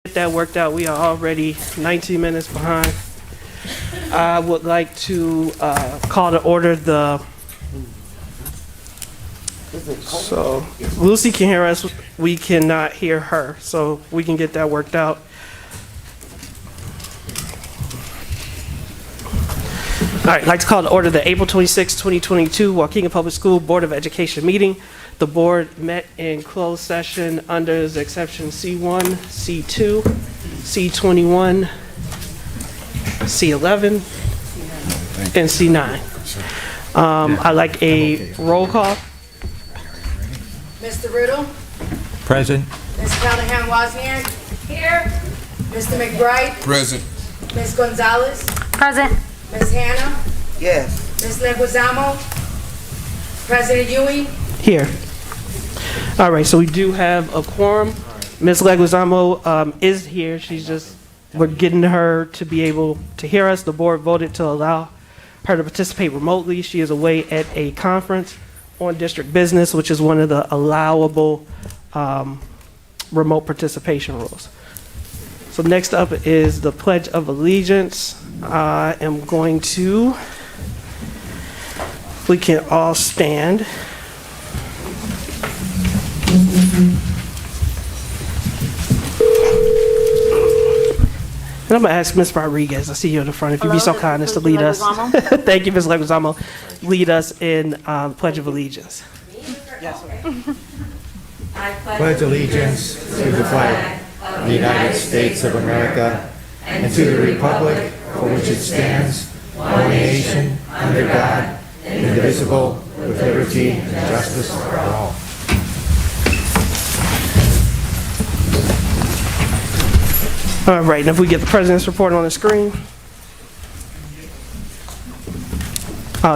Get that worked out. We are already 19 minutes behind. I would like to call to order the. So Lucy can hear us. We cannot hear her. So we can get that worked out. All right, I'd like to call to order the April 26, 2022 Waukegan Public School Board of Education meeting. The board met in closed session under the exception C1, C2, C21, C11, and C9. I'd like a roll call. Mr. Riddle? Present. Ms. Callahan-Wozniak? Here. Mr. McBride? Present. Ms. Gonzalez? Present. Ms. Hannah? Yes. Ms. Leguizamo? President Ewing? Here. All right, so we do have a quorum. Ms. Leguizamo is here. We're getting her to be able to hear us. The board voted to allow her to participate remotely. She is away at a conference on district business, which is one of the allowable remote participation rules. So next up is the Pledge of Allegiance. I am going to, we can all stand. And I'm going to ask Ms. Rodriguez, I see you in the front, if you'd be so kind as to lead us. Thank you, Ms. Leguizamo. Lead us in Pledge of Allegiance. I pledge allegiance to the flag of the United States of America and to the republic for which it stands, one nation, under God, indivisible, with liberty and justice for all. All right, and if we get the president's report on the screen.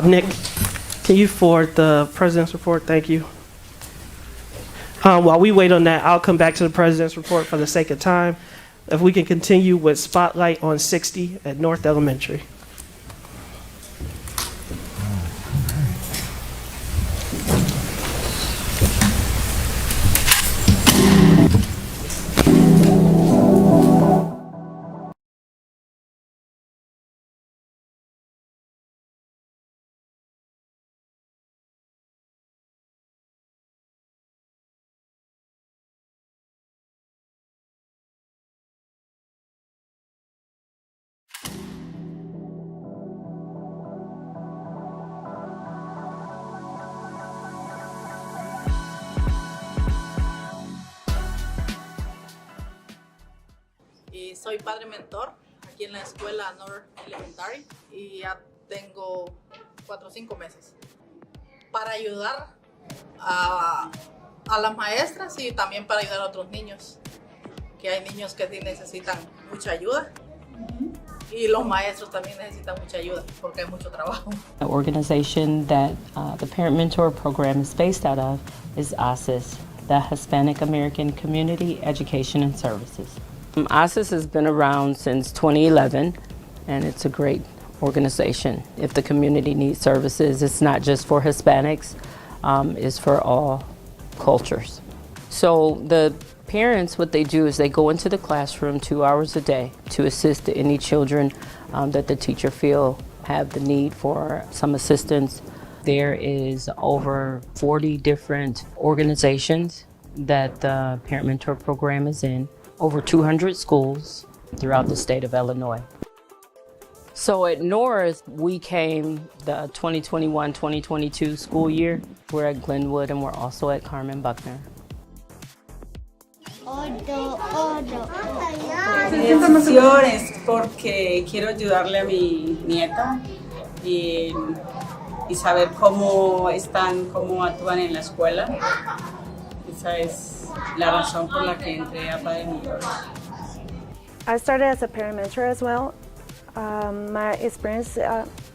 Nick, can you forward the president's report? Thank you. While we wait on that, I'll come back to the president's report for the sake of time. If we can continue with Spotlight on 60 at North Elementary. Soy padre mentor aquí en la escuela North Elementary y ya tengo 4 o 5 meses para ayudar a las maestras y también para ayudar a otros niños, que hay niños que sí necesitan mucha ayuda y los maestros también necesitan mucha ayuda porque hay mucho trabajo. The organization that the Parent Mentor Program is based out of is ASIS, the Hispanic American Community Education and Services. ASIS has been around since 2011, and it's a great organization. If the community needs services, it's not just for Hispanics, it's for all cultures. So the parents, what they do is they go into the classroom 2 hours a day to assist any children that the teacher feel have the need for some assistance. There is over 40 different organizations that the Parent Mentor Program is in. Over 200 schools throughout the state of Illinois. So at North, we came the 2021-2022 school year. We're at Glenwood and we're also at Carmen Buckner. Esta emoción es porque quiero ayudarle a mi nieta y saber cómo actúan en la escuela. Esa es la razón por la que entré a Padre Mentor. I started as a parent mentor as well. My experience,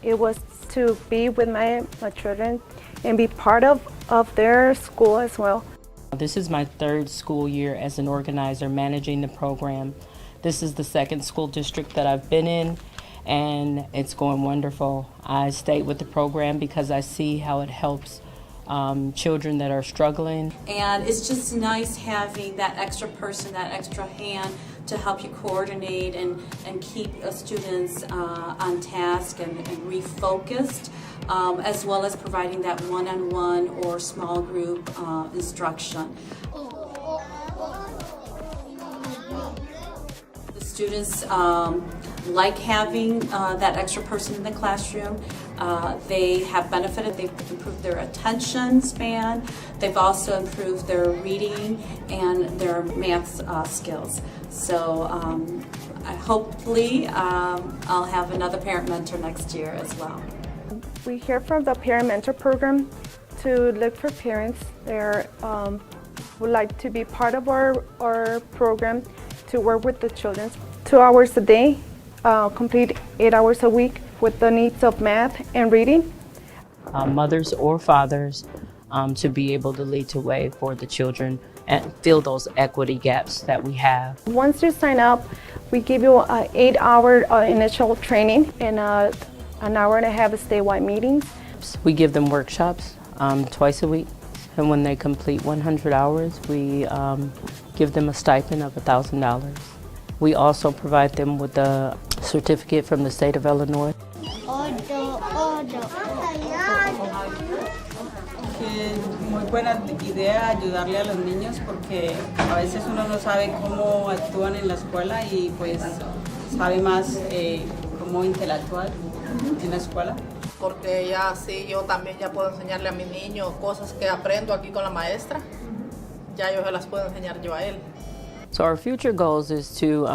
it was to be with my children and be part of their school as well. This is my 3rd school year as an organizer managing the program. This is the 2nd school district that I've been in, and it's going wonderful. I stayed with the program because I see how it helps children that are struggling. And it's just nice having that extra person, that extra hand to help you coordinate and keep students on task and refocused, as well as providing that one-on-one or small group instruction. The students like having that extra person in the classroom. They have benefited. They've improved their attention span. They've also improved their reading and their math skills. So hopefully I'll have another parent mentor next year as well. We hear from the parent mentor program to look for parents that would like to be part of our program to work with the children 2 hours a day, complete 8 hours a week with the needs of math and reading. Mothers or fathers to be able to lead the way for the children and fill those equity gaps that we have. Once you sign up, we give you an 8-hour initial training and an hour and a half of statewide meetings. We give them workshops twice a week, and when they complete 100 hours, we give them a stipend of $1,000. We also provide them with a certificate from the state of Illinois. Muy buena idea ayudarle a los niños porque a veces uno no sabe cómo actúan en la escuela y pues sabe más cómo interactuar en la escuela. Porque ya así yo también ya puedo enseñarle a mi niño cosas que aprendo aquí con la maestra. Ya yo se las puedo enseñar yo a él. So our future goals is to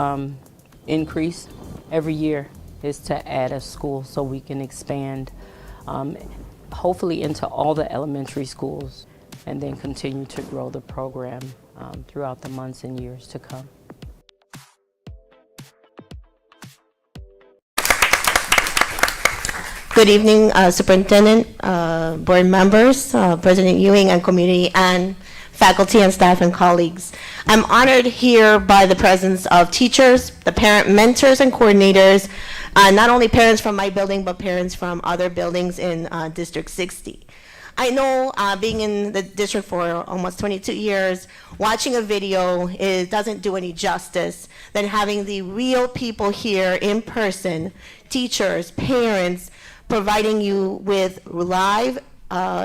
increase every year, is to add a school so we can expand hopefully into all the elementary schools and then continue to grow the program throughout the months and years to come. Good evening, Superintendent, board members, President Ewing, and community and faculty and staff and colleagues. I'm honored here by the presence of teachers, the parent mentors and coordinators, not only parents from my building, but parents from other buildings in District 60. I know being in the district for almost 22 years, watching a video doesn't do any justice than having the real people here in person, teachers, parents, providing you with live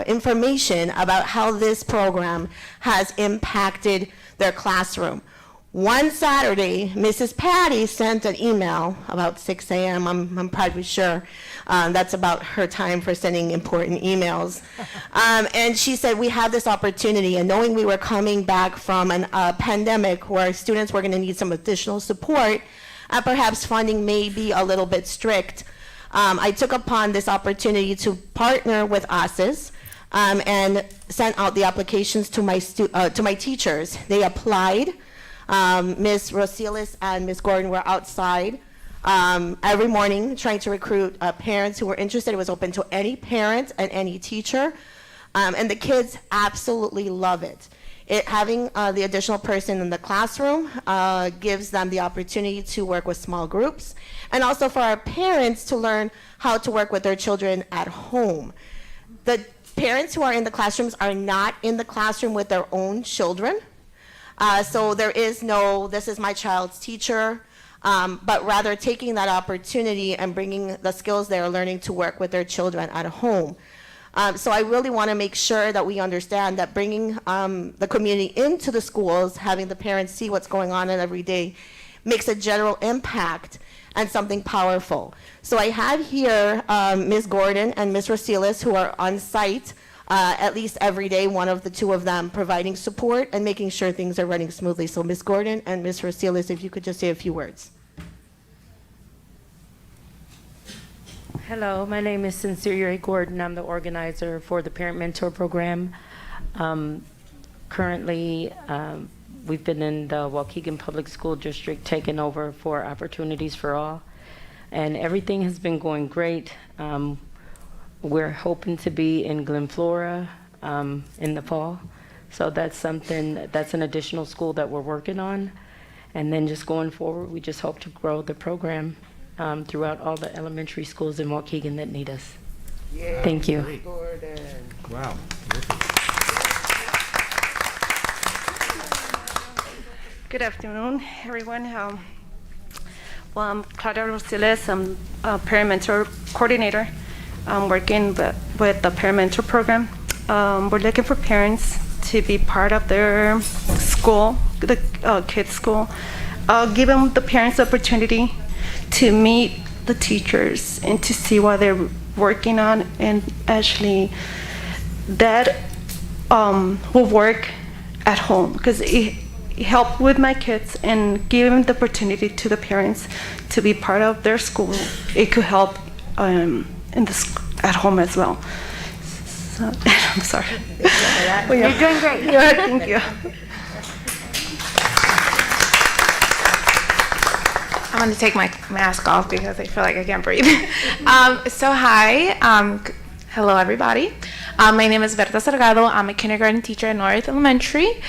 information about how this program has impacted their classroom. One Saturday, Mrs. Patty sent an email about 6 a.m. I'm probably sure that's about her time for sending important emails. And she said, we have this opportunity, and knowing we were coming back from a pandemic where students were going to need some additional support, perhaps funding may be a little bit strict. I took upon this opportunity to partner with ASIS and sent out the applications to my teachers. They applied. Ms. Rosilis and Ms. Gordon were outside every morning trying to recruit parents who were interested. It was open to any parent and any teacher, and the kids absolutely love it. Having the additional person in the classroom gives them the opportunity to work with small groups, and also for our parents to learn how to work with their children at home. The parents who are in the classrooms are not in the classroom with their own children, so there is no, this is my child's teacher, but rather taking that opportunity and bringing the skills they're learning to work with their children at home. So I really want to make sure that we understand that bringing the community into the schools, having the parents see what's going on in every day, makes a general impact and something powerful. So I have here Ms. Gordon and Ms. Rosilis, who are on site at least every day, one of the two of them providing support and making sure things are running smoothly. So Ms. Gordon and Ms. Rosilis, if you could just say a few words. Hello, my name is Sincere Gordon. I'm the organizer for the Parent Mentor Program. Currently, we've been in the Waukegan Public School District taking over for Opportunities for All, and everything has been going great. We're hoping to be in Glen Flora in the fall, so that's something, that's an additional school that we're working on. And then just going forward, we just hope to grow the program throughout all the elementary schools in Waukegan that need us. Yeah. Thank you. Wow. Good afternoon, everyone. Well, I'm Claudia Rosiles. I'm a parent mentor coordinator. I'm working with the parent mentor program. We're looking for parents to be part of their school, the kids' school. Give them the parents the opportunity to meet the teachers and to see what they're working on, and actually that will work at home, because it helped with my kids, and giving the opportunity to the parents to be part of their school, it could help at home as well. So, I'm sorry. You're doing great. Yeah, thank you. I'm going to take my mask off because I feel like I can't breathe. So hi, hello everybody. My name is Berta Salgado. I'm a kindergarten teacher at North Elementary.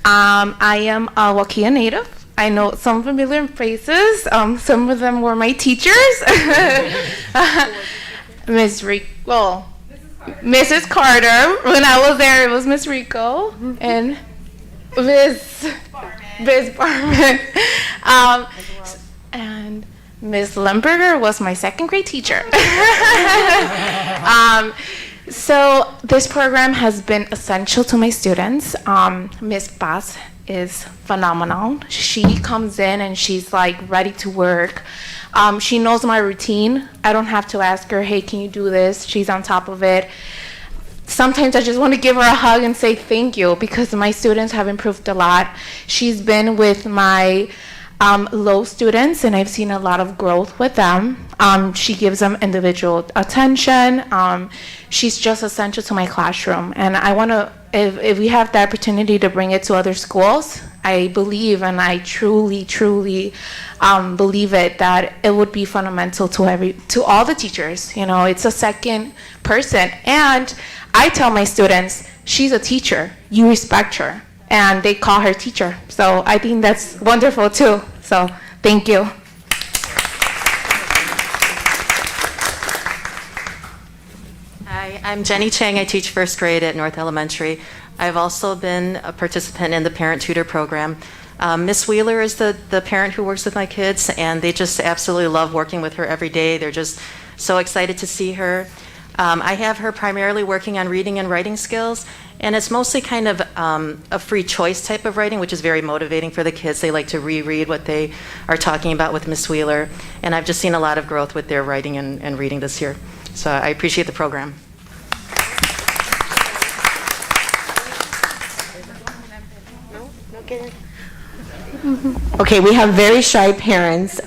I am a Waukegan native. I know some familiar faces. Some of them were my teachers. Mrs. Carter. When I was there, it was Miss Rico and Miss Barman. And Ms. Lemberger was my second grade teacher. So this program has been essential to my students. Ms. Paz is phenomenal. She comes in and she's like ready to work. She knows my routine. I don't have to ask her, hey, can you do this? She's on top of it. Sometimes I just want to give her a hug and say thank you, because my students have improved a lot. She's been with my low students, and I've seen a lot of growth with them. She gives them individual attention. She's just essential to my classroom, and I want to, if we have the opportunity to bring it to other schools, I believe, and I truly believe it, that it would be fundamental to all the teachers. You know, it's a second person, and I tell my students, she's a teacher, you respect her. And they call her teacher. So I think that's wonderful too. So thank you. Hi, I'm Jenny Chang. I teach first grade at North Elementary. I've also been a participant in the parent tutor program. Miss Wheeler is the parent who works with my kids, and they just absolutely love working with her every day. They're just so excited to see her. I have her primarily working on reading and writing skills, and it's mostly kind of a free choice type of writing, which is very motivating for the kids. They like to reread what they are talking about with Miss Wheeler, and I've just seen a lot of growth with their writing and reading this year. So I appreciate the program. Okay, we have very shy parents.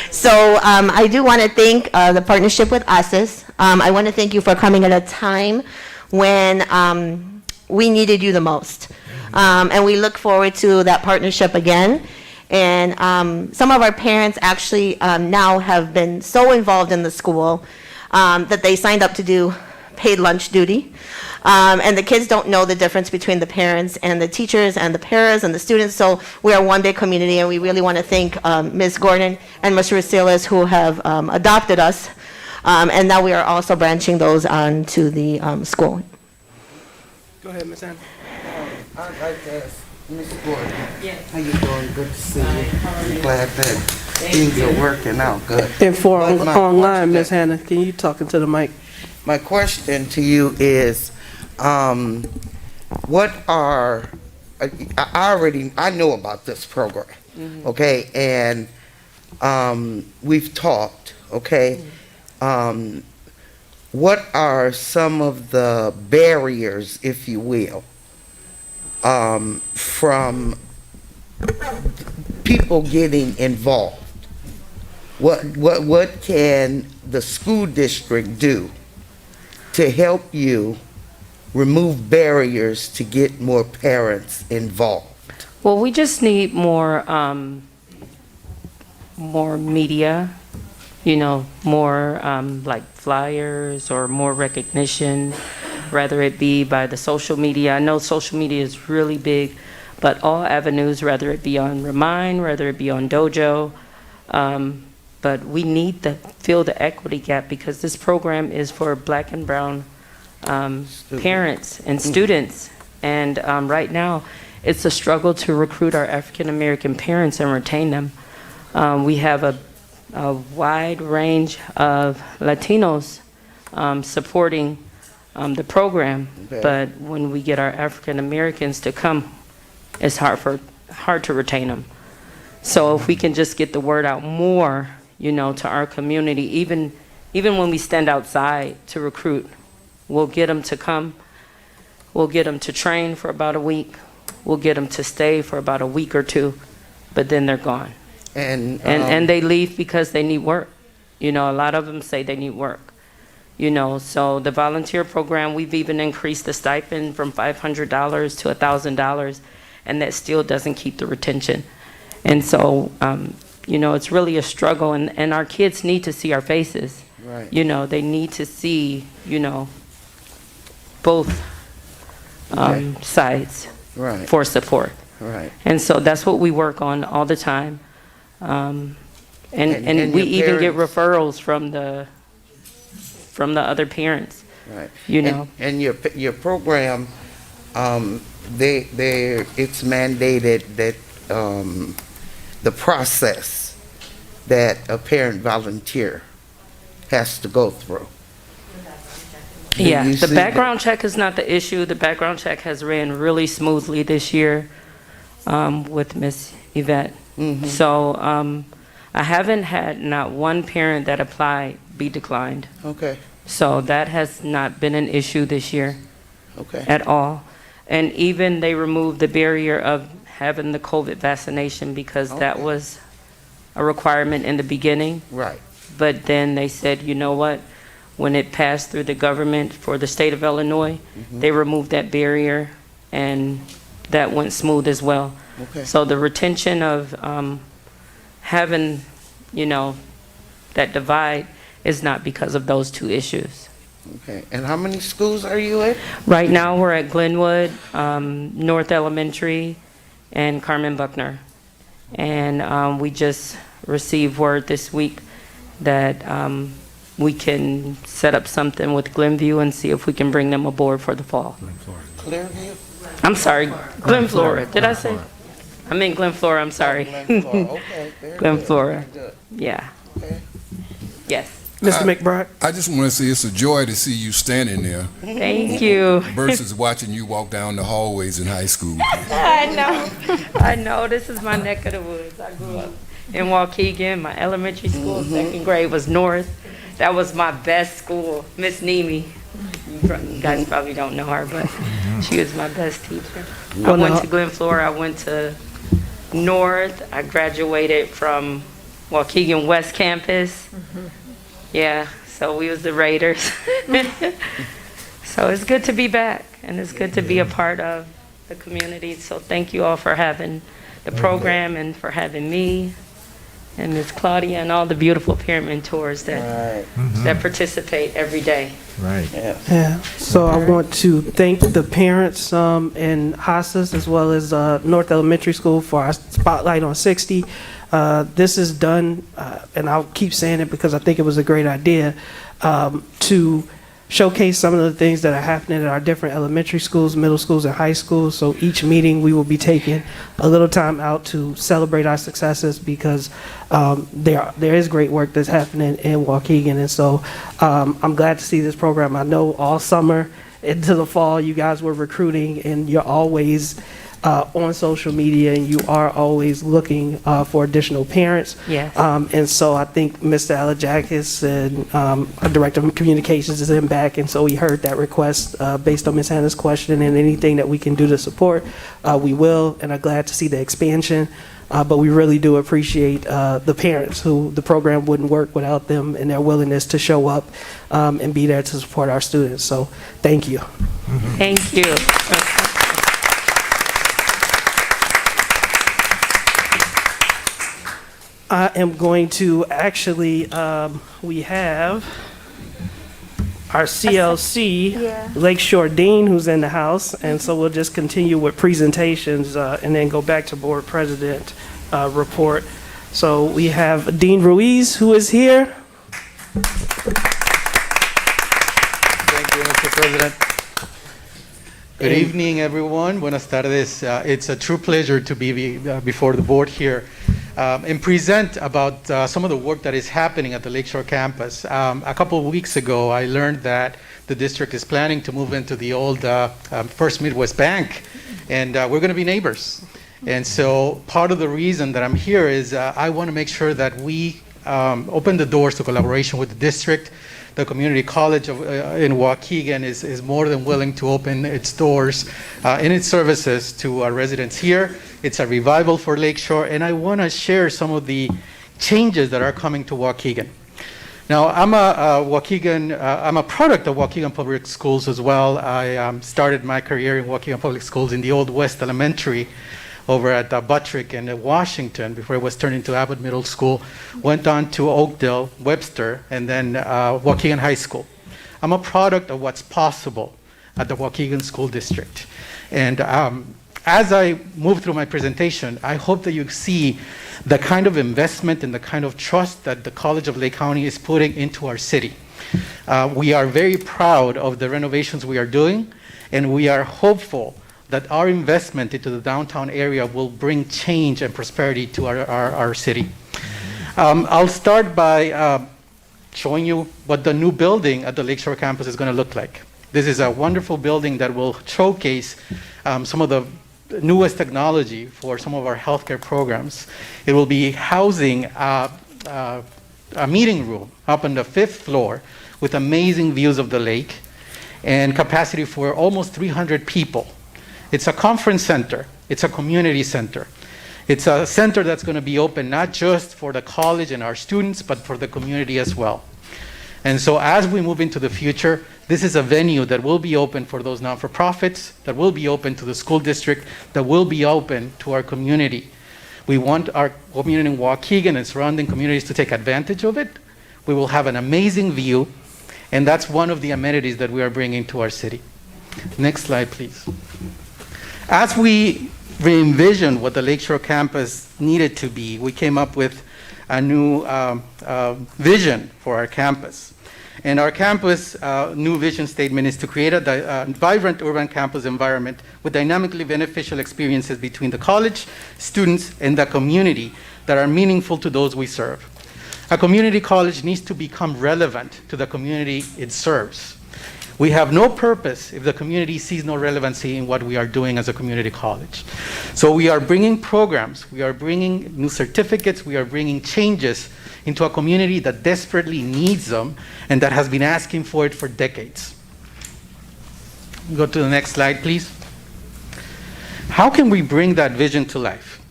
So I do want to thank the partnership with ASIS. I want to thank you for coming at a time when we needed you the most. And we look forward to that partnership again. And some of our parents actually now have been so involved in the school that they signed up to do paid lunch duty. And the kids don't know the difference between the parents and the teachers and the paras and the students. So we are one big community, and we really want to thank Ms. Gordon and Mr. Rasiles, who have adopted us. And now we are also branching those on to the school. Go ahead, Ms. Anna. I'd like to ask Ms. Gordon. Yes. How you doing? Good to see you. I'm glad that things are working out good. And for online, Ms. Hannah, can you talk into the mic? My question to you is, what are, I know about this program, okay, and we've talked, okay. What are some of the barriers, if you will, from people getting involved? What can the school district do to help you remove barriers to get more parents involved? Well, we just need more media, you know, more like flyers or more recognition, whether it be by the social media. I know social media is really big, but all avenues, whether it be on Remind, whether it be on Dojo, but we need to fill the equity gap, because this program is for Black and brown parents and students. And right now, it's a struggle to recruit our African American parents and retain them. We have a wide range of Latinos supporting the program, but when we get our African Americans to come, it's hard to retain them. So if we can just get the word out more, you know, to our community, even when we stand outside to recruit, we'll get them to come. We'll get them to train for about a week. We'll get them to stay for about a week or two, but then they're gone. And they leave because they need work. You know, a lot of them say they need work. You know, so the volunteer program, we've even increased the stipend from $500 to $1,000, and that still doesn't keep the retention. And so, you know, it's really a struggle, and our kids need to see our faces. Right. You know, they need to see, you know, both sides for support. Right. And so that's what we work on all the time. And we even get referrals from the other parents. Right. You know. And your program, it's mandated that the process that a parent volunteer has to go through. Yeah, the background check is not the issue. The background check has ran really smoothly this year with Miss Yvette. Mm-hmm. So I haven't had not one parent that applied be declined. Okay. So that has not been an issue this year. Okay. At all. And even they removed the barrier of having the COVID vaccination because that was a requirement in the beginning. Right. But then they said, you know what? When it passed through the government for the state of Illinois, they removed that barrier, and that went smooth as well. Okay. So the retention of having, you know, that divide is not because of those two issues. Okay. And how many schools are you at? Right now we're at Glenwood, North Elementary, and Carmen Buckner. And we just received word this week that we can set up something with Glenview and see if we can bring them aboard for the fall. Clearview? I'm sorry, Glen Flora. Did I say? I meant Glen Flora, I'm sorry. Glen Flora. Okay. Very Glen good. Flora. Very good. Yeah. Okay. Yes. Mr. McBride? I just want to say it's a joy to see you standing there Thank you. versus watching you walk down the hallways in high school. I know. This is my neck of the woods. I grew up in Waukegan. My elementary school, second grade, was North. That was my best school. Miss Nemi. You guys probably don't know her, but she was my best teacher. I went to Glen Flora. I went to North. I graduated from Waukegan West Campus. Yeah, so we was the Raiders. So it's good to be back, and it's good to be a part of the community. So thank you all for having the program and for having me and Ms. Claudia and all the beautiful parent mentors that that participate every day. Right. Yeah, so I want to thank the parents in Hassas as well as North Elementary School for our Spotlight on 60. This is done, and I'll keep saying it because I think it was a great idea, to showcase some of the things that are happening at our different elementary schools, middle schools, and high schools. So each meeting we will be taking a little time out to celebrate our successes because there is great work that's happening in Waukegan. And so I'm glad to see this program. I know all summer into the fall you guys were recruiting, and you're always on social media, and you are always looking for additional parents. Yes. And so I think Mr. Alajakis and our Director of Communications is in back, and so we heard that request based on Ms. Hannah's question, and anything that we can do to support, we will, and I'm glad to see the expansion. But we really do appreciate the parents who the program wouldn't work without them and their willingness to show up and be there to support our students. So thank you. Thank you. I am going to actually, we have our CLC Lakeshore Dean who's in the house, and so we'll just continue with presentations and then go back to Board President report. So we have Dean Ruiz who is here. Thank you, Mr. President. Good evening, everyone. Buenas tardes. It's a true pleasure to be before the board here and present about some of the work that is happening at the Lakeshore campus. A couple of weeks ago, I learned that the district is planning to move into the old First Midwest Bank, and we're going to be neighbors. And so part of the reason that I'm here is I want to make sure that we open the doors to collaboration with the district. The community college in Waukegan is more than willing to open its doors and its services to our residents here. It's a revival for Lakeshore, and I want to share some of the changes that are coming to Waukegan. Now, I'm a product of Waukegan Public Schools as well. I started my career in Waukegan Public Schools in the old West Elementary over at Buttrick and Washington before it was turned into Abbott Middle School. Went on to Oakdale, Webster, and then Waukegan High School. I'm a product of what's possible at the Waukegan School District. And as I move through my presentation, I hope that you see the kind of investment and the kind of trust that the College of Lake County is putting into our city. We are very proud of the renovations we are doing, and we are hopeful that our investment into the downtown area will bring change and prosperity to our city. I'll start by showing you what the new building at the Lakeshore campus is going to look like. This is a wonderful building that will showcase some of the newest technology for some of our healthcare programs. It will be housing a meeting room up on the 5th floor with amazing views of the lake and capacity for almost 300 people. It's a conference center. It's a community center. It's a center that's going to be open not just for the college and our students, but for the community as well. And so as we move into the future, this is a venue that will be open for those not-for-profits, that will be open to the school district, that will be open to our community. We want our community in Waukegan and surrounding communities to take advantage of it. We will have an amazing view, and that's one of the amenities that we are bringing to our city. Next slide, please. As we re-envisioned what the Lakeshore campus needed to be, we came up with a new vision for our campus. And our campus new vision statement is to create a vibrant urban campus environment with dynamically beneficial experiences between the college, students, and the community that are meaningful to those we serve. A community college needs to become relevant to the community it serves. We have no purpose if the community sees no relevancy in what we are doing as a community college. So we are bringing programs, we are bringing new certificates, we are bringing changes into a community that desperately needs them and that has been asking for it for decades. Go to the next slide, please. How can we bring that vision to life?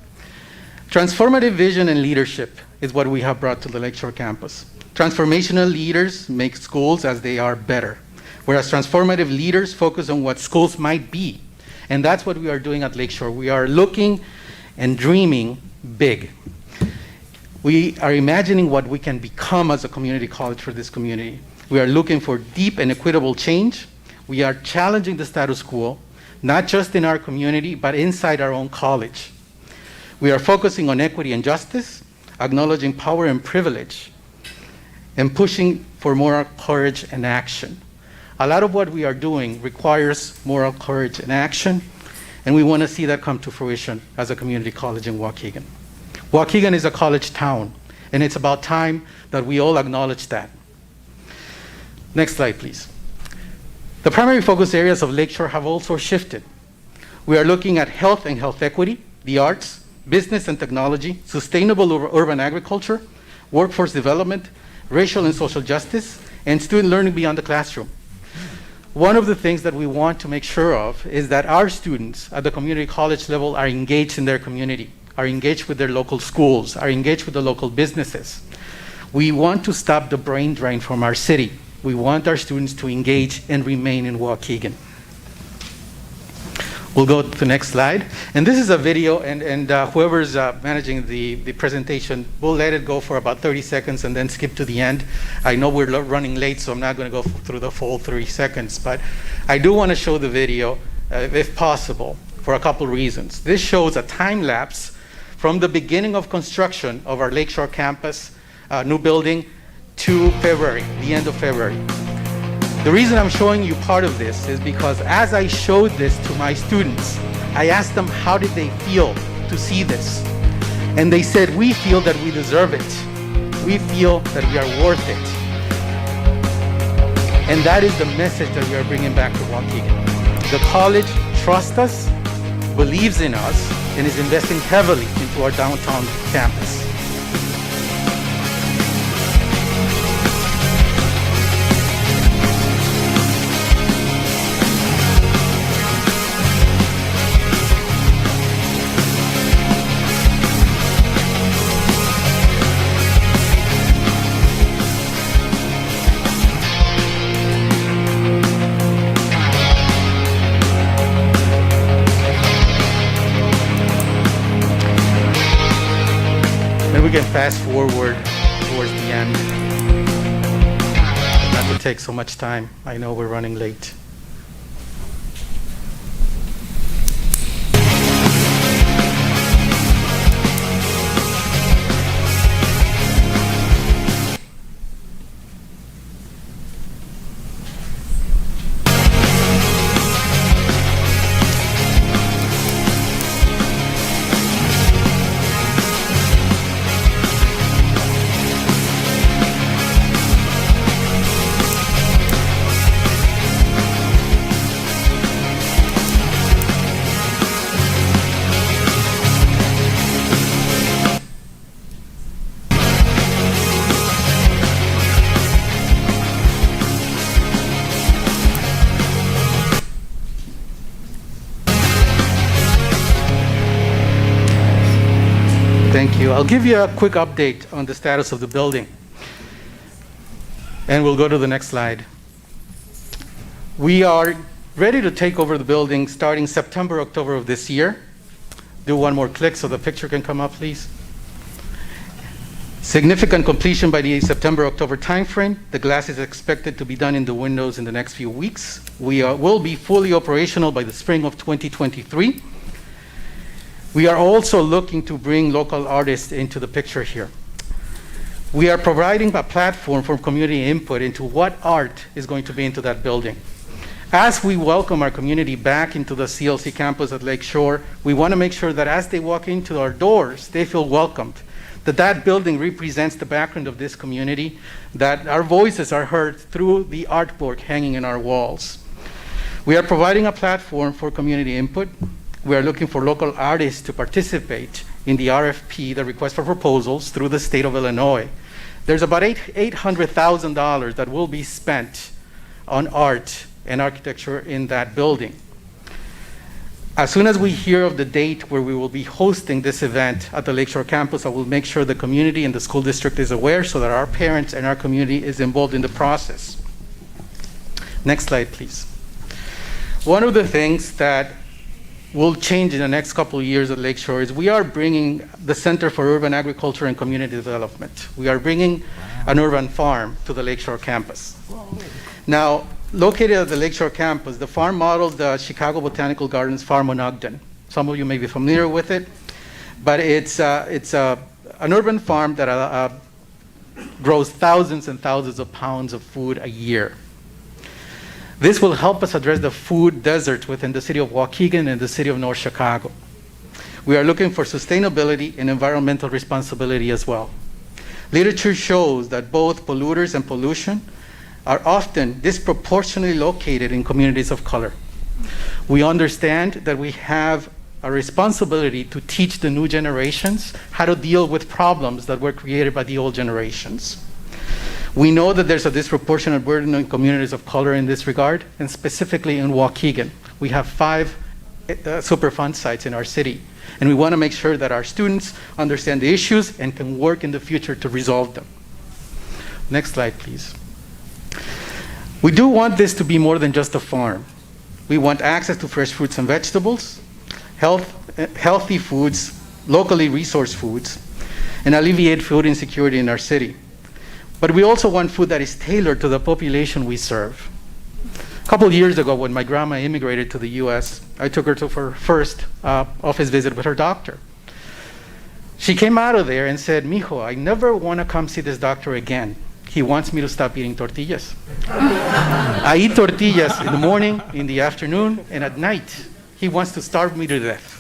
Transformative vision and leadership is what we have brought to the Lakeshore campus. Transformational leaders make schools as they are better, whereas transformative leaders focus on what schools might be. And that's what we are doing at Lakeshore. We are looking and dreaming big. We are imagining what we can become as a community college for this community. We are looking for deep and equitable change. We are challenging the status quo, not just in our community, but inside our own college. We are focusing on equity and justice, acknowledging power and privilege, and pushing for moral courage and action. A lot of what we are doing requires moral courage and action, and we want to see that come to fruition as a community college in Waukegan. Waukegan is a college town, and it's about time that we all acknowledge that. Next slide, please. The primary focus areas of Lakeshore have also shifted. We are looking at health and health equity, the arts, business and technology, sustainable urban agriculture, workforce development, racial and social justice, and student learning beyond the classroom. One of the things that we want to make sure of is that our students at the community college level are engaged in their community, are engaged with their local schools, are engaged with the local businesses. We want to stop the brain drain from our city. We want our students to engage and remain in Waukegan. We'll go to the next slide. And this is a video, and whoever's managing the presentation, we'll let it go for about 30 seconds and then skip to the end. I know we're running late, so I'm not going to go through the full 30 seconds, but I do want to show the video, if possible, for a couple reasons. This shows a time lapse from the beginning of construction of our Lakeshore campus new building to February, the end of February. The reason I'm showing you part of this is because as I showed this to my students, I asked them how did they feel to see this. And they said, we feel that we deserve it. We feel that we are worth it. And that is the message that we are bringing back to Waukegan. The college trusts us, believes in us, and is investing heavily into our downtown campus. We can fast forward towards the end. Not to take so much time. I know we're running late. Thank you. I'll give you a quick update on the status of the building. And we'll go to the next slide. We are ready to take over the building starting September, October of this year. Do one more click so the picture can come up, please. Significant completion by the September, October timeframe. The glass is expected to be done in the windows in the next few weeks. We will be fully operational by the spring of 2023. We are also looking to bring local artists into the picture here. We are providing a platform for community input into what art is going to be into that building. As we welcome our community back into the CLC campus at Lakeshore, we want to make sure that as they walk into our doors, they feel welcomed, that that building represents the background of this community, that our voices are heard through the artwork hanging in our walls. We are providing a platform for community input. We are looking for local artists to participate in the RFP, the request for proposals, through the state of Illinois. There's about $800,000 that will be spent on art and architecture in that building. As soon as we hear of the date where we will be hosting this event at the Lakeshore campus, I will make sure the community and the school district is aware so that our parents and our community is involved in the process. Next slide, please. One of the things that will change in the next couple of years at Lakeshore is we are bringing the Center for Urban Agriculture and Community Development. We are bringing an urban farm to the Lakeshore campus. Now, located at the Lakeshore campus, the farm modeled the Chicago Botanical Gardens Farm on Ogden. Some of you may be familiar with it, but it's an urban farm that grows thousands and thousands of pounds of food a year. This will help us address the food desert within the city of Waukegan and the city of North Chicago. We are looking for sustainability and environmental responsibility as well. Literature shows that both polluters and pollution are often disproportionately located in communities of color. We understand that we have a responsibility to teach the new generations how to deal with problems that were created by the old generations. We know that there's a disproportionate burden on communities of color in this regard, and specifically in Waukegan. We have 5 Superfund sites in our city, and we want to make sure that our students understand the issues and can work in the future to resolve them. Next slide, please. We do want this to be more than just a farm. We want access to fresh fruits and vegetables, healthy foods, locally resourced foods, and alleviate food insecurity in our city. But we also want food that is tailored to the population we serve. A couple of years ago, when my grandma immigrated to the US, I took her to her first office visit with her doctor. She came out of there and said, "Mijo, I never want to come see this doctor again. He wants me to stop eating tortillas. I eat tortillas in the morning, in the afternoon, and at night. He wants to starve me to death.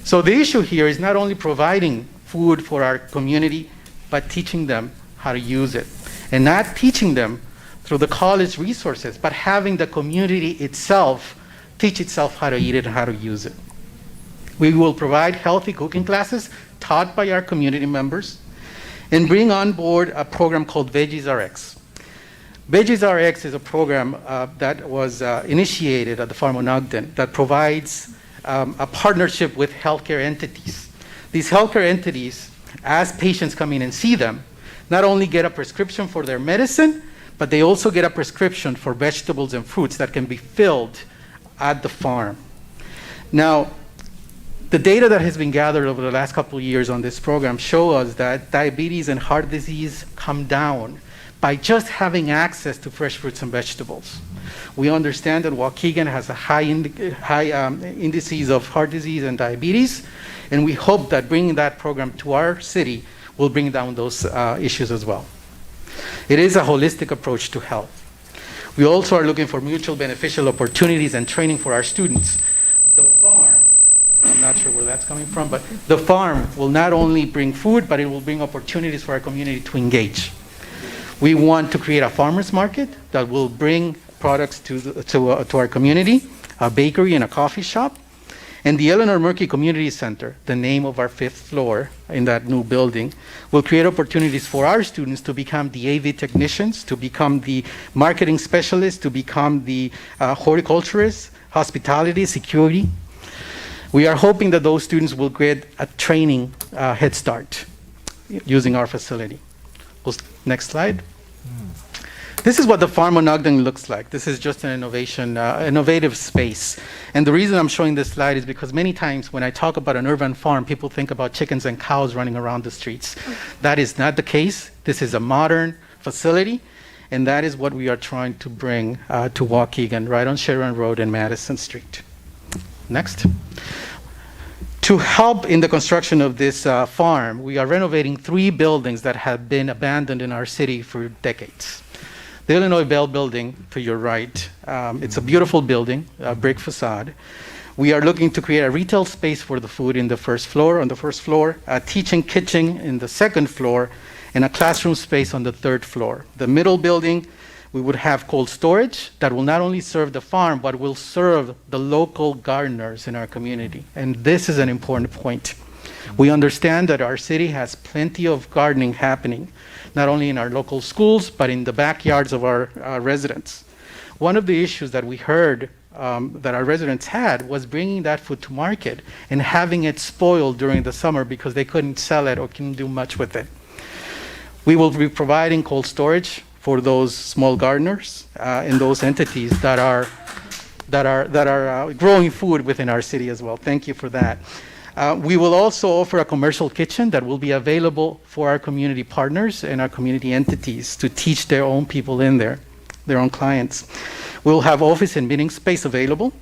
So the issue here is not only providing food for our community, but teaching them how to use it. And not teaching them through the college resources, but having the community itself teach itself how to eat it and how to use it. We will provide healthy cooking classes taught by our community members and bring on board a program called Veggies RX. Veggies RX is a program that was initiated at the Farm on Ogden that provides a partnership with healthcare entities. These healthcare entities, as patients come in and see them, not only get a prescription for their medicine, but they also get a prescription for vegetables and fruits that can be filled at the farm. Now, the data that has been gathered over the last couple of years on this program show us that diabetes and heart disease come down by just having access to fresh fruits and vegetables. We understand that Waukegan has a high indices of heart disease and diabetes, and we hope that bringing that program to our city will bring down those issues as well. It is a holistic approach to health. We also are looking for mutual beneficial opportunities and training for our students. The farm, I'm not sure where that's coming from, but the farm will not only bring food, but it will bring opportunities for our community to engage. We want to create a farmer's market that will bring products to our community, a bakery and a coffee shop, and the Eleanor Murky Community Center, the name of our 5th floor in that new building, will create opportunities for our students to become the AV technicians, to become the marketing specialists, to become the horticulturists, hospitality, security. We are hoping that those students will get a training head start using our facility. Next slide. This is what the Farm on Ogden looks like. This is just an innovative space. And the reason I'm showing this slide is because many times when I talk about an urban farm, people think about chickens and cows running around the streets. That is not the case. This is a modern facility, and that is what we are trying to bring to Waukegan, right on Sharon Road and Madison Street. Next. To help in the construction of this farm, we are renovating 3 buildings that have been abandoned in our city for decades. The Illinois Bell building to your right, it's a beautiful building, a brick facade. We are looking to create a retail space for the food in the first floor, a teaching kitchen in the 2nd floor, and a classroom space on the 3rd floor. The middle building, we would have cold storage that will not only serve the farm, but will serve the local gardeners in our community. And this is an important point. We understand that our city has plenty of gardening happening, not only in our local schools, but in the backyards of our residents. One of the issues that we heard that our residents had was bringing that food to market and having it spoiled during the summer because they couldn't sell it or couldn't do much with it. We will be providing cold storage for those small gardeners and those entities that are growing food within our city as well. Thank you for that. We will also offer a commercial kitchen that will be available for our community partners and our community entities to teach their own people in there, their own clients. We'll have office and meeting space available.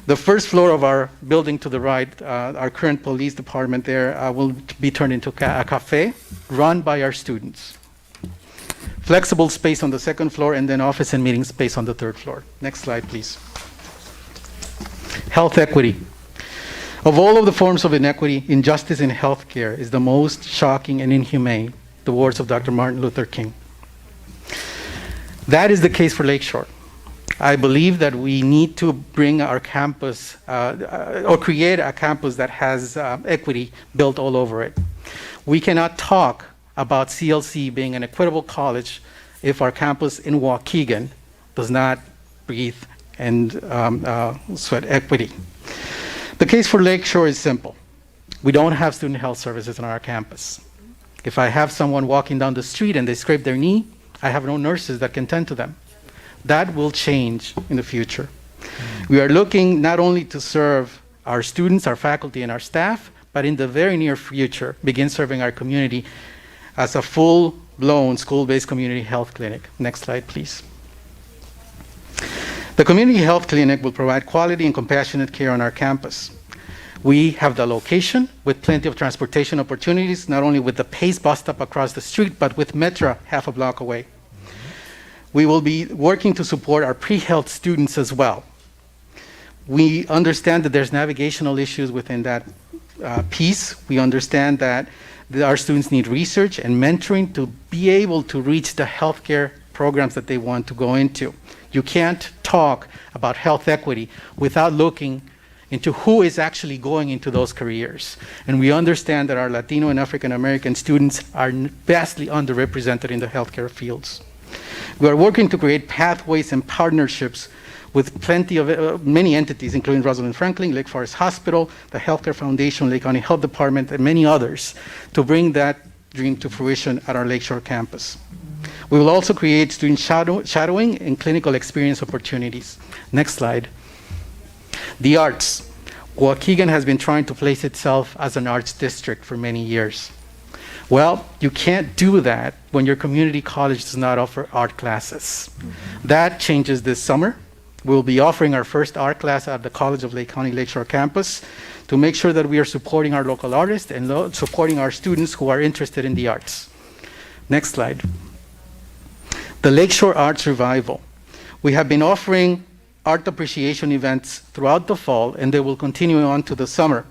The 1st floor of our building to the right, our current police department there, will be turned into a cafe run by our students. Flexible space on the 2nd floor, and then office and meeting space on the 3rd floor. Next slide, please. Health equity. Of all of the forms of inequity, injustice in healthcare is the most shocking and inhumane, the words of Dr. Martin Luther King. That is the case for Lakeshore. I believe that we need to bring our campus, or create a campus that has equity built all over it. We cannot talk about CLC being an equitable college if our campus in Waukegan does not breathe and sweat equity. The case for Lakeshore is simple. We don't have student health services on our campus. If I have someone walking down the street and they scrape their knee, I have no nurses that can tend to them. That will change in the future. We are looking not only to serve our students, our faculty, and our staff, but in the very near future, begin serving our community as a full-blown school-based community health clinic. Next slide, please. The community health clinic will provide quality and compassionate care on our campus. We have the location with plenty of transportation opportunities, not only with the Pace bus stop across the street, but with Metra half a block away. We will be working to support our pre-health students as well. We understand that there's navigational issues within that piece. We understand that our students need research and mentoring to be able to reach the healthcare programs that they want to go into. You can't talk about health equity without looking into who is actually going into those careers. And we understand that our Latino and African American students are vastly underrepresented in the healthcare fields. We are working to create pathways and partnerships with plenty of many entities, including Rosalind Franklin, Lake Forest Hospital, the Healthcare Foundation, Lake County Health Department, and many others to bring that dream to fruition at our Lakeshore campus. We will also create student shadowing and clinical experience opportunities. Next slide. The arts. Waukegan has been trying to place itself as an arts district for many years. Well, you can't do that when your community college does not offer art classes. That changes this summer. We'll be offering our first art class at the College of Lake County Lakeshore campus to make sure that we are supporting our local artists and supporting our students who are interested in the arts. Next slide. The Lakeshore Arts Revival. We have been offering art appreciation events throughout the fall, and they will continue on to the summer.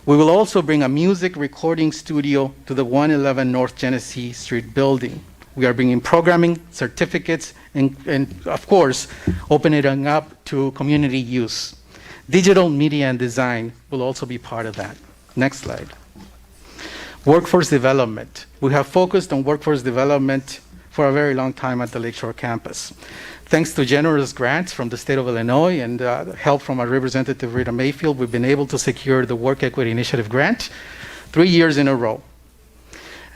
We will also bring a music recording studio to the 111 North Genesee Street building. We are bringing programming, certificates, and of course, opening it up to community use. Digital media and design will also be part of that. Next slide. Workforce development. We have focused on workforce development for a very long time at the Lakeshore campus. Thanks to generous grants from the state of Illinois and help from our representative Rita Mayfield, we've been able to secure the Work Equity Initiative grant 3 years in a row.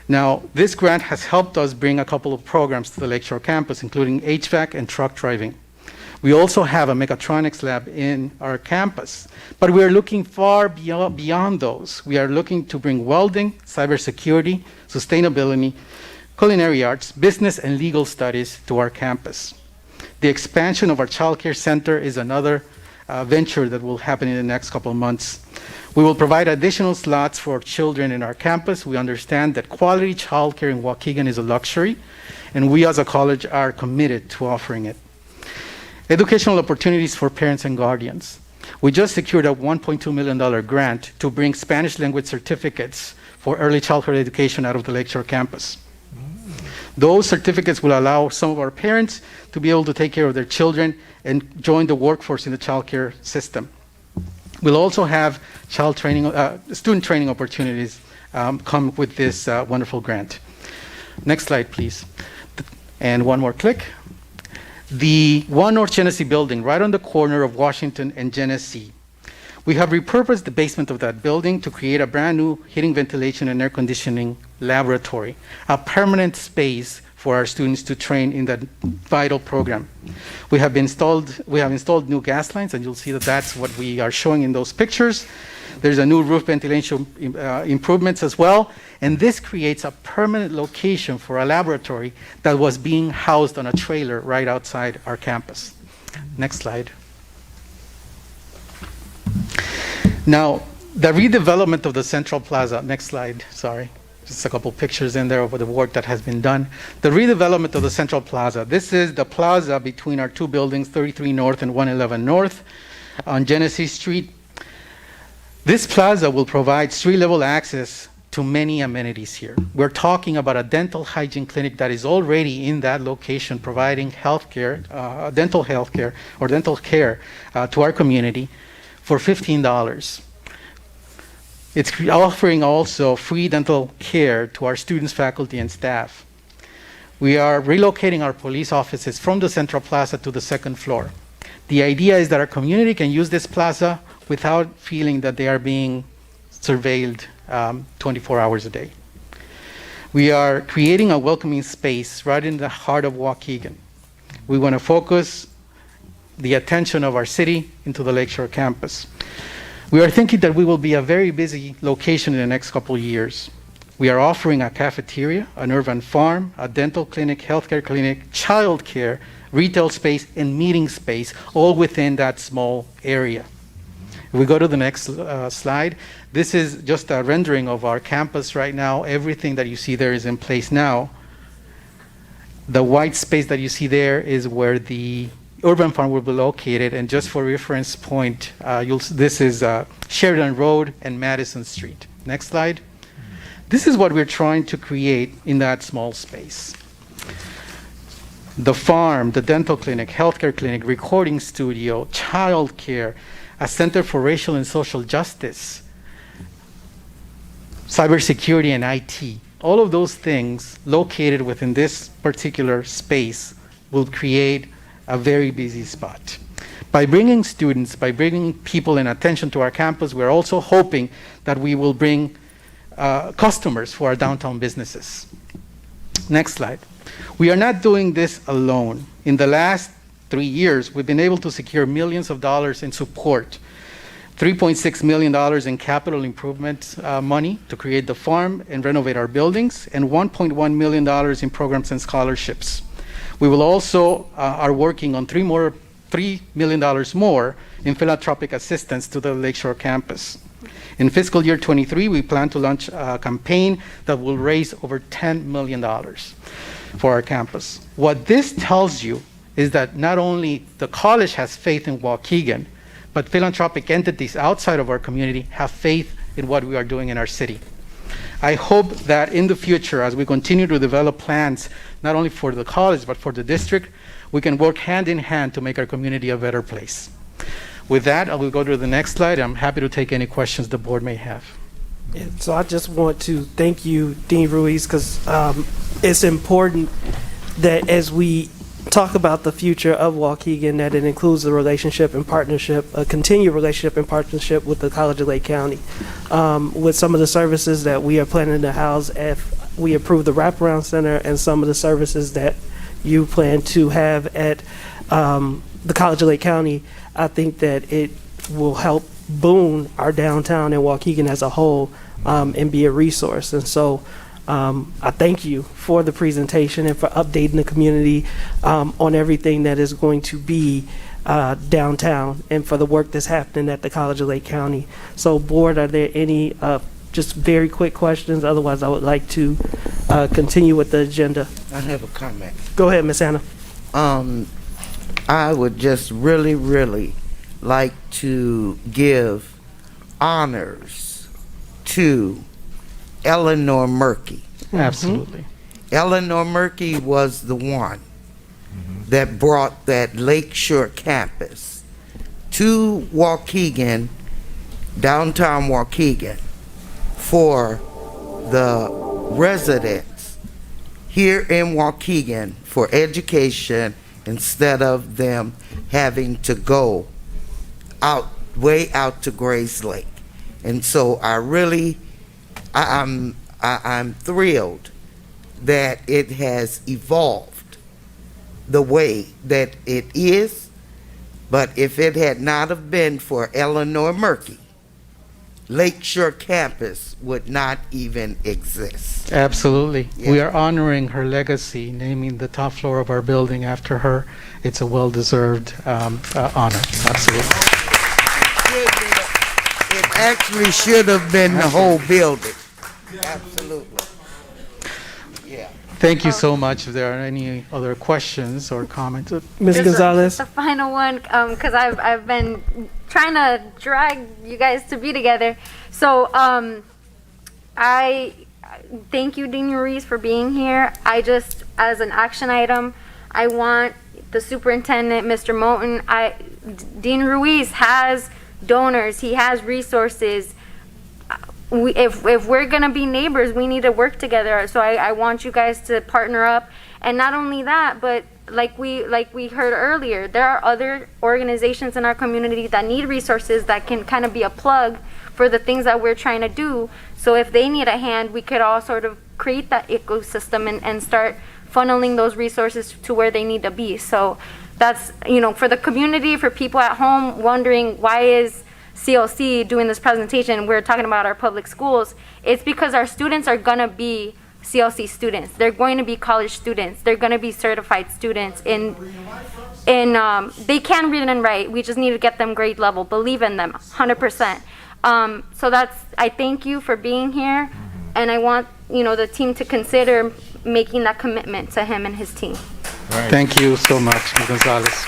Now, this grant has helped us bring a couple of programs to the Lakeshore campus, including HVAC and truck driving. We also have a mechatronics lab in our campus, but we are looking far beyond those. We are looking to bring welding, cybersecurity, sustainability, culinary arts, business, and legal studies to our campus. The expansion of our child care center is another venture that will happen in the next couple of months. We will provide additional slots for children in our campus. We understand that quality child care in Waukegan is a luxury, and we as a college are committed to offering it. Educational opportunities for parents and guardians. We just secured a $1.2 million grant to bring Spanish language certificates for early childhood education out of the Lakeshore campus. Those certificates will allow some of our parents to be able to take care of their children and join the workforce in the child care system. We'll also have student training opportunities come with this wonderful grant. Next slide, please. And one more click. The 1 North Genesee building, right on the corner of Washington and Genesee. We have repurposed the basement of that building to create a brand new heating, ventilation, and air conditioning laboratory, a permanent space for our students to train in that vital program. We have installed new gas lines, and you'll see that that's what we are showing in those pictures. There's a new roof ventilation improvements as well, and this creates a permanent location for a laboratory that was being housed on a trailer right outside our campus. Next slide. Now, the redevelopment of the Central Plaza, next slide, sorry. Just a couple pictures in there of the work that has been done. The redevelopment of the Central Plaza. This is the plaza between our two buildings, 33 North and 111 North on Genesee Street. This plaza will provide street-level access to many amenities here. We're talking about a dental hygiene clinic that is already in that location providing healthcare, dental healthcare or dental care to our community for $15. It's offering also free dental care to our students, faculty, and staff. We are relocating our police offices from the Central Plaza to the second floor. The idea is that our community can use this plaza without feeling that they are being surveilled 24 hours a day. We are creating a welcoming space right in the heart of Waukegan. We want to focus the attention of our city into the Lakeshore campus. We are thinking that we will be a very busy location in the next couple of years. We are offering a cafeteria, an urban farm, a dental clinic, healthcare clinic, child care, retail space, and meeting space, all within that small area. If we go to the next slide, this is just a rendering of our campus right now. Everything that you see there is in place now. The white space that you see there is where the urban farm will be located, and just for reference point, this is Sheridan Road and Madison Street. Next slide. This is what we're trying to create in that small space. The farm, the dental clinic, healthcare clinic, recording studio, childcare, a center for racial and social justice, cybersecurity and IT. All of those things located within this particular space will create a very busy spot. By bringing students, by bringing people and attention to our campus, we're also hoping that we will bring customers for our downtown businesses. Next slide. We are not doing this alone. In the last 3 years, we've been able to secure millions of dollars in support, $3.6 million in capital improvement money to create the farm and renovate our buildings, and $1.1 million in programs and scholarships. We will also are working on $3 million more in philanthropic assistance to the Lakeshore campus. In fiscal year 23, we plan to launch a campaign that will raise over $10 million for our campus. What this tells you is that not only the college has faith in Waukegan, but philanthropic entities outside of our community have faith in what we are doing in our city. I hope that in the future, as we continue to develop plans, not only for the college, but for the district, we can work hand in hand to make our community a better place. With that, I will go to the next slide. I'm happy to take any questions the board may have. Yeah, so I just want to thank you, Dean Ruiz, because it's important that as we talk about the future of Waukegan, that it includes the relationship and partnership, a continued relationship and partnership with the College of Lake County. With some of the services that we are planning to house if we approve the wraparound center, and some of the services that you plan to have at the College of Lake County, I think that it will help boon our downtown and Waukegan as a whole, and be a resource. And so I thank you for the presentation and for updating the community on everything that is going to be downtown, and for the work that's happening at the College of Lake County. So board, are there any just very quick questions? Otherwise, I would like to continue with the agenda. I have a comment. Go ahead, Ms. Anna. I would just really like to give honors to Eleanor Murky. Absolutely. Eleanor Murky was the one that brought that Lakeshore campus to Waukegan, downtown Waukegan, for the residents here in Waukegan for education, instead of them having to go way out to Grays Lake. And so I'm thrilled that it has evolved the way that it is, but if it had not have been for Eleanor Murky, Lakeshore campus would not even exist. Absolutely. Yeah. We are honoring her legacy, naming the top floor of our building after her. It's a well-deserved honor. Absolutely. It actually should have been the whole building. Absolutely. Yeah. Thank you so much. If there are any other questions or comments. Ms. Gonzalez. The final one, because I've been trying to drag you guys to be together. So I thank you, Dean Ruiz, for being here. I just, as an action item, I want the superintendent, Mr. Moten. Dean Ruiz has donors. He has resources. If we're gonna be neighbors, we need to work together. So I want you guys to partner up, and not only that, but like we heard earlier, there are other organizations in our community that need resources that can kind of be a plug for the things that we're trying to do. So if they need a hand, we could all sort of create that ecosystem and start funneling those resources to where they need to be. So that's, for the community, for people at home wondering why is CLC doing this presentation, we're talking about our public schools. It's because our students are gonna be CLC students. They're going to be college students. They're going to be certified students they can read and write. We just need to get them grade level. Believe in them 100%. I thank you for being here, and I want, the team to consider making that commitment to him and his team. Right. Thank you so much, Ms. Gonzalez.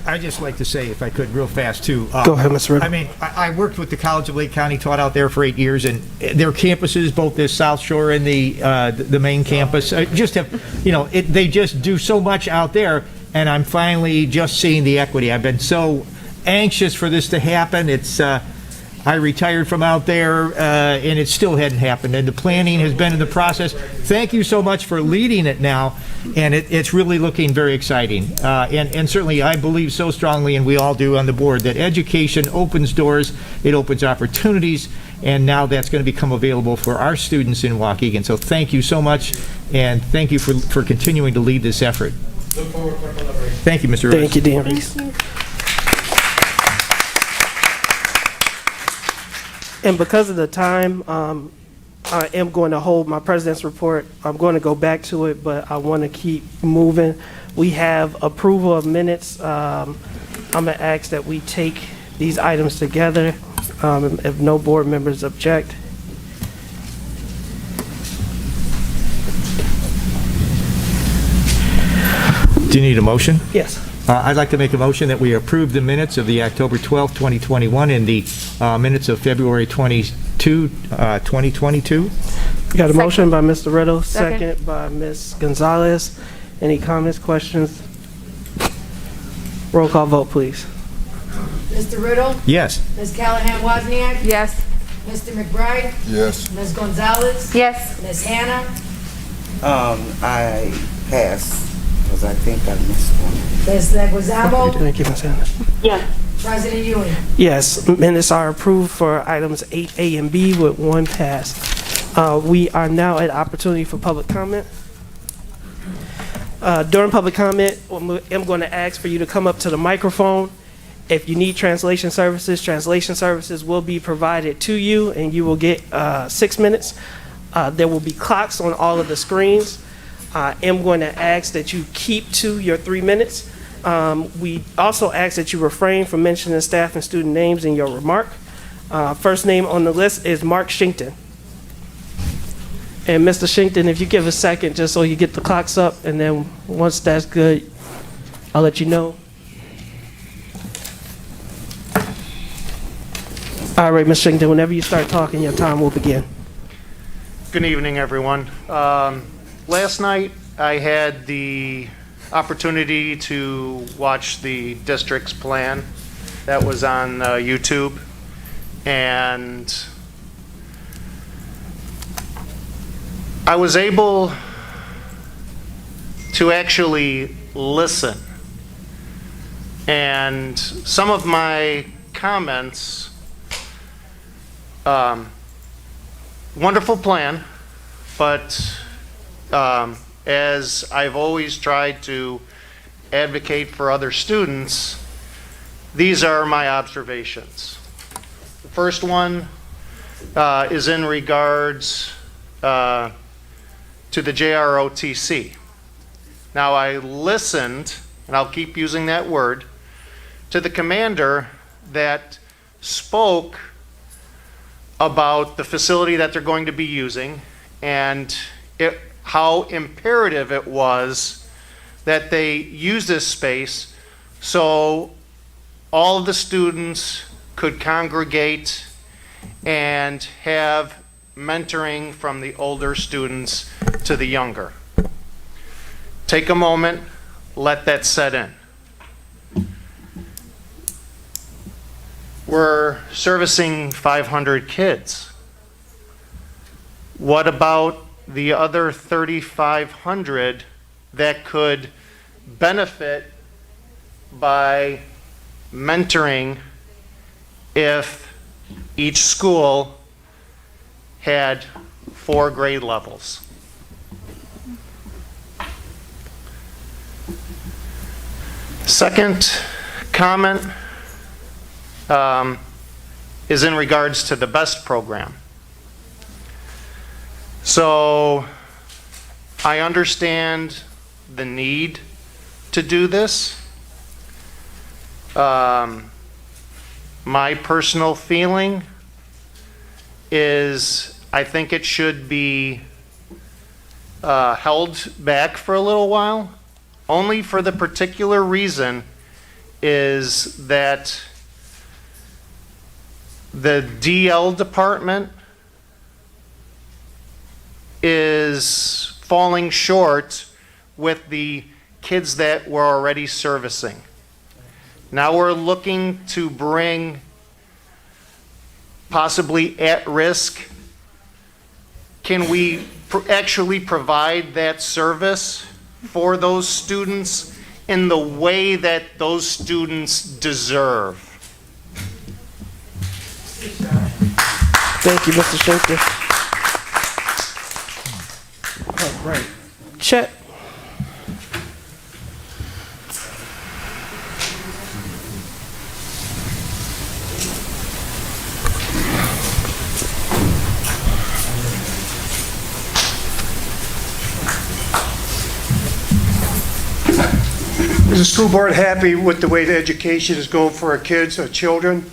I'd just like to say, if I could, real fast, too. Go ahead, Mr. Riddle. I mean, I worked with the College of Lake County, taught out there for 8 years, and their campuses, both the South Shore and the main campus, just have, they just do so much out there, and I'm finally just seeing the equity. I've been so anxious for this to happen. I retired from out there, and it still hadn't happened, and the planning has been in the process. Thank you so much for leading it now, and it's really looking very exciting. And certainly I believe so strongly, and we all do on the board, that education opens doors, it opens opportunities, and now that's going to become available for our students in Waukegan. So thank you so much, and thank you for continuing to lead this effort. Look forward to collaborating. Thank you, Mr. Reyes. Thank you, Dean Reese. And because of the time, I am going to hold my president's report. I'm going to go back to it, but I want to keep moving. We have approval of minutes. I'm going to ask that we take these items together if no board members object. Do you need a motion? Yes. I'd like to make a motion that we approve the minutes of the October 12th, 2021, and the minutes of February 22, 2022. We got a motion by Mr. Riddle, second by Ms. Gonzalez. Any comments, questions? Roll call vote, please. Mr. Riddle? Yes. Ms. Callahan Wozniak? Yes. Mr. McBride? Yes. Ms. Gonzalez? Yes. Ms. Hannah? I pass, because I think I missed one. Ms. Leguizamo? Thank you, Ms. Hannah. Yes. President Ewing? Yes, minutes are approved for items 8A and B with one pass. We are now at opportunity for public comment. During public comment, I'm going to ask for you to come up to the microphone. If you need translation services will be provided to you, and you will get 6 minutes. There will be clocks on all of the screens. I am going to ask that you keep to your 3 minutes. We also ask that you refrain from mentioning staff and student names in your remark. First name on the list is Mark Shinkton. And Mr. Shinkton, if you give a second just so you get the clocks up, and then once that's good, I'll let you know. All right, Mr. Shinkton, whenever you start talking, your time will begin. Good evening, everyone. Last night, I had the opportunity to watch the district's plan that was on YouTube, and I was able to actually listen, and some of my comments, wonderful plan, but as I've always tried to advocate for other students, these are my observations. The first one is in regards to the JROTC. Now, I listened, and I'll keep using that word, to the commander that spoke about the facility that they're going to be using, and how imperative it was that they use this space so all of the students could congregate and have mentoring from the older students to the younger. Take a moment, let that set in. We're servicing 500 kids. What about the other 3,500 that could benefit by mentoring if each school had 4 grade levels? Second comment is in regards to the BEST program. So I understand the need to do this. My personal feeling is I think it should be held back for a little while, only for the particular reason is that the DL department is falling short with the kids that we're already servicing. Now we're looking to bring possibly at risk. Can we actually provide that service for those students in the way that those students deserve? Thank you, Mr. Schenker. All right. Chet. Is the school board happy with the way the education is going for our kids, our children?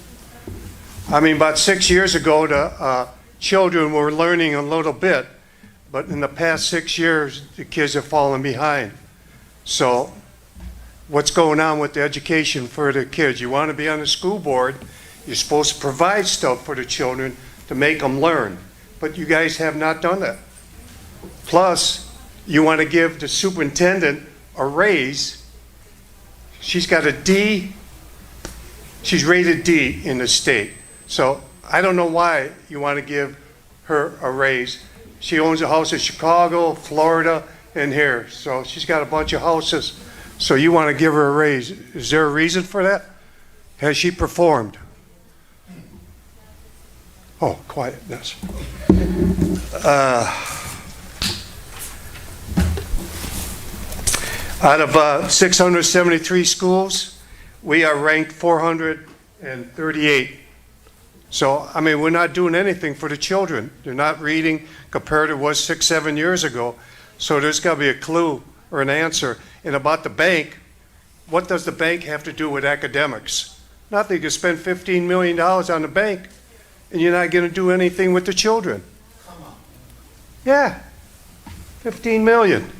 I mean, about 6 years ago, the children were learning a little bit, but in the past 6 years, the kids have fallen behind. So what's going on with the education for the kids? You want to be on the school board, you're supposed to provide stuff for the children to make them learn, but you guys have not done that. Plus, you want to give the superintendent a raise. She's got a D. She's rated D in the state. So I don't know why you want to give her a raise. She owns a house in Chicago, Florida, and here. So she's got a bunch of houses. So you want to give her a raise. Is there a reason for that? Has she performed? Oh, quietness. Out of 673 schools, we are ranked 438. So, I mean, we're not doing anything for the children. They're not reading compared to what 6, 7 years ago. So there's got to be a clue or an answer. And about the bank, what does the bank have to do with academics? Nothing. You spend $15 million on the bank, and you're not going to do anything with the children. Come on. Yeah, $15 million.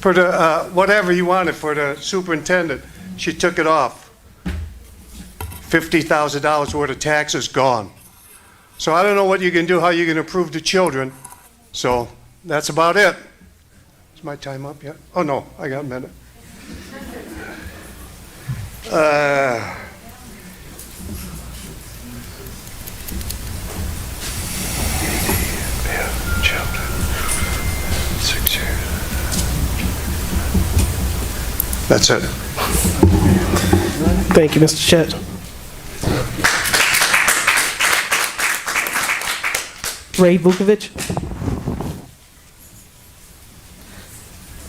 For the, whatever you wanted for the superintendent, she took it off. $50,000 worth of taxes gone. So I don't know what you can do, how you can improve the children. So that's about it. Is my time up yet? Oh no, I got a minute. Children, 6 years. That's it. Thank you, Mr. Chet. Ray Vukovic.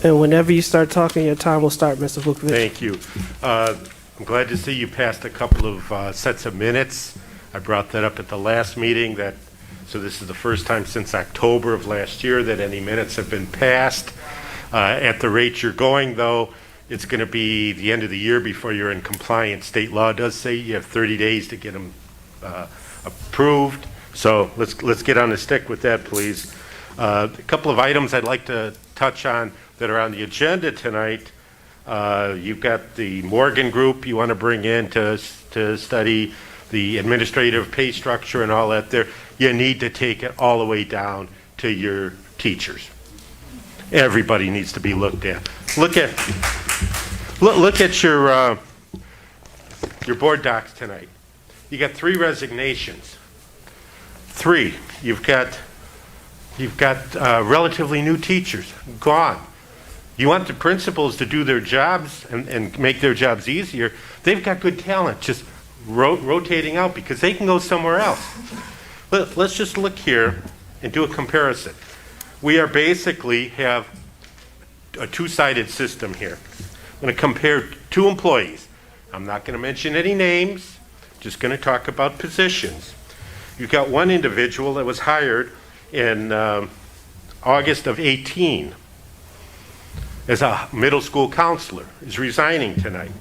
And whenever you start talking, your time will start, Mr. Vukovic. Thank you. I'm glad to see you passed a couple of sets of minutes. I brought that up at the last meeting. So this is the first time since October of last year that any minutes have been passed. At the rate you're going, though, it's going to be the end of the year before you're in compliance. State law does say you have 30 days to get them approved. So let's get on the stick with that, please. A couple of items I'd like to touch on that are on the agenda tonight. You've got the Morgan Group you want to bring in to study the administrative pay structure and all that there. You need to take it all the way down to your teachers. Everybody needs to be looked at. Look at your board docs tonight. You got 3 resignations. 3. You've got relatively new teachers gone. You want the principals to do their jobs and make their jobs easier. They've got good talent just rotating out because they can go somewhere else. Let's just look here and do a comparison. We are basically have a two-sided system here. I'm going to compare 2 employees. I'm not going to mention any names, just going to talk about positions. You've got one individual that was hired in August of 18 as a middle school counselor, is resigning tonight.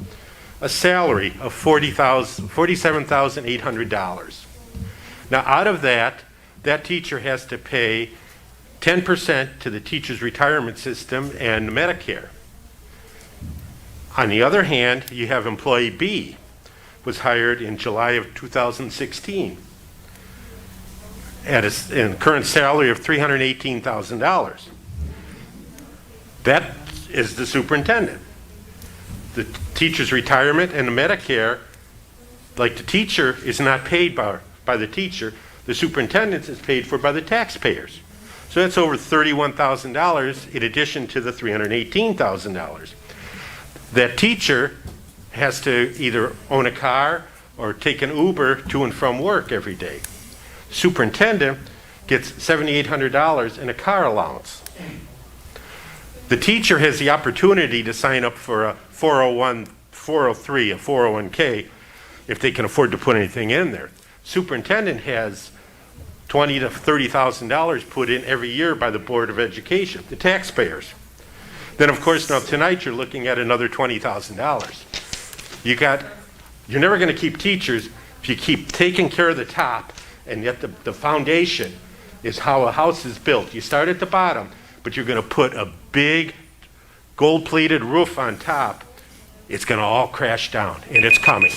A salary of $47,800. Now, out of that, that teacher has to pay 10% to the teacher's retirement system and Medicare. On the other hand, you have employee B, was hired in July of 2016 at a current salary of $318,000. That is the superintendent. The teacher's retirement and the Medicare, like the teacher is not paid by the teacher, the superintendent is paid for by the taxpayers. So that's over $31,000 in addition to the $318,000. That teacher has to either own a car or take an Uber to and from work every day. Superintendent gets $7,800 in a car allowance. The teacher has the opportunity to sign up for a 401, 403, a 401k if they can afford to put anything in there. Superintendent has $20,000 to $30,000 put in every year by the Board of Education, the taxpayers. Then, of course, now tonight you're looking at another $20,000. You're never going to keep teachers if you keep taking care of the top, and yet the foundation is how a house is built. You start at the bottom, but you're going to put a big gold-plated roof on top. It's going to all crash down, and it's coming.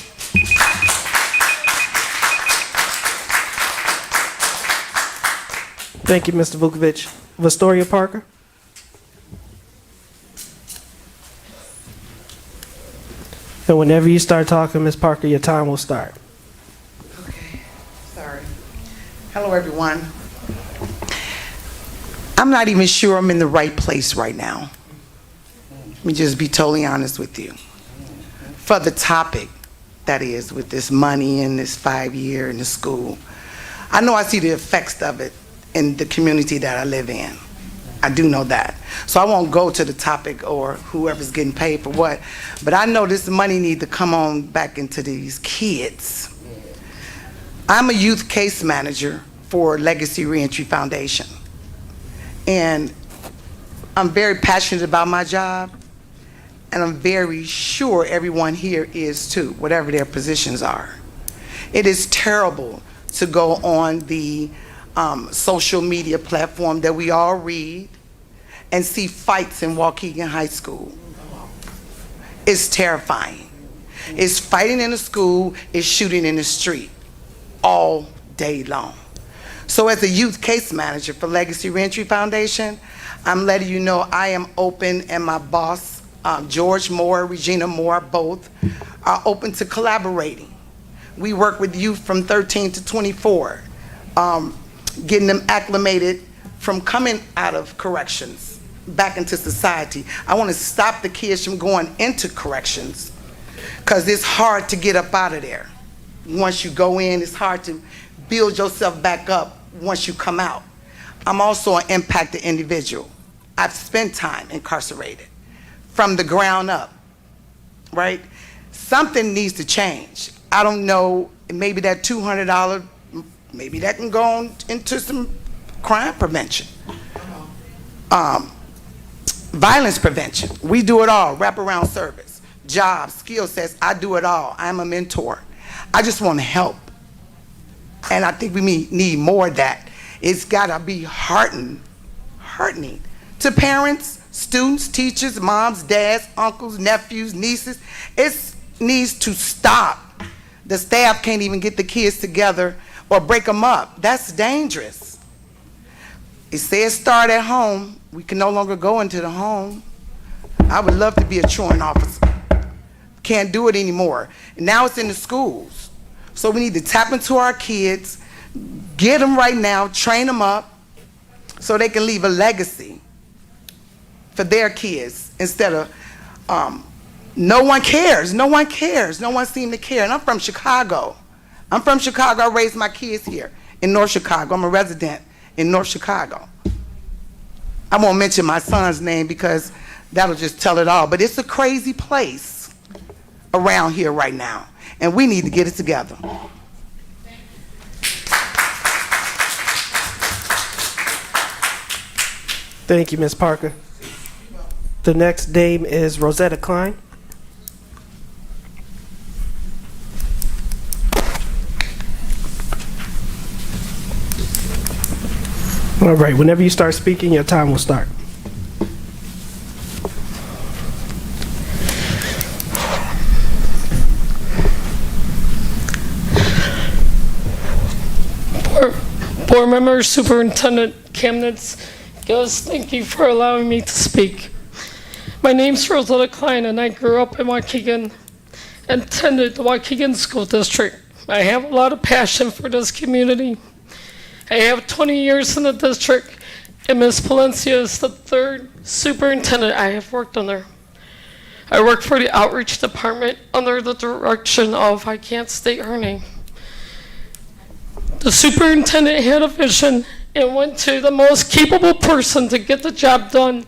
Thank you, Mr. Vukovic. Vastoria Parker. And whenever you start talking, Ms. Parker, your time will start. Okay, sorry. Hello, everyone. I'm not even sure I'm in the right place right now. Let me just be totally honest with you. For the topic, that is, with this money and this 5-year in the school, I know I see the effects of it in the community that I live in. I do know that. So I won't go to the topic or whoever's getting paid for what, but I know this money needs to come on back into these kids. I'm a youth case manager for Legacy Reentry Foundation. And I'm very passionate about my job, and I'm very sure everyone here is too, whatever their positions are. It is terrible to go on the social media platform that we all read and see fights in Waukegan High School. It's terrifying. It's fighting in the school, it's shooting in the street all day long. So as a youth case manager for Legacy Reentry Foundation, I'm letting you know I am open, and my boss, George Moore, Regina Moore, both are open to collaborating. We work with youth from 13 to 24, getting them acclimated from coming out of corrections back into society. I want to stop the kids from going into corrections because it's hard to get up out of there. Once you go in, it's hard to build yourself back up once you come out. I'm also an impacted individual. I've spent time incarcerated from the ground up, right? Something needs to change. I don't know, maybe that $200, maybe that can go on into some crime prevention. Violence prevention, we do it all. Wraparound service, jobs, skill sets, I do it all. I'm a mentor. I just want to help. And I think we need more of that. It's gotta be heartening to parents, students, teachers, moms, dads, uncles, nephews, nieces. It needs to stop. The staff can't even get the kids together or break them up. That's dangerous. It says start at home. We can no longer go into the home. I would love to be a truant officer. Can't do it anymore. Now it's in the schools. So we need to tap into our kids, get them right now, train them up so they can leave a legacy for their kids instead of no one cares, no one cares, no one seems to care. And I'm from Chicago. I raised my kids here in North Chicago. I'm a resident in North Chicago. I won't mention my son's name because that'll just tell it all, but it's a crazy place around here right now, and we need to get it together. Thank you, Ms. Parker. The next name is Rosetta Klein. All right, whenever you start speaking, your time will start. Board members, superintendent, cabinets, guests, thank you for allowing me to speak. My name's Rosetta Klein, and I grew up in Waukegan and attended the Waukegan School District. I have a lot of passion for this community. I have 20 years in the district, and Ms. Palencia is the third superintendent I have worked under. I work for the outreach department under the direction of, I can't state her name. The superintendent had a vision and went to the most capable person to get the job done.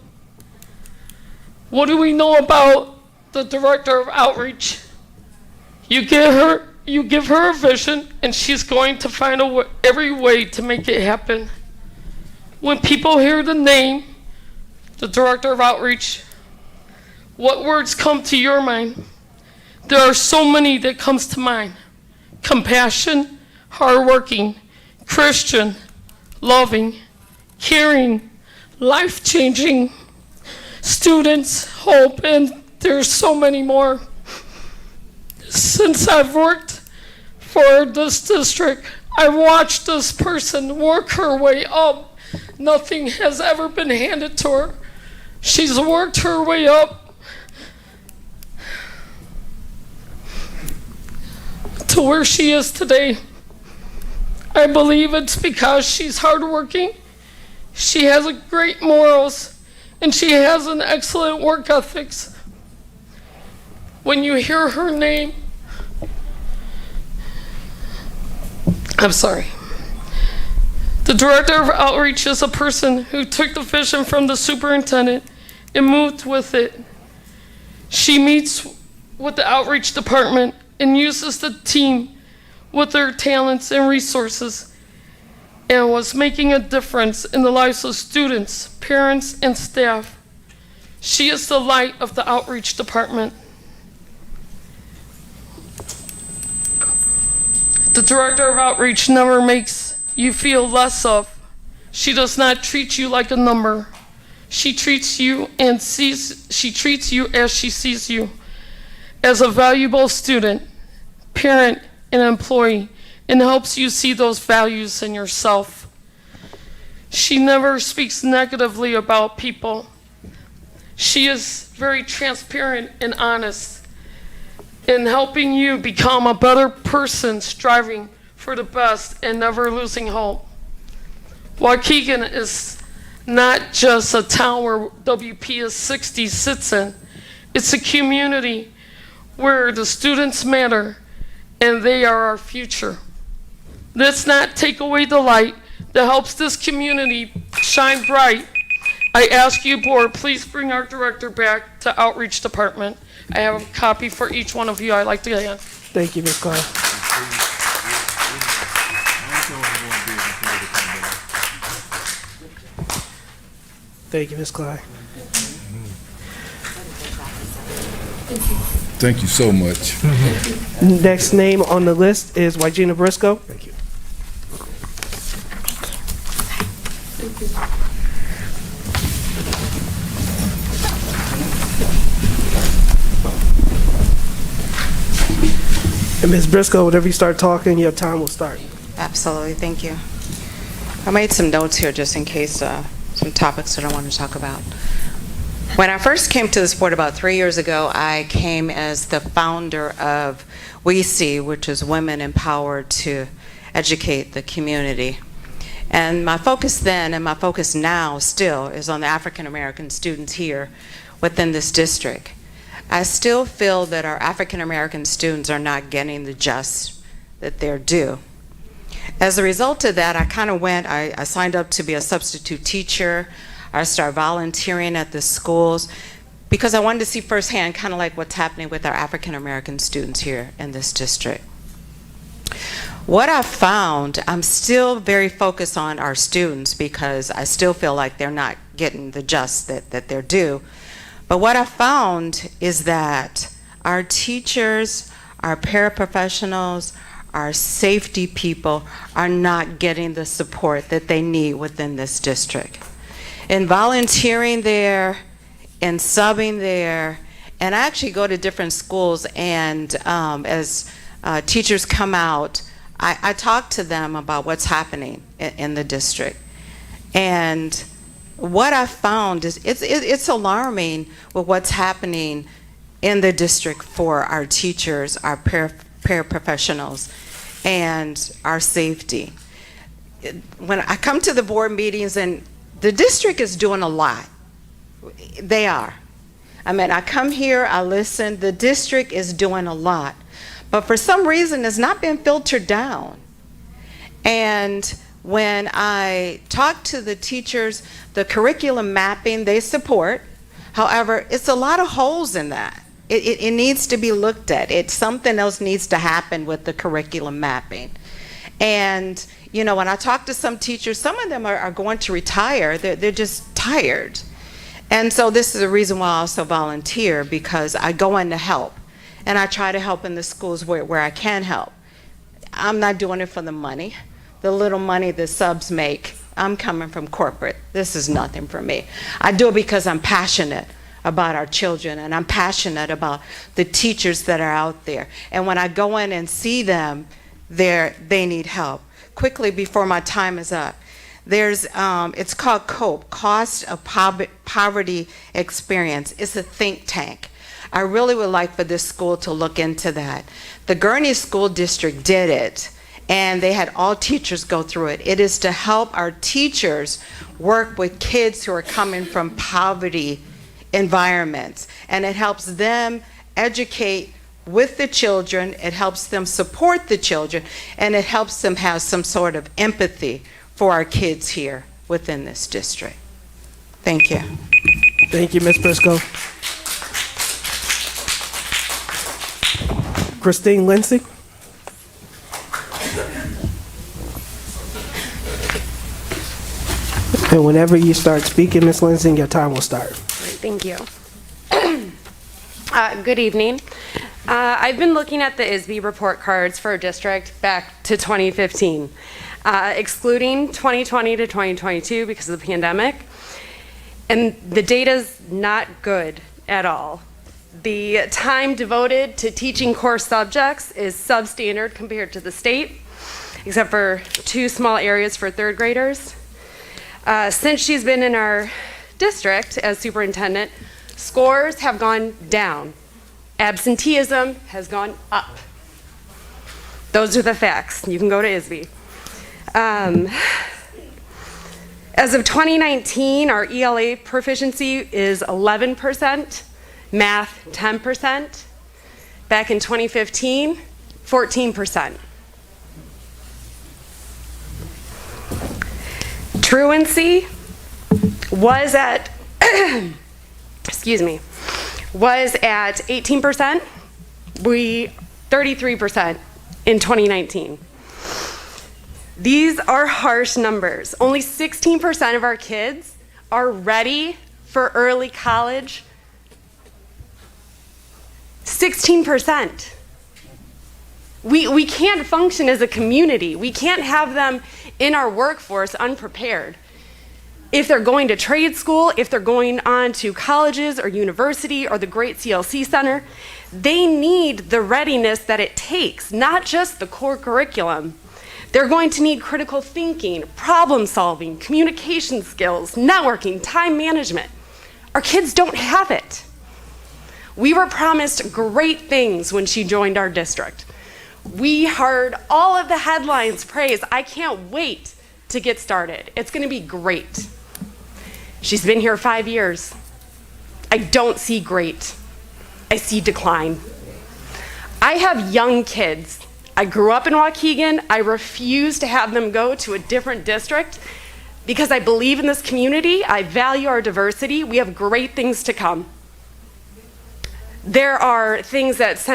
What do we know about the director of outreach? You give her a vision, and she's going to find every way to make it happen. When people hear the name, the director of outreach, what words come to your mind? There are so many that comes to mind. Compassion, hardworking, Christian, loving, caring, life-changing, students, hope, and there's so many more. Since I've worked for this district, I've watched this person work her way up. Nothing has ever been handed to her. She's worked her way up to where she is today. I believe it's because she's hardworking, she has a great morals, and she has an excellent work ethics. When you hear her name, I'm sorry. The director of outreach is a person who took the vision from the superintendent and moved with it. She meets with the outreach department and uses the team with their talents and resources, and was making a difference in the lives of students, parents, and staff. She is the light of the outreach department. The director of outreach never makes you feel less of. She does not treat you like a number. She treats you as she sees you, as a valuable student, parent, and employee, and helps you see those values in yourself. She never speaks negatively about people. She is very transparent and honest in helping you become a better person, striving for the best and never losing hope. Waukegan is not just a town where WPS 60 sits in. It's a community where the students matter and they are our future. Let's not take away the light that helps this community shine bright. I ask you, board, please bring our director back to outreach department. I have a copy for each one of you. I'd like to get in. Thank you, Ms. Klein. Thank you, Ms. Klein. Thank you so much. Next name on the list is Wygina Briscoe. Thank you. And Ms. Briscoe, whenever you start talking, your time will start. Absolutely, thank you. I made some notes here just in case some topics that I want to talk about. When I first came to this board about 3 years ago, I came as the founder of WEC, which is Women Empowered to Educate the Community. And my focus then and my focus now still is on the African American students here within this district. I still feel that our African American students are not getting the just that they're due. As a result of that, I signed up to be a substitute teacher. I started volunteering at the schools because I wanted to see firsthand kind of like what's happening with our African American students here in this district. What I found, I'm still very focused on our students because I still feel like they're not getting the just that they're due. But what I found is that our teachers, our paraprofessionals, our safety people are not getting the support that they need within this district. In volunteering there, in subbing there, and I actually go to different schools, and as teachers come out, I talk to them about what's happening in the district. And what I found is it's alarming with what's happening in the district for our teachers, our paraprofessionals, and our safety. When I come to the board meetings, and the district is doing a lot. They are. I mean, I come here, I listen, the district is doing a lot. But for some reason, it's not been filtered down. And when I talk to the teachers, the curriculum mapping they support. However, it's a lot of holes in that. It needs to be looked at. Something else needs to happen with the curriculum mapping. And, you know, when I talk to some teachers, some of them are going to retire. They're just tired. And so this is the reason why I also volunteer, because I go in to help. And I try to help in the schools where I can help. I'm not doing it for the money. The little money the subs make, I'm coming from corporate. This is nothing for me. I do it because I'm passionate about our children, and I'm passionate about the teachers that are out there. And when I go in and see them, they need help. Quickly, before my time is up, there's it's called COPE, Cost of Poverty Experience. It's a think tank. I really would like for this school to look into that. The Gurney School District did it, and they had all teachers go through it. It is to help our teachers work with kids who are coming from poverty environments, and it helps them educate with the children, it helps them support the children, and it helps them have some sort of empathy for our kids here within this district. Thank you. Thank you, Ms. Briscoe. Christine Lindsay. And whenever you start speaking, Ms. Lindsay, your time will start. Thank you. Good evening. I've been looking at the ISB report cards for our district back to 2015, excluding 2020 to 2022 because of the pandemic. And the data's not good at all. The time devoted to teaching core subjects is substandard compared to the state, except for 2 small areas for 3rd graders. Since she's been in our district as superintendent, scores have gone down. Absenteeism has gone up. Those are the facts. You can go to ISB. As of 2019, our ELA proficiency is 11%, math 10%. Back in 2015, 14%. Truancy was at, was at 18%. 33% in 2019. These are harsh numbers. Only 16% of our kids are ready for early college. 16%. We can't function as a community. We can't have them in our workforce unprepared. If they're going to trade school, if they're going on to colleges or university or the great CLC Center, they need the readiness that it takes, not just the core curriculum. They're going to need critical thinking, problem solving, communication skills, networking, time management. Our kids don't have it. We were promised great things when she joined our district. We heard all of the headlines praise. I can't wait to get started. It's going to be great. She's been here 5 years. I don't see great. I see decline. I have young kids. I grew up in Waukegan. I refuse to have them go to a different district because I believe in this community. I value our diversity. We have great things to come. There are things that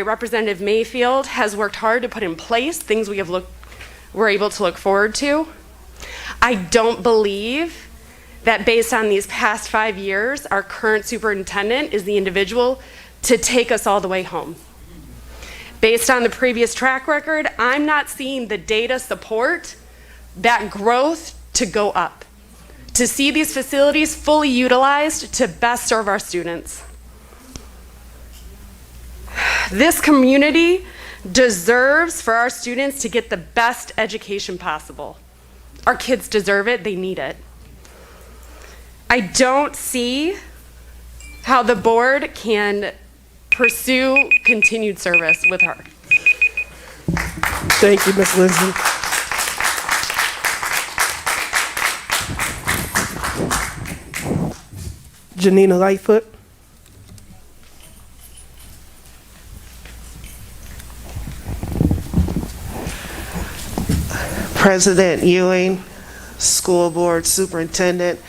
Representative Mayfield has worked hard to put in place, things we're able to look forward to. I don't believe that based on these past 5 years, our current superintendent is the individual to take us all the way home. Based on the previous track record, I'm not seeing the data support that growth to go up, to see these facilities fully utilized to best serve our students. This community deserves for our students to get the best education possible. Our kids deserve it, they need it. I don't see how the board can pursue continued service with her. Thank you, Ms. Lindsay. Janina Lightfoot. President Ewing, School Board Superintendent,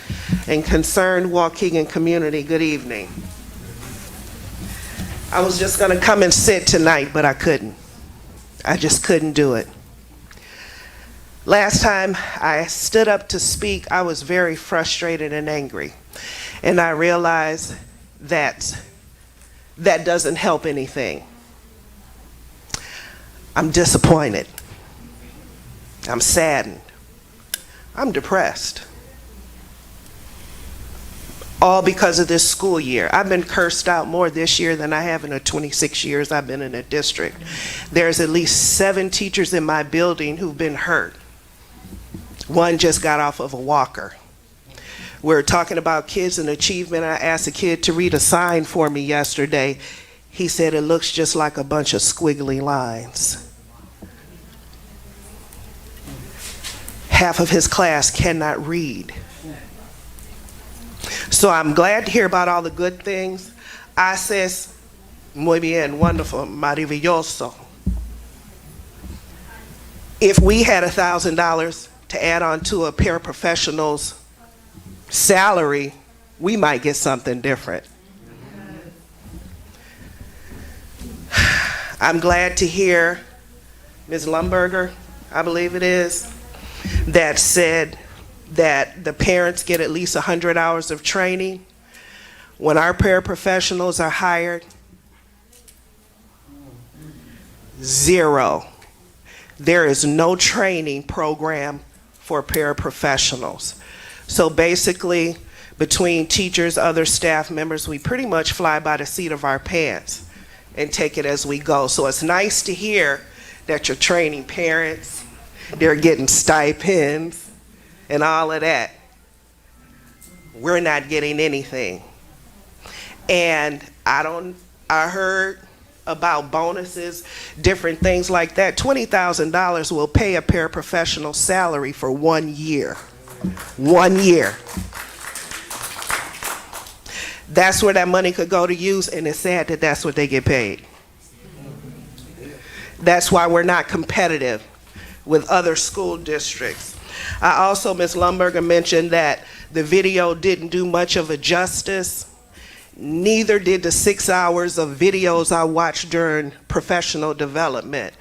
and concerned Waukegan community, good evening. I was just going to come and sit tonight, but I couldn't. I just couldn't do it. Last time I stood up to speak, I was very frustrated and angry. And I realized that that doesn't help anything. I'm disappointed. I'm saddened. I'm depressed. All because of this school year. I've been cursed out more this year than I have in the 26 years I've been in the district. There's at least 7 teachers in my building who've been hurt. One just got off of a walker. We're talking about kids and achievement. I asked a kid to read a sign for me yesterday. He said it looks just like a bunch of squiggly lines. Half of his class cannot read. So I'm glad to hear about all the good things. Haces muy bien, wonderful, maravilloso. If we had $1,000 to add on to a paraprofessional's salary, we might get something different. I'm glad to hear Ms. Lumberger, I believe it is, that said that the parents get at least 100 hours of training. When our paraprofessionals are hired, 0. There is no training program for paraprofessionals. So basically, between teachers, other staff members, we pretty much fly by the seat of our pants and take it as we go. So it's nice to hear that you're training parents, they're getting stipends, and all of that. We're not getting anything. And I heard about bonuses, different things like that. $20,000 will pay a paraprofessional salary for 1 year. 1 year. That's where that money could go to use, and it's sad that that's what they get paid. That's why we're not competitive with other school districts. I also, Ms. Lumberger mentioned that the video didn't do much of a justice. Neither did the 6 hours of videos I watched during professional development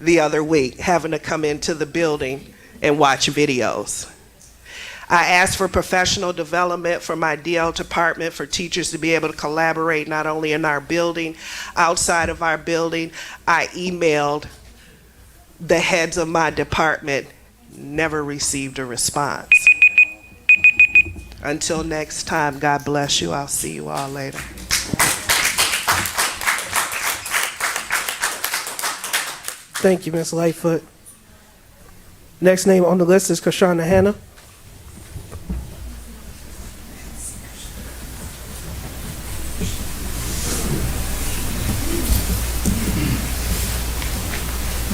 the other week, having to come into the building and watch videos. I asked for professional development for my DL department for teachers to be able to collaborate not only in our building, outside of our building. I emailed the heads of my department, never received a response. Until next time, God bless you. I'll see you all later. Thank you, Ms. Lightfoot. Next name on the list is Kashana Hanna.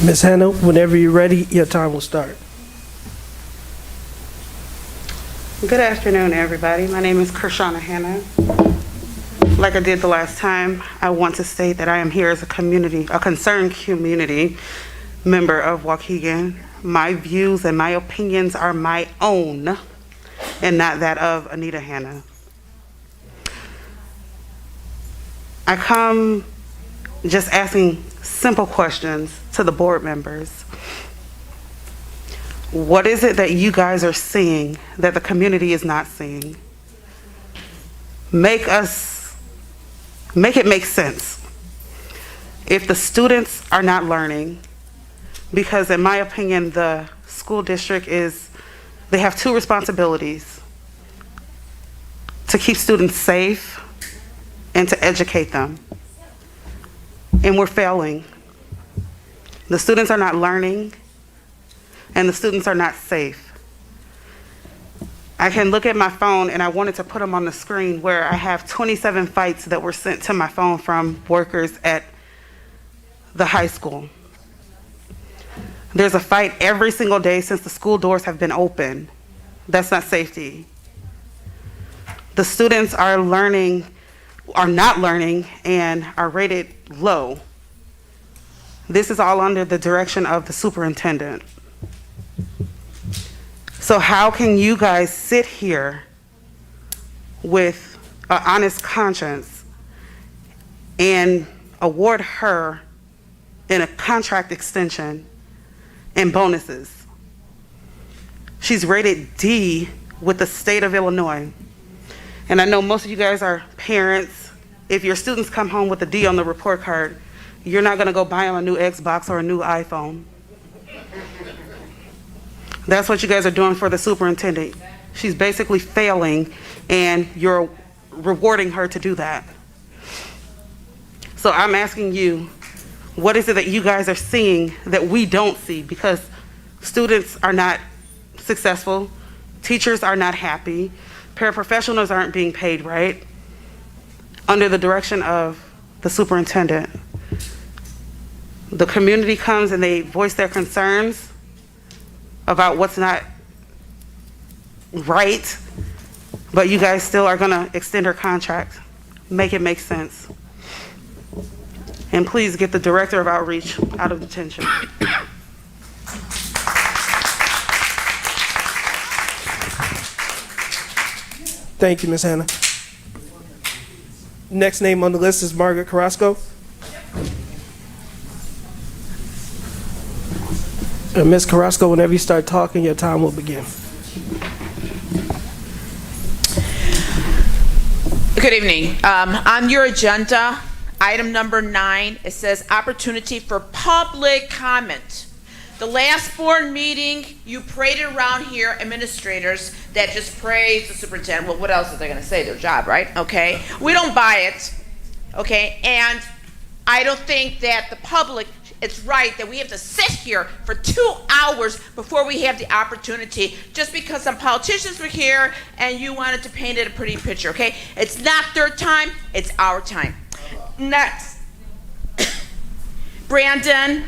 Ms. Hanna, whenever you're ready, your time will start. Good afternoon, everybody. My name is Kershana Hanna. Like I did the last time, I want to state that I am here as a concerned community member of Waukegan. My views and my opinions are my own and not that of Anita Hanna. I come just asking simple questions to the board members. What is it that you guys are seeing that the community is not seeing? Make it make sense. If the students are not learning, because in my opinion, the school district they have two responsibilities: to keep students safe and to educate them. And we're failing. The students are not learning, and the students are not safe. I can look at my phone, and I wanted to put them on the screen, where I have 27 fights that were sent to my phone from workers at the high school. There's a fight every single day since the school doors have been open. That's not safety. The students are not learning, and are rated low. This is all under the direction of the superintendent. So how can you guys sit here with an honest conscience and award her in a contract extension and bonuses? She's rated D with the state of Illinois. And I know most of you guys are parents. If your students come home with a D on the report card, you're not gonna go buy them a new Xbox or a new iPhone. That's what you guys are doing for the superintendent. She's basically failing, and you're rewarding her to do that. So I'm asking you, what is it that you guys are seeing that we don't see? Because students are not successful, teachers are not happy, paraprofessionals aren't being paid right, under the direction of the superintendent. The community comes and they voice their concerns about what's not right, but you guys still are gonna extend her contract. Make it make sense. And please get the director of outreach out of detention. Thank you, Ms. Hannah. Next name on the list is Margaret Carrasco. Ms. Carrasco, whenever you start talking, your time will begin. Good evening. On your agenda, item number 9, it says opportunity for public comment. The last board meeting, you paraded around here administrators that just praise the superintendent. Well, what else are they going to say? Their job, right? Okay. We don't buy it. Okay. And I don't think that the public, it's right that we have to sit here for 2 hours before we have the opportunity just because some politicians were here and you wanted to paint it a pretty picture, okay? It's not their time, it's our time. Next. Brandon,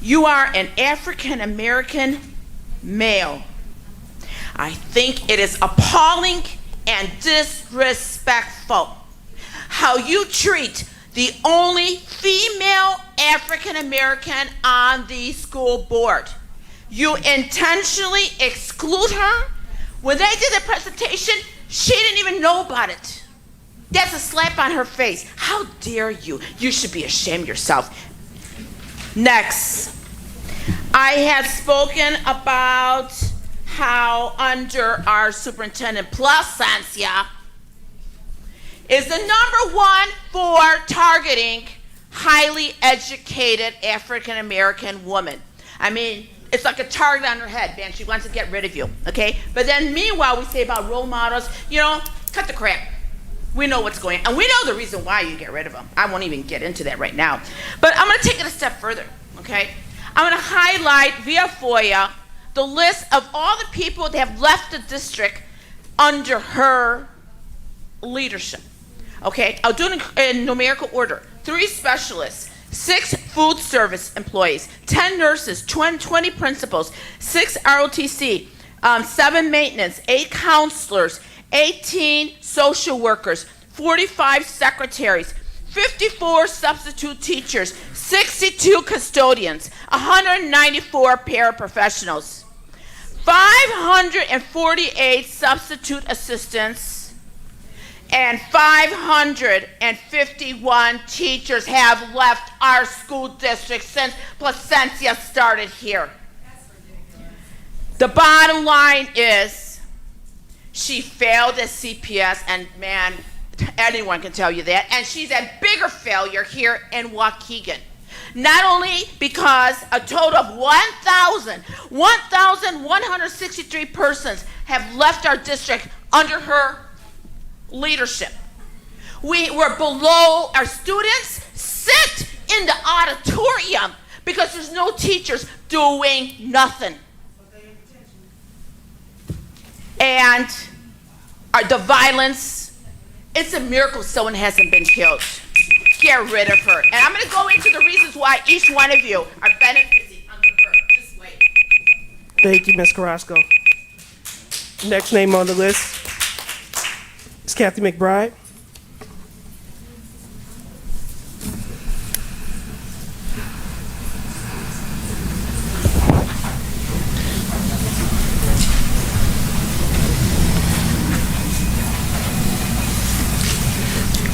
you are an African American male. I think it is appalling and disrespectful how you treat the only female African American on the school board. You intentionally exclude her. When they did the presentation, she didn't even know about it. That's a slap on her face. How dare you? You should be ashamed of yourself. Next, I had spoken about how under our superintendent Placencia is the #1 for targeting highly educated African American women. I mean, it's like a target on her head, man. She wants to get rid of you, okay? But then meanwhile, we say about role models, you know, cut the crap. We know what's going on. And we know the reason why you get rid of them. I won't even get into that right now. But I'm going to take it a step further, okay? I'm going to highlight via FOIA the list of all the people that have left the district under her leadership. Okay, I'll do it in numerical order. 3 specialists, 6 food service employees, 10 nurses, 20 principals, 6 ROTC, 7 maintenance, 8 counselors, 18 social workers, 45 secretaries, 54 substitute teachers, 62 custodians, 194 paraprofessionals, 548 substitute assistants, and 551 teachers have left our school district since Placencia started here. The bottom line is she failed at CPS, and man, anyone can tell you that. And she's a bigger failure here in Waukegan. Not only because a total of 1,163 persons have left our district under her leadership. We were below, our students sit in the auditorium because there's no teachers doing nothing. And the violence, it's a miracle someone hasn't been killed. Get rid of her. And I'm going to go into the reasons why each one of you are benefiting under her. Just wait. Thank you, Ms. Carrasco. Next name on the list is Kathy McBride.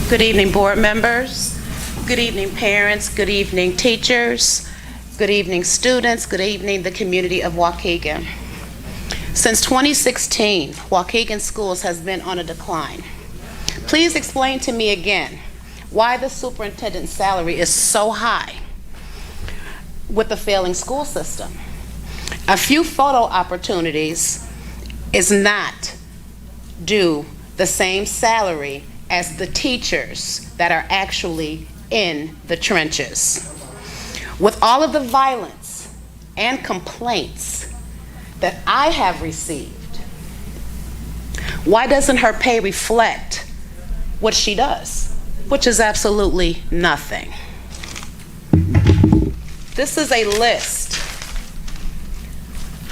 Good evening, board members. Good evening, parents. Good evening, teachers. Good evening, students. Good evening, the community of Waukegan. Since 2016, Waukegan schools has been on a decline. Please explain to me again why the superintendent's salary is so high with the failing school system. A few photo opportunities is not due the same salary as the teachers that are actually in the trenches. With all of the violence and complaints that I have received, why doesn't her pay reflect what she does, which is absolutely nothing? This is a list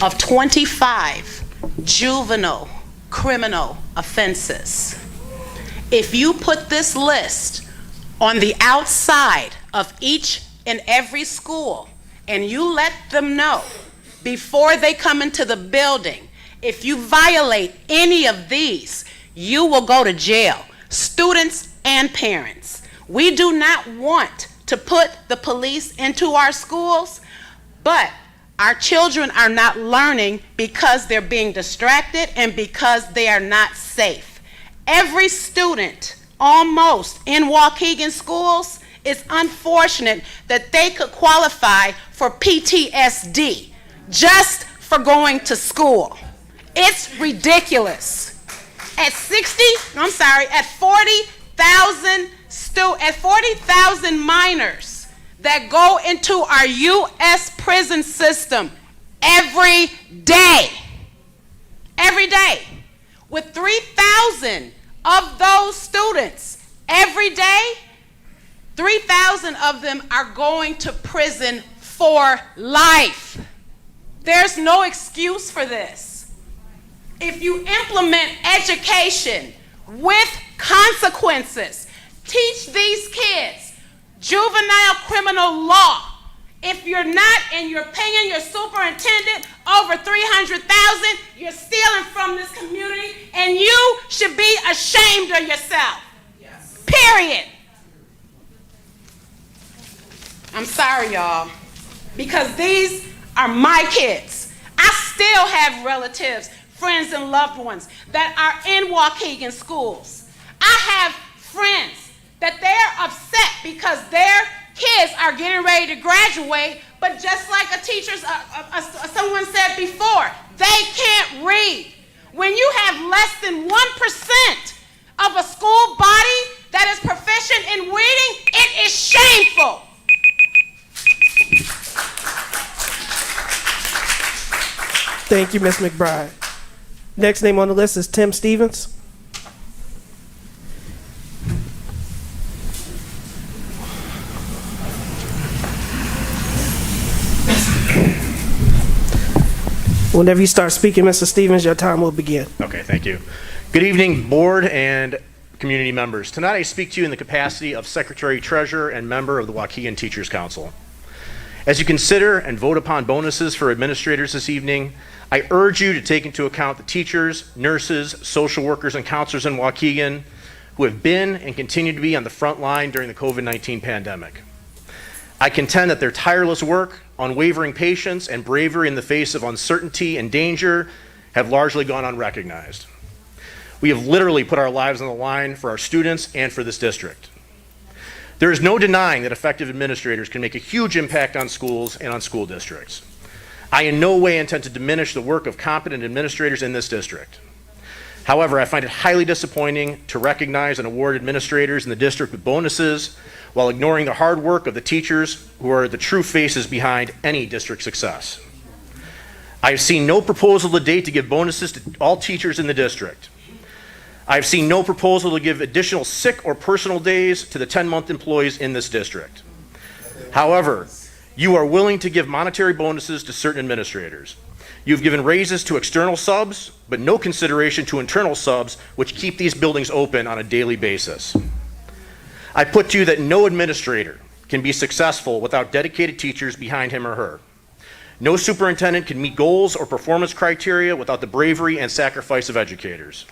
of 25 juvenile criminal offenses. If you put this list on the outside of each and every school and you let them know before they come into the building, if you violate any of these, you will go to jail, students and parents. We do not want to put the police into our schools, but our children are not learning because they're being distracted and because they are not safe. Every student almost in Waukegan schools, it's unfortunate that they could qualify for PTSD just for going to school. It's ridiculous. At 40,000 minors that go into our U.S. prison system every day, with 3,000 of those students every day, 3,000 of them are going to prison for life. There's no excuse for this. If you implement education with consequences, teach these kids juvenile criminal law. If you're not and you're paying your superintendent over $300,000, you're stealing from this community and you should be ashamed of yourself. Yes. Period. I'm sorry, y'all, because these are my kids. I still have relatives, friends, and loved ones that are in Waukegan schools. I have friends that they're upset because their kids are getting ready to graduate, but just like someone said before, they can't read. When you have less than 1% of a school body that is proficient in reading, it is shameful. Thank you, Ms. McBride. Next name on the list is Tim Stevens. Whenever you start speaking, Mr. Stevens, your time will begin. Okay, thank you. Good evening, board and community members. Tonight I speak to you in the capacity of Secretary Treasurer and member of the Waukegan Teachers Council. As you consider and vote upon bonuses for administrators this evening, I urge you to take into account the teachers, nurses, social workers, and counselors in Waukegan who have been and continue to be on the front line during the COVID-19 pandemic. I contend that their tireless work, unwavering patience, and bravery in the face of uncertainty and danger have largely gone unrecognized. We have literally put our lives on the line for our students and for this district. There is no denying that effective administrators can make a huge impact on schools and on school districts. I in no way intend to diminish the work of competent administrators in this district. However, I find it highly disappointing to recognize and award administrators in the district with bonuses while ignoring the hard work of the teachers who are the true faces behind any district success. I have seen no proposal to date to give bonuses to all teachers in the district. I have seen no proposal to give additional sick or personal days to the 10-month employees in this district. However, you are willing to give monetary bonuses to certain administrators. You've given raises to external subs, but no consideration to internal subs, which keep these buildings open on a daily basis. I put to you that no administrator can be successful without dedicated teachers behind him or her. No superintendent can meet goals or performance criteria without the bravery and sacrifice of educators.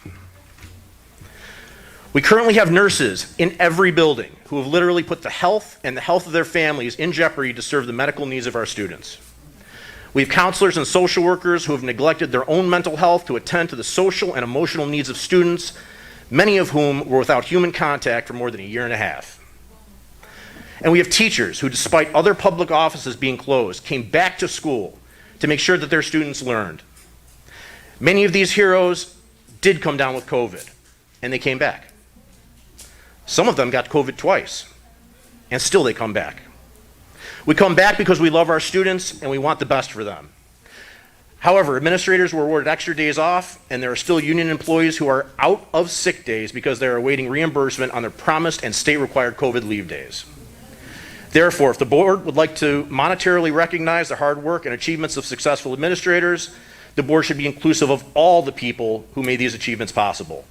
We currently have nurses in every building who have literally put the health and the health of their families in jeopardy to serve the medical needs of our students. We have counselors and social workers who have neglected their own mental health to attend to the social and emotional needs of students, many of whom were without human contact for more than a year and a half. And we have teachers who, despite other public offices being closed, came back to school to make sure that their students learned. Many of these heroes did come down with COVID, and they came back. Some of them got COVID twice, and still they come back. We come back because we love our students and we want the best for them. However, administrators were awarded extra days off, and there are still union employees who are out of sick days because they are awaiting reimbursement on their promised and state-required COVID leave days. Therefore, if the board would like to monetarily recognize the hard work and achievements of successful administrators, the board should be inclusive of all the people who made these achievements possible.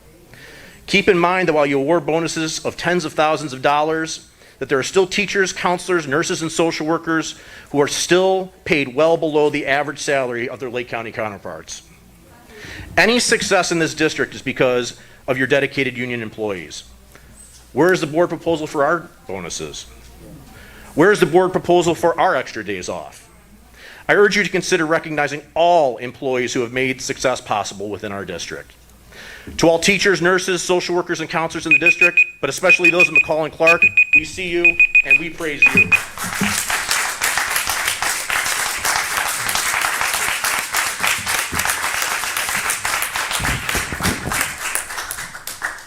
Keep in mind that while you award bonuses of tens of thousands of dollars, that there are still teachers, counselors, nurses, and social workers who are still paid well below the average salary of their Lake County counterparts. Any success in this district is because of your dedicated union employees. Where is the board proposal for our bonuses? Where is the board proposal for our extra days off? I urge you to consider recognizing all employees who have made success possible within our district. To all teachers, nurses, social workers, and counselors in the district, but especially those in McCall and Clark, we see you and we praise you.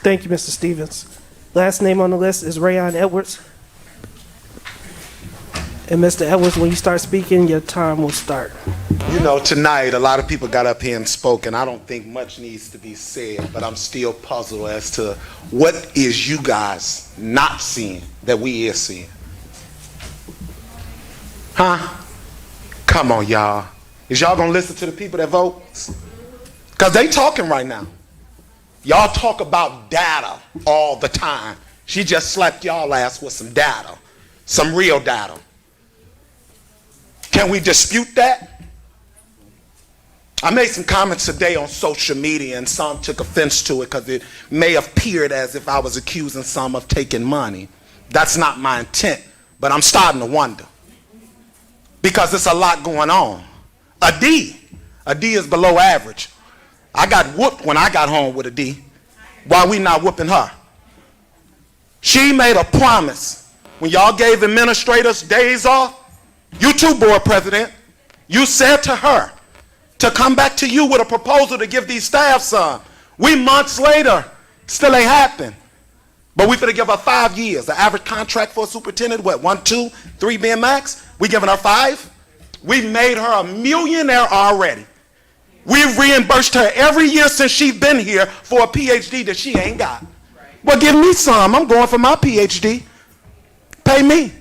Thank you, Mr. Stevens. Last name on the list is Rayon Edwards. And Mr. Edwards, when you start speaking, your time will start. You know, tonight a lot of people got up here and spoke, and I don't think much needs to be said, but I'm still puzzled as to what is you guys not seeing that we is seeing. Huh? Come on, y'all. Is y'all gonna listen to the people that vote? Because they talking right now. Y'all talk about data all the time. She just slapped y'all ass with some data, some real data. Can we dispute that? I made some comments today on social media, and some took offense to it because it may appear as if I was accusing some of taking money. That's not my intent, but I'm starting to wonder because there's a lot going on. A D is below average. I got whooped when I got home with a D. Why we not whooping her? She made a promise when y'all gave administrators days off. You too, board president. You said to her to come back to you with a proposal to give these staff some. We months later, still ain't happened. But we finna give her 5 years. The average contract for a superintendent, what, 1, 2, 3 being max? We giving her 5? We've made her a millionaire already. We've reimbursed her every year since she's been here for a PhD that she ain't got. Well, give me some. I'm going for my PhD. Pay me.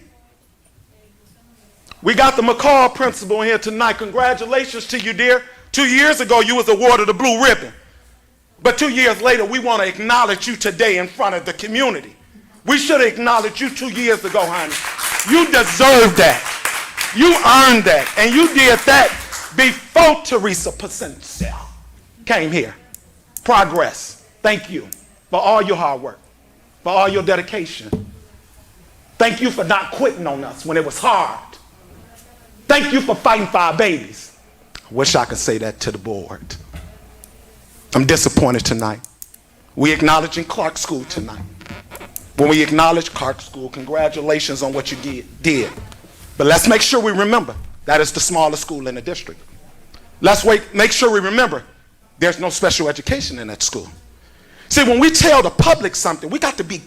We got the McCall principal here tonight. Congratulations to you, dear. 2 years ago, you was awarded a blue ribbon. But 2 years later, we want to acknowledge you today in front of the community. We should have acknowledged you 2 years ago, honey. You deserve that. You earned that. And you did that before Teresa Placencia came here. Progress. Thank you for all your hard work, for all your dedication. Thank you for not quitting on us when it was hard. Thank you for fighting for our babies. I wish I could say that to the board. I'm disappointed tonight. We acknowledging Clark School tonight. When we acknowledge Clark School, congratulations on what you did. But let's make sure we remember that is the smallest school in the district. Let's make sure we remember there's no special education in that school. See, when we tell the public something, we got to be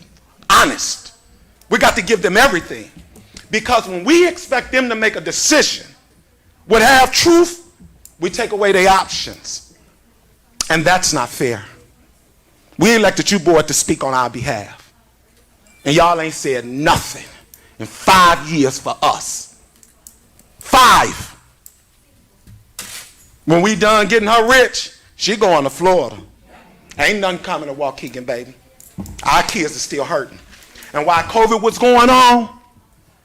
honest. We got to give them everything. Because when we expect them to make a decision with half truth, we take away their options. And that's not fair. We elected you, board, to speak on our behalf. And y'all ain't said nothing in 5 years for us. 5. When we done getting her rich, she going to Florida. Ain't nothing coming to Waukegan, baby. Our kids are still hurting. And while COVID was going on,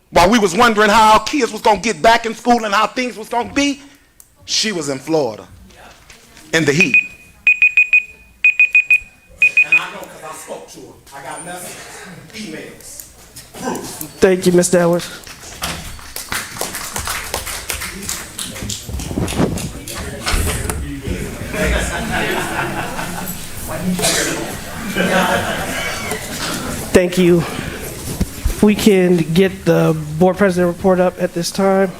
while we was wondering how our kids was going to get back in school and how things was going to be, she was in Florida in the heat. And I know because I spoke to her. I got messages, emails, proof. Thank you, Mr. Edwards. Thank you. We can get the board president report up at this time.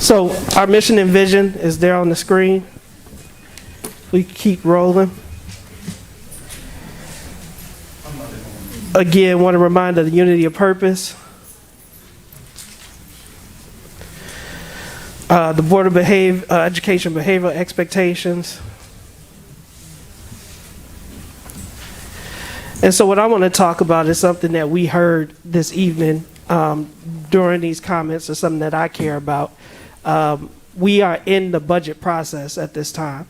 So our mission and vision is there on the screen. We keep rolling. Again, want to remind of the unity of purpose. The Board of Education behavioral expectations. And so what I want to talk about is something that we heard this evening during these comments, is something that I care about. We are in the budget process at this time.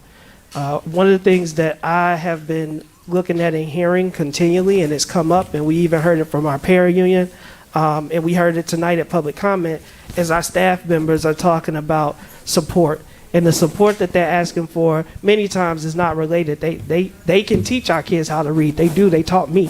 One of the things that I have been looking at and hearing continually, and it's come up, and we even heard it from our parent union, and we heard it tonight at public comment, is our staff members are talking about support. And the support that they're asking for many times is not related. They can teach our kids how to read. They do. They taught me.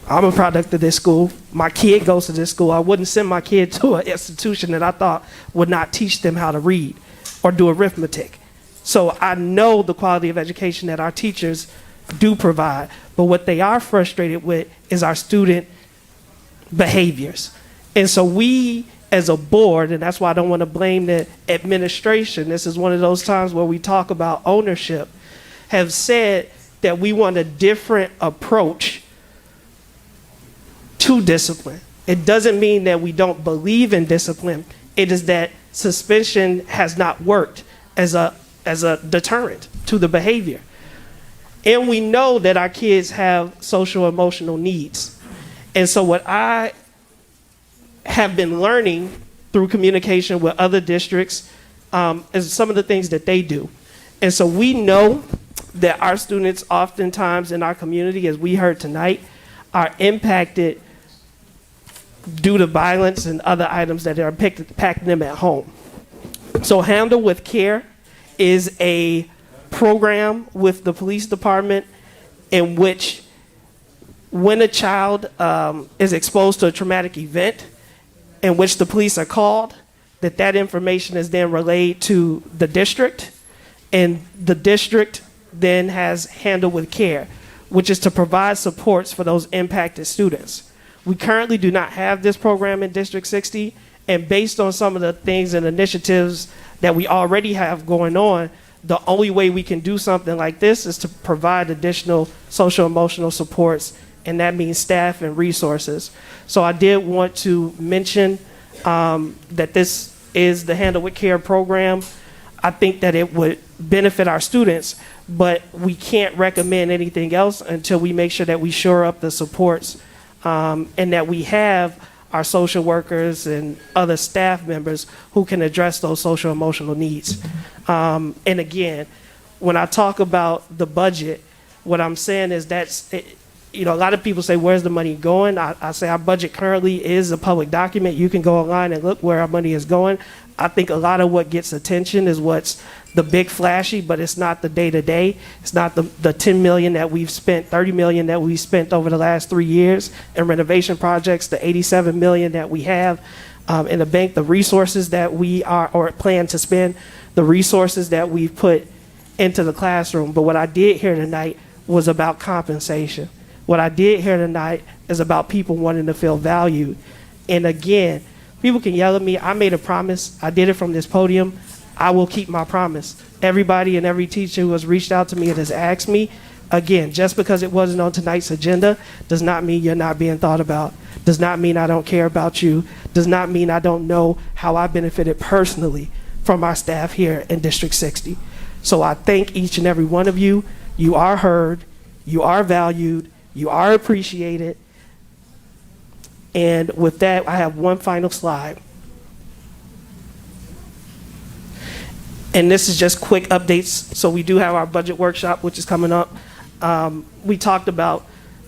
I'm a product of this school. My kid goes to this school. I wouldn't send my kid to an institution that I thought would not teach them how to read or do arithmetic. So I know the quality of education that our teachers do provide. But what they are frustrated with is our student behaviors. And so we, as a board, and that's why I don't want to blame the administration, this is one of those times where we talk about ownership, have said that we want a different approach to discipline. It doesn't mean that we don't believe in discipline. It is that suspension has not worked as a deterrent to the behavior. And we know that our kids have social emotional needs. And so what I have been learning through communication with other districts is some of the things that they do. And so we know that our students oftentimes in our community, as we heard tonight, are impacted due to violence and other items that are impacting them at home. So Handle with Care is a program with the police department in which when a child is exposed to a traumatic event in which the police are called, that information is then relayed to the district, and the district then has Handle with Care, which is to provide supports for those impacted students. We currently do not have this program in District 60, and based on some of the things and initiatives that we already have going on, the only way we can do something like this is to provide additional social emotional supports, and that means staff and resources. So I did want to mention that this is the Handle with Care program. I think that it would benefit our students, but we can't recommend anything else until we make sure that we shore up the supports and that we have our social workers and other staff members who can address those social emotional needs. And again, when I talk about the budget, what I'm saying is you know, a lot of people say, where's the money going? I say our budget currently is a public document. You can go online and look where our money is going. I think a lot of what gets attention is what's the big flashy, but it's not the day-to-day. It's not the 10 million that we've spent, 30 million that we've spent over the last 3 years in renovation projects, the 87 million that we have in the bank, the resources that we are or plan to spend, the resources that we've put into the classroom. But what I did here tonight was about compensation. What I did here tonight is about people wanting to feel valued. And again, people can yell at me. I made a promise. I did it from this podium. I will keep my promise. Everybody and every teacher who has reached out to me and has asked me, again, just because it wasn't on tonight's agenda does not mean you're not being thought about, does not mean I don't care about you, does not mean I don't know how I benefited personally from our staff here in District 60. So I thank each and every one of you. You are heard, you are valued, you are appreciated. And with that, I have one final slide. And this is just quick updates. So we do have our budget workshop, which is coming up. We talked about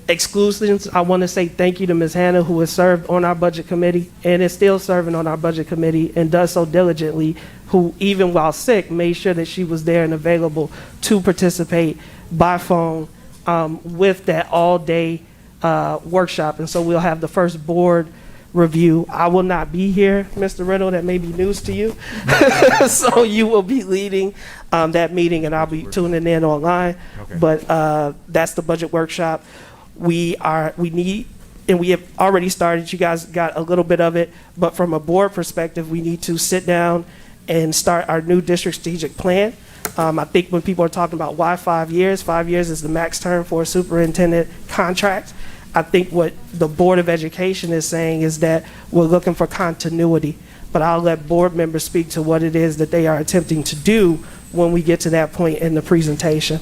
exclusions. I want to say thank you to Ms. Hannah, who has served on our budget committee and is still serving on our budget committee and does so diligently, who even while sick made sure that she was there and available to participate by phone with that all-day workshop. And so we'll have the first board review. I will not be here, Mr. Riddle. That may be news to you. So you will be leading that meeting, and I'll be tuning in online. Okay. But that's the budget workshop. We need, and we have already started. You guys got a little bit of it, but from a board perspective, we need to sit down and start our new district strategic plan. I think when people are talking about why 5 years, 5 years is the max term for a superintendent contract. I think what the Board of Education is saying is that we're looking for continuity, but I'll let board members speak to what it is that they are attempting to do when we get to that point in the presentation.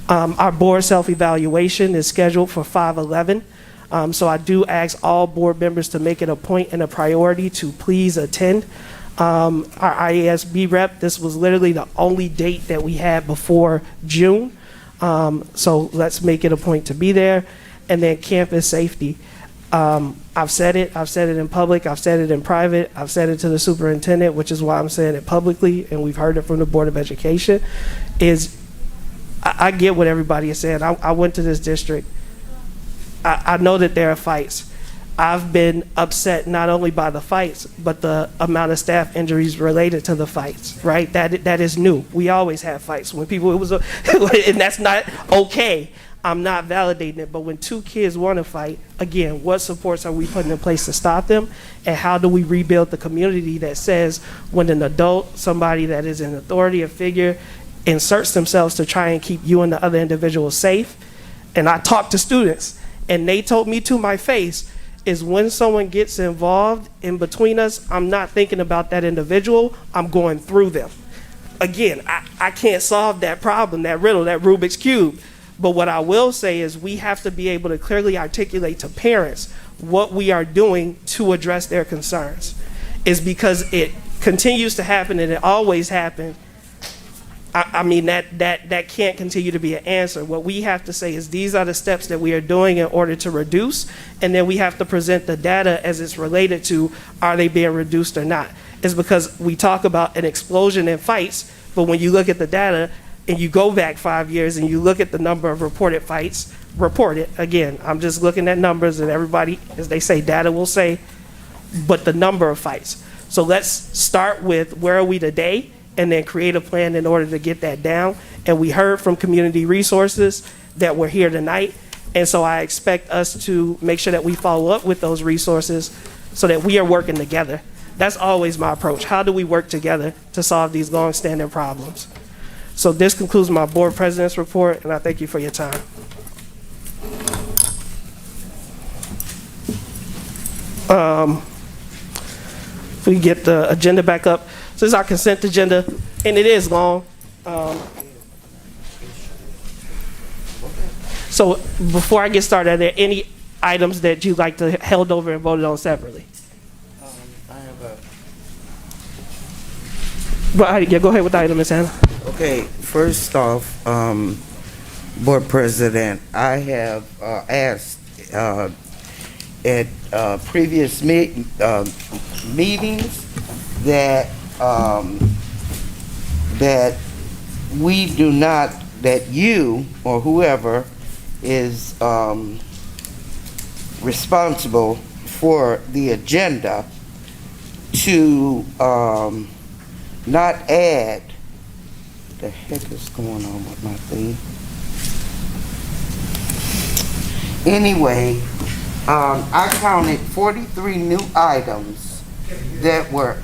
Our board self-evaluation is scheduled for 5/11. So I do ask all board members to make it a point and a priority to please attend. Our IASB rep, this was literally the only date that we had before June. So let's make it a point to be there. And then campus safety. I've said it in public, I've said it in private, I've said it to the superintendent, which is why I'm saying it publicly, and we've heard it from the Board of Education, is I get what everybody is saying. I went to this district. I know that there are fights. I've been upset not only by the fights, but the amount of staff injuries related to the fights, right? That is new. We always have fights. When people, and that's not okay. I'm not validating it, but when two kids want to fight, again, what supports are we putting in place to stop them? And how do we rebuild the community that says when an adult, somebody that is an authority, a figure, inserts themselves to try and keep you and the other individual safe? And I talked to students, and they told me to my face, is when someone gets involved in between us, I'm not thinking about that individual, I'm going through them. Again, I can't solve that problem, that riddle, that Rubik's Cube. But what I will say is we have to be able to clearly articulate to parents what we are doing to address their concerns. Is because it continues to happen and it always happened. I mean, that can't continue to be an answer. What we have to say is these are the steps that we are doing in order to reduce, and then we have to present the data as it's related to are they being reduced or not. It's because we talk about an explosion in fights, but when you look at the data, and you go back 5 years and you look at the number of reported fights, reported, again, I'm just looking at numbers and everybody, as they say, data will say, but the number of fights. So let's start with where are we today and then create a plan in order to get that down. And we heard from community resources that we're here tonight. And so I expect us to make sure that we follow up with those resources so that we are working together. That's always my approach. How do we work together to solve these long-standing problems? So this concludes my board president's report, and I thank you for your time. If we get the agenda back up. So this is our consent agenda, and it is long. So before I get started, are there any items that you'd like to held over and voted on separately? I have a... Well, yeah, go ahead with the item, Ms. Hannah. Okay, first off, Board President, I have asked at previous meetings that that we do not, that you or whoever is responsible for the agenda to not add. What the heck is going on with my thing? Anyway, I counted 43 new items that were.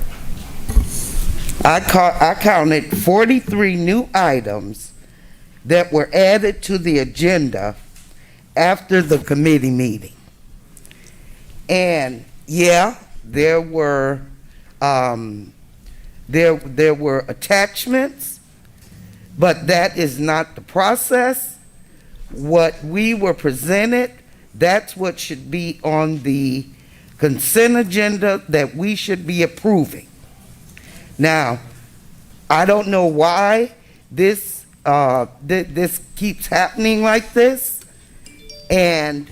I counted 43 new items that were added to the agenda after the committee meeting. And yeah, there were attachments, but that is not the process. What we were presented, that's what should be on the consent agenda that we should be approving. Now, I don't know why this keeps happening like this, and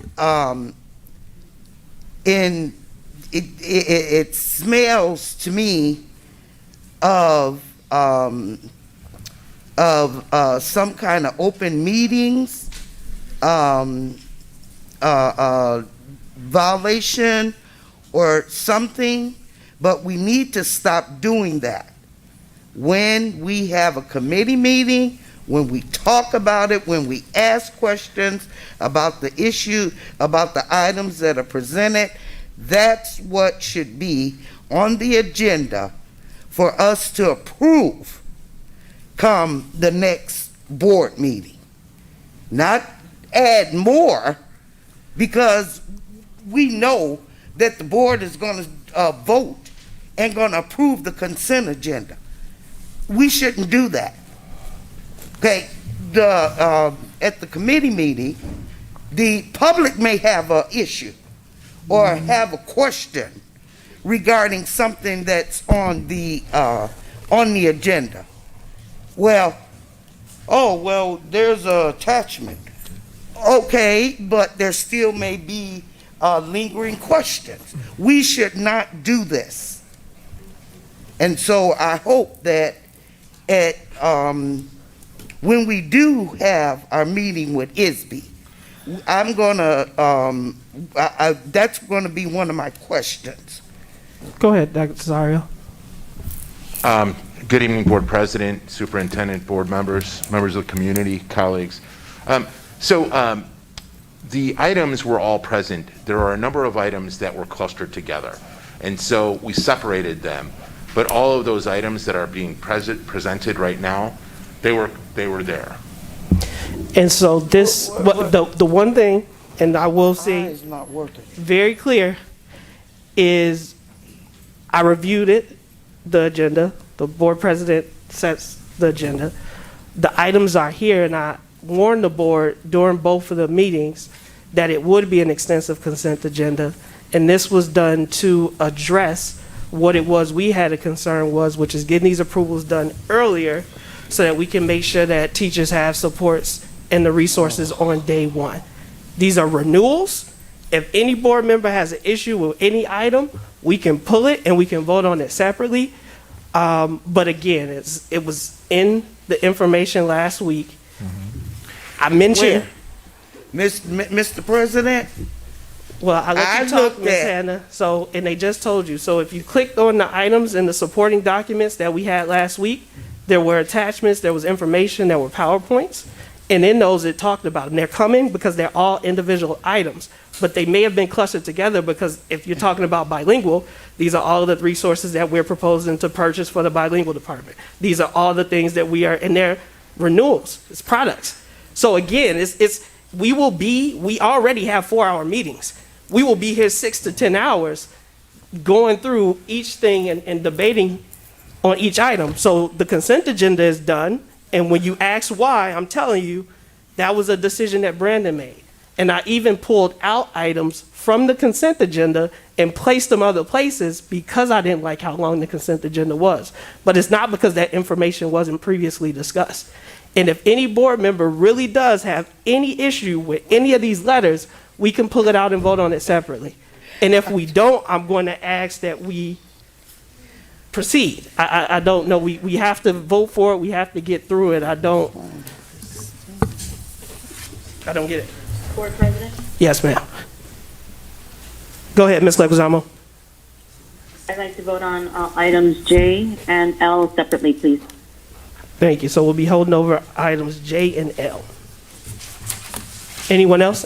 it smells to me of some kind of open meetings violation or something. But we need to stop doing that. When we have a committee meeting, when we talk about it, when we ask questions about the issue, about the items that are presented, that's what should be on the agenda for us to approve come the next board meeting. Not add more, because we know that the board is going to vote and going to approve the consent agenda. We shouldn't do that. Okay, at the committee meeting, the public may have an issue or have a question regarding something that's on the agenda. Well, there's an attachment. Okay, but there still may be lingering questions. We should not do this. And so I hope that when we do have our meeting with ISB, I'm gonna that's gonna be one of my questions. Go ahead, Dr. Cesario. Good evening, Board President, Superintendent, board members, members of the community, colleagues. The items were all present. There are a number of items that were clustered together, and so we separated them. But all of those items that are being presented right now, they were there. And so this, the one thing, and I will say very clear, is I reviewed it, the agenda. The board president sets the agenda. The items are here, and I warned the board during both of the meetings that it would be an extensive consent agenda, and this was done to address what it was we had a concern was, which is getting these approvals done earlier so that we can make sure that teachers have supports and the resources on day one. These are renewals. If any board member has an issue with any item, we can pull it and we can vote on it separately. But again, it was in the information last week. I mentioned... Mr. President? Well, I let you talk, Ms. Hannah, and they just told you. So if you clicked on the items and the supporting documents that we had last week, there were attachments, there was information, there were PowerPoints, and in those it talked about them. They're coming because they're all individual items, but they may have been clustered together because if you're talking about bilingual, these are all the resources that we're proposing to purchase for the bilingual department. These are all the things that we are, and they're renewals, it's products. So again, we already have 4-hour meetings. We will be here 6 to 10 hours going through each thing and debating on each item. So the consent agenda is done, and when you ask why, I'm telling you, that was a decision that Brandon made. And I even pulled out items from the consent agenda and placed them other places because I didn't like how long the consent agenda was. But it's not because that information wasn't previously discussed. And if any board member really does have any issue with any of these letters, we can pull it out and vote on it separately. And if we don't, I'm going to ask that we proceed. I don't know. We have to vote for it. We have to get through it. I don't get it. Board President? Yes, ma'am. Go ahead, Ms. Leguizamo. I'd like to vote on items J and L separately, please. Thank you. So we'll be holding over items J and L. Anyone else?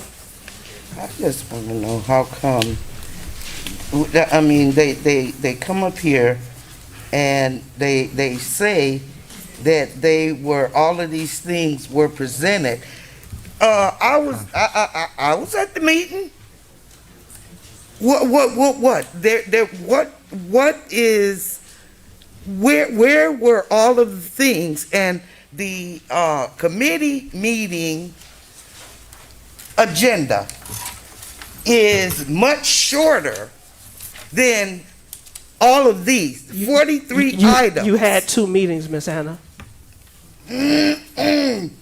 I just want to know how come, I mean, they come up here and they say that all of these things were presented. I was at the meeting. What? Where were all of the things? And the committee meeting agenda is much shorter than all of these 43 items. You had 2 meetings, Ms. Hannah.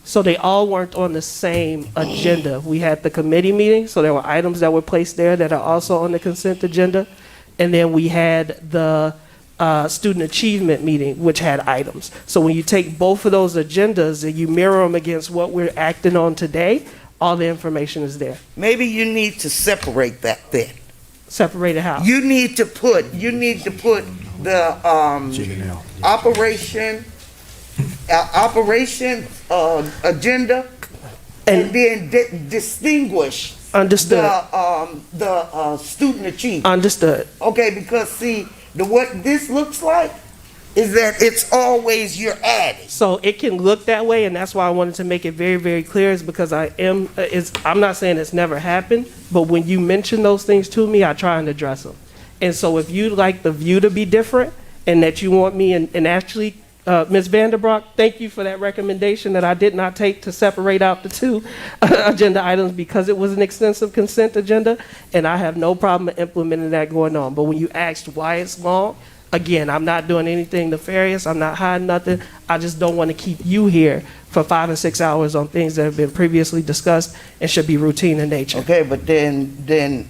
So they all weren't on the same agenda. We had the committee meeting, so there were items that were placed there that are also on the consent agenda. And then we had the student achievement meeting, which had items. So when you take both of those agendas and you mirror them against what we're acting on today, all the information is there. Maybe you need to separate that then. Separate it how? You need to put the operation agenda and then distinguish Understood. the student achievement. Understood. Okay, because see, what this looks like is that it's always you're adding. So it can look that way, and that's why I wanted to make it very, very clear, is because I'm not saying it's never happened, but when you mention those things to me, I try and address them. And so if you'd like the view to be different, and that you want me, and actually, Ms. Vanderbroek, thank you for that recommendation that I did not take to separate out the 2 agenda items because it was an extensive consent agenda, and I have no problem implementing that going on. But when you asked why it's long, again, I'm not doing anything nefarious. I'm not hiding nothing. I just don't want to keep you here for 5 and 6 hours on things that have been previously discussed and should be routine in nature. Okay, but then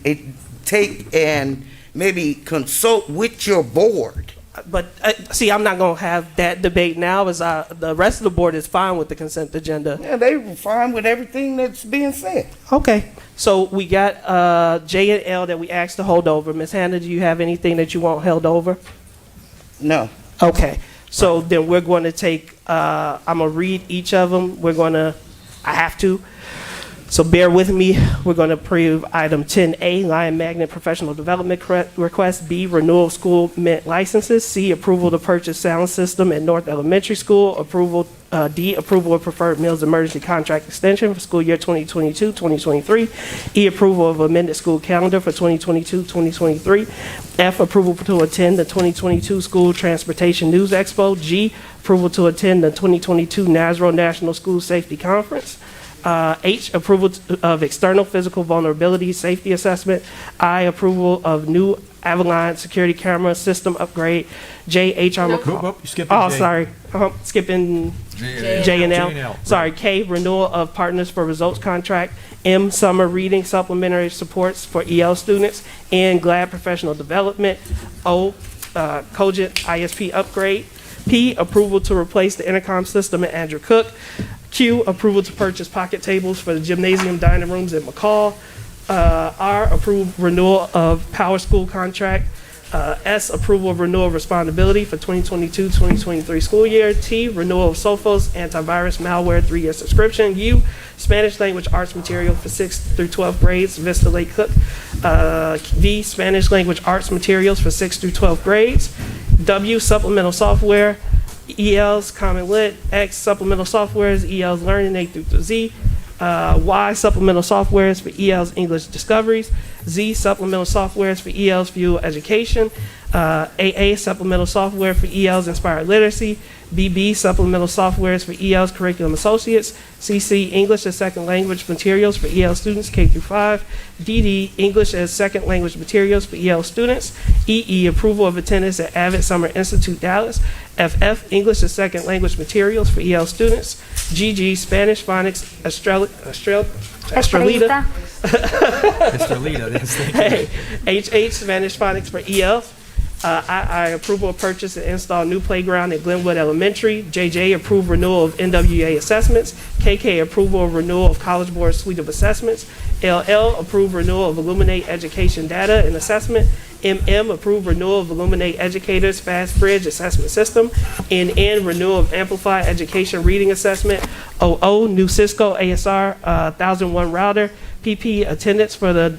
take and maybe consult with your board. But see, I'm not going to have that debate now, as the rest of the board is fine with the consent agenda. Yeah, they were fine with everything that's being said. Okay, so we got J and L that we asked to hold over. Ms. Hannah, do you have anything that you want held over? No. Okay, so then we're going to take, I'm going to read each of them. I have to. So bear with me. We're going to approve item 10A, Lion Magnet Professional Development Request. B, renewal of school mint licenses. C, approval to purchase sound system at North Elementary School. D, approval of preferred meals emergency contract extension for school year 2022-2023. E, approval of amended school calendar for 2022-2023. F, approval to attend the 2022 School Transportation News Expo. G, approval to attend the 2022 NASRO National School Safety Conference. H, approval of external physical vulnerability safety assessment. I, approval of new Avalon security camera system upgrade. J, HR Nope, you skipping Oh, J. sorry. Skipping J and L. Sorry. K, renewal of Partners for Results contract. M, summer reading supplementary supports for EL students. N, GLAD professional development. O, Cogent ISP upgrade. P, approval to replace the intercom system at Andrew Cook. Q, approval to purchase pocket tables for the gymnasium dining rooms at McCall. R, approve renewal of Power School contract. S, approval of renewal of respondability for 2022-2023 school year. T, renewal of Sophos antivirus malware 3-year subscription. U, Spanish language arts material for 6th through 12th grades, Vista Lake Cook. V, Spanish language arts materials for 6th through 12th grades. W, supplemental software. EL's Common Lit. X, supplemental softwares, EL's Learning A through Z. Y, supplemental softwares for EL's English Discoveries. Z, supplemental softwares for EL's View Education. AA, supplemental software for EL's Inspired Literacy. BB, supplemental softwares for EL's Curriculum Associates. CC, English as Second Language materials for EL students K through 5. DD, English as Second Language materials for EL students. EE, approval of attendance at Avid Summer Institute Dallas. FF, English as Second Language materials for EL students. GG, Spanish Phonics Estrelita. HH, Spanish Phonics for EL. II, approval of purchase and install new playground at Glenwood Elementary. JJ, approve renewal of NWA assessments. KK, approval of renewal of College Board suite of assessments. LL, approve renewal of Illuminate Education data and assessment. MM, approve renewal of Illuminate Educators Fast Bridge assessment system. NN, renewal of Amplify Education reading assessment. OO, new Cisco ASR 1001 router. PP, attendance for the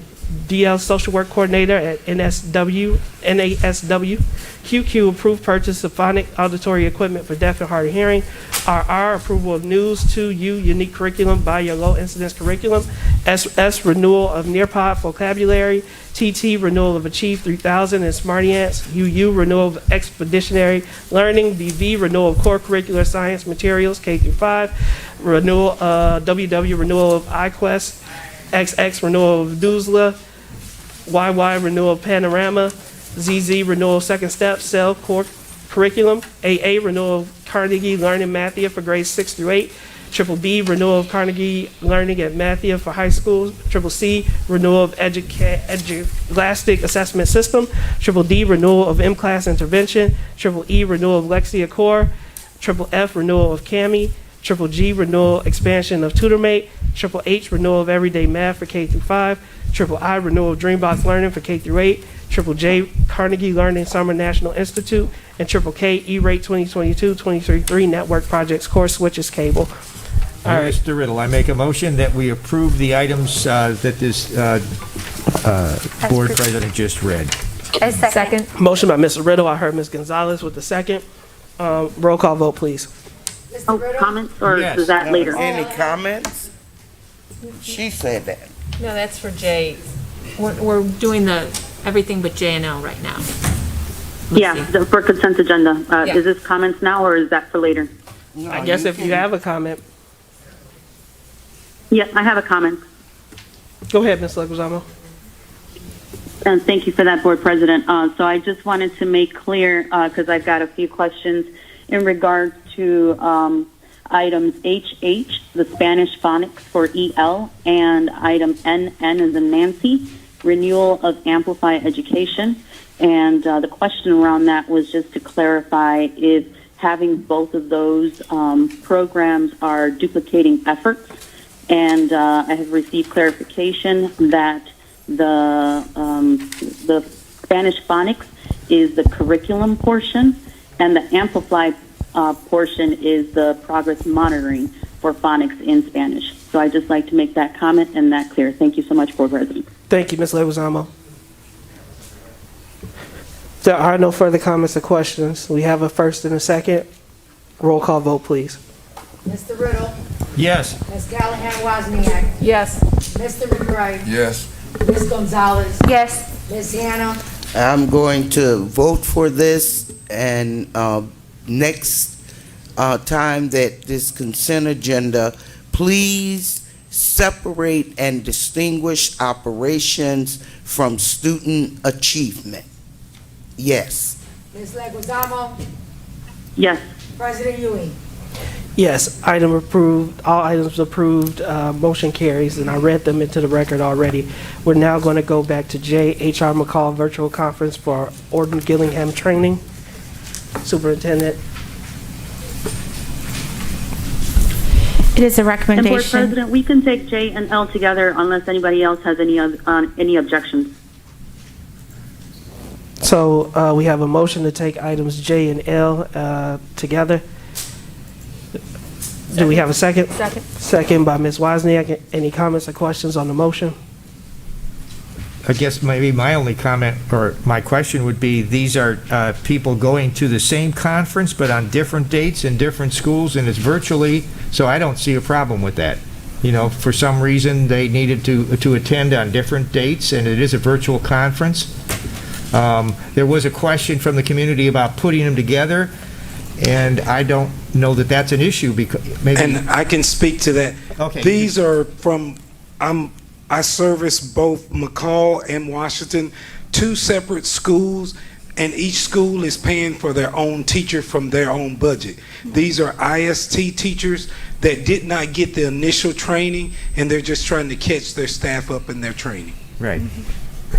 DL Social Work Coordinator at NASW. QQ, approved purchase of phonic auditory equipment for deaf and hard of hearing. RR, approval of News 2U unique curriculum by your low incidence curriculum. SS, renewal of Nearpod vocabulary. TT, renewal of Achieve 3000 and Smartiants. UU, renewal of Expeditionary Learning. BV, renewal of core curricular science materials K through 5. Renewal, WW, renewal of iQuest. XX, renewal of Doozla. YY, renewal of Panorama. ZZ, renewal of Second Step, Cell Core Curriculum. AA, renewal of Carnegie Learning Mathia for grades 6 through 8. Triple B, renewal of Carnegie Learning at Mathia for high schools. Triple C, renewal of Edulastic Assessment System. Triple D, renewal of M-Class Intervention. Triple E, renewal of Lexia Core. Triple F, renewal of CAMI. Triple G, renewal expansion of TutorMate. Triple H, renewal of Everyday Math for K through 5. Triple I, renewal of Dreambox Learning for K through 8. Triple J, Carnegie Learning Summer National Institute. And Triple K, E-Rate 2022-2023 Network Projects Core Switches Cable. All right, Mr. Riddle, I make a motion that we approve the items that this board president just read. Second. Motion by Mr. Riddle. I heard Ms. Gonzalez with the second. Roll call vote, please. Oh, comments, or Yes. is that later? Any comments? She said that. No, that's for J. We're doing the everything but J and L right now. Yeah, for consent agenda. Yeah. Is this comments now, or is that for later? I guess if you have a comment. Yeah, I have a comment. Go ahead, Ms. Leguizamo. And thank you for that, Board President. So I just wanted to make clear, because I've got a few questions in regards to items HH, the Spanish phonics for EL, and item NN as in Nancy, renewal of Amplify Education. And the question around that was just to clarify if having both of those programs are duplicating efforts. And I have received clarification that the Spanish phonics is the curriculum portion, and the Amplify portion is the progress monitoring for phonics in Spanish. So I'd just like to make that comment and that clear. Thank you so much, Board President. Thank you, Ms. Leguizamo. There are no further comments or questions. We have a first and a second. Roll call vote, please. Mr. Riddle. Yes. Ms. Callahan Wozniak. Yes. Mr. McBride. Yes. Ms. Gonzalez. Yes. Ms. Hannah. I'm going to vote for this, and next time that this consent agenda, please separate and distinguish operations from student achievement. Yes. Ms. Leguizamo. Yes. President Ewing. Yes, item approved, all items approved, motion carries, and I read them into the record already. We're now going to go back to J. H.R. McCall Virtual Conference for Orton Gillingham Training. Superintendent. It is a And Board recommendation. President, we can take J and L together unless anybody else has any objections. So we have a motion to take items J and L together. Do we have a second? Second. Second by Ms. Wozniak. Any comments or questions on the motion? I guess maybe my only comment or my question would be, these are people going to the same conference but on different dates in different schools, and it's virtually, so I don't see a problem with that. You know, for some reason they needed to attend on different dates, and it is a virtual conference. There was a question from the community about putting them together, and I don't know that that's an issue because maybe. And I can speak to that. Okay. These are from, I service both McCall and Washington, two separate schools, and each school is paying for their own teacher from their own budget. These are IST teachers that did not get the initial training, and they're just trying to catch their staff up in their training. Right.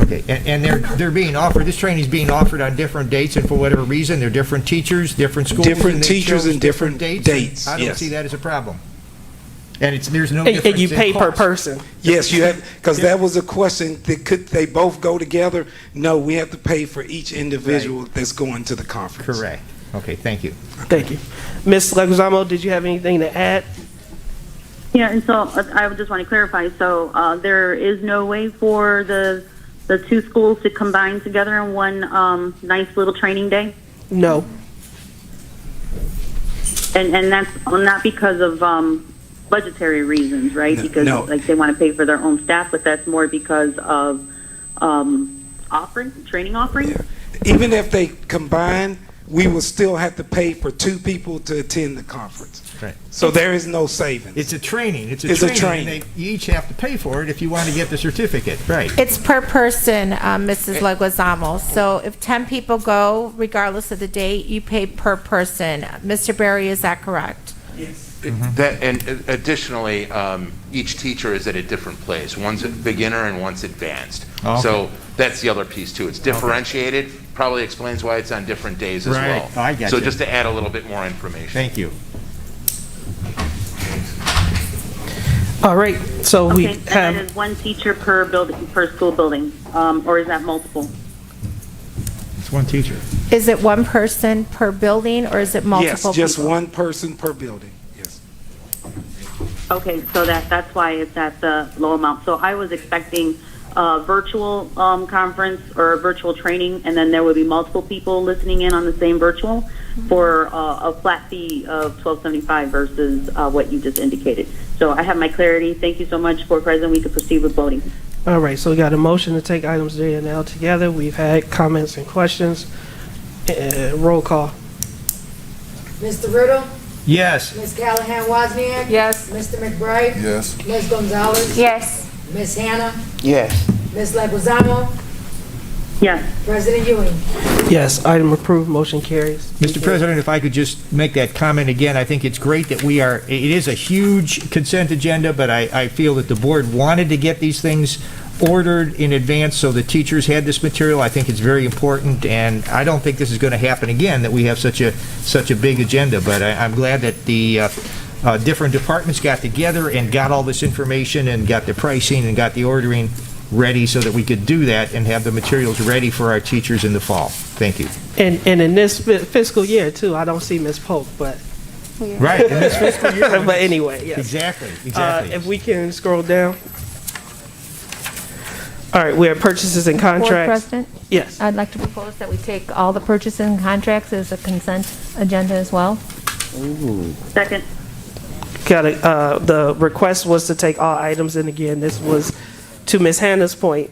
Okay, and they're being offered, this training is being offered on different dates, and for whatever reason, they're different teachers, different schools. Different and they teachers chose and different dates. dates, I don't yes. see that as a problem. And there's no And difference you in pay per cost. person. Yes, you have, because that was a question, could they both go together? No, we have to pay for each individual that's going to the conference. Correct. Okay, thank you. Thank you. Ms. Leguizamo, did you have anything to add? Yeah, and so I just want to clarify. So there is no way for the two schools to combine together in one nice little training day? No. And that's not because of budgetary reasons, right? Because no. like they want to pay for their own staff, but that's more because of training offerings. Even if they combine, we will still have to pay for two people to attend the conference. Right. So there is no savings. It's a training. It's a training. training. You each have to pay for it if you want to get the certificate. Right. It's per person, Mrs. Leguizamo. So if 10 people go, regardless of the date, you pay per person. Mr. Berry, is that correct? Yes. That, and additionally, each teacher is at a different place. One's a beginner and one's advanced. Okay. So that's the other piece too. It's differentiated. Probably explains why it's on different days as Right. well. I get so you. just to add a little bit more information. Thank you. All right, so we Okay, and have. that is one teacher per building, per school building, or is that multiple? It's one teacher. Is it one person per building, or is it multiple Yes, just people? one person per building. Yes. Okay, so that's why it's at the low amount. So I was expecting a virtual conference or a virtual training, and then there would be multiple people listening in on the same virtual for a flat fee of $12.75 versus what you just indicated. So I have my clarity. Thank you so much, Board President. We can proceed with voting. All right, so we got a motion to take items J and L together. We've had comments and questions. Roll call. Mr. Riddle? Yes. Ms. Callahan Wozniak? Yes. Mr. McBride? Yes. Ms. Gonzalez? Yes. Ms. Hannah? Yes. Ms. Leguizamo? Yes. President Ewing? Yes, item approved, motion carries. Mr. President, if I could just make that comment again, I think it's great that it is a huge consent agenda, but I feel that the board wanted to get these things ordered in advance so the teachers had this material. I think it's very important, and I don't think this is going to happen again, that we have such a big agenda, but I'm glad that the different departments got together and got all this information and got the pricing and got the ordering ready so that we could do that and have the materials ready for our teachers in the fall. Thank you. And in this fiscal year, too, I don't see Ms. Polk, but. Right, in this fiscal year. But anyway, yes. Exactly. If we can scroll down. All right, we have purchases and Board contracts. President? Yes. I'd like to propose that we take all the purchases and contracts as a consent agenda as well. Second. The request was to take all items, and again, this was to Ms. Hannah's point.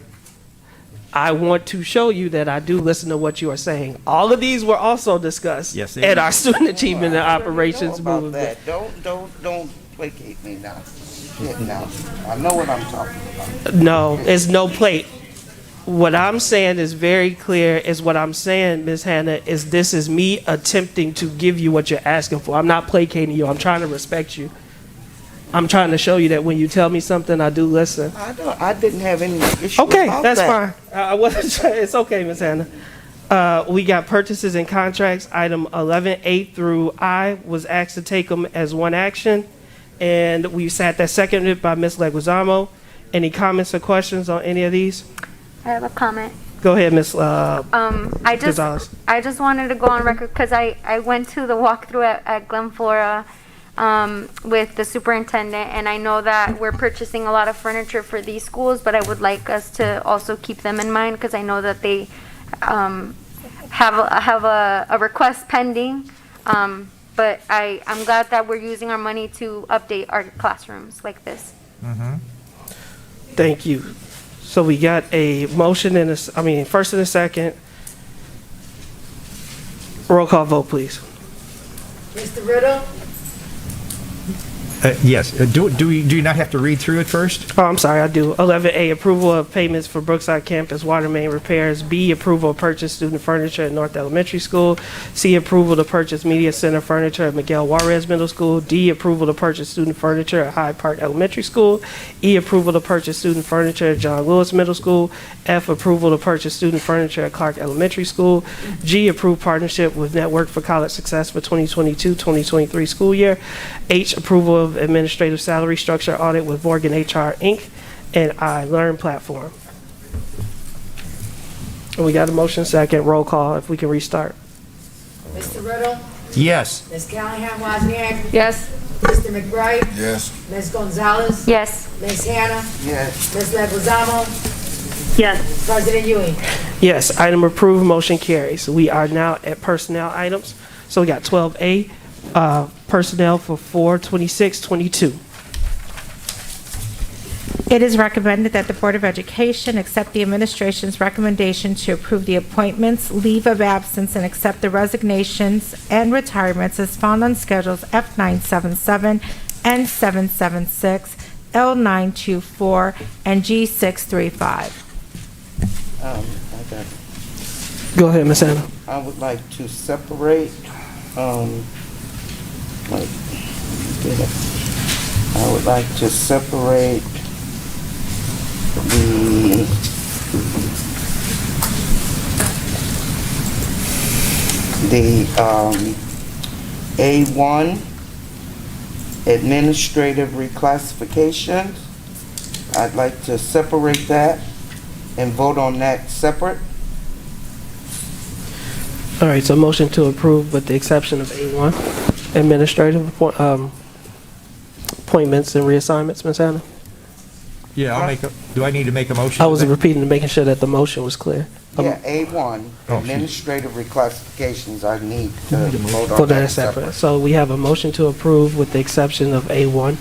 I want to show you that I do listen to what you are saying. All of these were also discussed Yes, at our Student Achievement and Operations about Movement. that. Don't placate me now. Shit, now. I know what I'm talking about. No, it's no plate. What I'm saying is very clear. Is what I'm saying, Ms. Hannah, is this is me attempting to give you what you're asking for. I'm not placating you. I'm trying to respect you. I'm trying to show you that when you tell me something, I do listen. I didn't have any issue Okay, about that's that. fine. I wasn't. It's okay, Ms. Hannah. We got purchases and contracts. Item 11A through I was asked to take them as one action, and we sat that seconded by Ms. Leguizamo. Any comments or questions on any of these? I have a comment. Go ahead, Ms. I just wanted to go on record because I went to the walkthrough at Glen Flora with the superintendent, and I know that we're purchasing a lot of furniture for these schools, but I would like us to also keep them in mind because I know that they have a request pending. But I'm glad that we're using our money to update our classrooms like this. Thank you. So we got a motion and first and a second Roll call vote, please. Mr. Riddle, Yes. Do you not have to read through it first? Oh, I'm sorry, I do. 11A, approval of payments for Brookside Campus water main repairs. B, approval of purchase student furniture at North Elementary School. C, approval to purchase media center furniture at Miguel Juarez Middle School. D, approval to purchase student furniture at Hyde Park Elementary School. E, approval to purchase student furniture at John Lewis Middle School. F, approval to purchase student furniture at Clark Elementary School. G, approved partnership with Network for College Success for 2022-2023 school year. H, approval of administrative salary structure audit with Morgan HR Inc. and I Learn platform. And we got a motion second. Roll call if we can restart. Mr. Riddle, Yes. Ms. Callahan Wozniak, Yes. Mr. McBride, Yes. Ms. Gonzalez, Yes. Ms. Hannah, Yes. Ms. Leguizamo, Yes. President Ewing. Yes, item approved, motion carries. We are now at personnel items. So we got 12A, personnel for 4/26/22. It is recommended that the Board of Education accept the administration's recommendation to approve the appointments, leave of absence, and accept the resignations and retirements as found on schedules F977, N776, L924, and G635. I got Go ahead, Ms. Anna. I would like to separate, wait, get it. I would like to separate the A1 administrative reclassifications. I'd like to separate that and vote on that separate. All right, so motion to approve with the exception of A1, administrative appointments and reassignments, Ms. Anna? Yeah, do I need to make a motion? I was repeating to making sure that the motion was clear. Yeah, A1, administrative reclassifications, I need to vote on For that that separate. So we have a motion to approve with the exception of A1.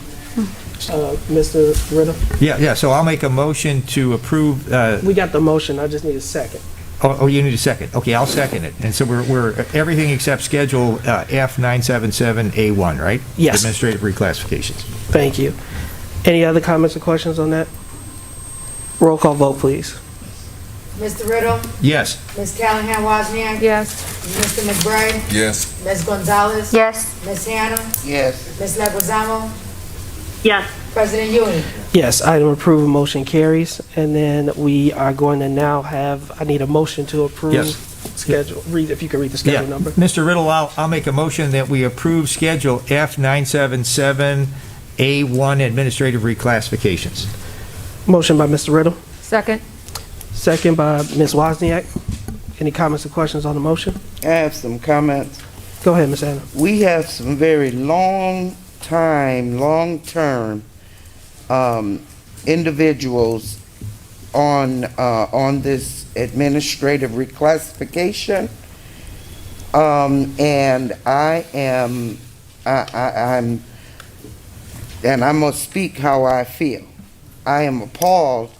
Mr. Riddle? Yeah, so I'll make a motion to approve, We got the motion, I just need a second. oh, you need a second. Okay, I'll second it. And so we're everything except Schedule F977A1, right? Yes. Administrative reclassifications. Thank you. Any other comments or questions on that? Roll call vote, please. Mr. Riddle, Yes. Ms. Callahan Wozniak, Yes. Mr. McBride, Yes. Ms. Gonzalez, Yes. Ms. Hannah, Yes. Ms. Leguizamo, Yes. President Ewing. Yes, item approved, motion carries. And then we are going to now have, I need a motion to approve. Yes. Schedule, if you can read the schedule number. Mr. Riddle, I'll make a motion that we approve Schedule F977A1 administrative reclassifications. Motion by Mr. Riddle, Second. second by Ms. Wozniak. Any comments or questions on the motion? I have some comments. Go ahead, Ms. Anna. We have some very long-term individuals on this administrative reclassification. And I'm gonna speak how I feel. I am appalled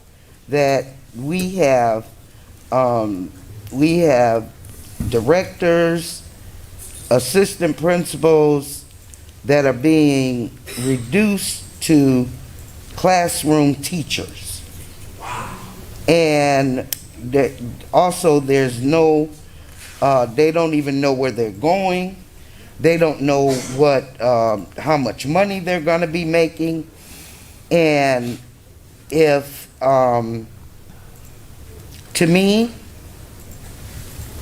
that we have directors, assistant principals that are being reduced to classroom teachers. And also there's no, they don't even know where they're going. They don't know how much money they're gonna be making. And if, to me,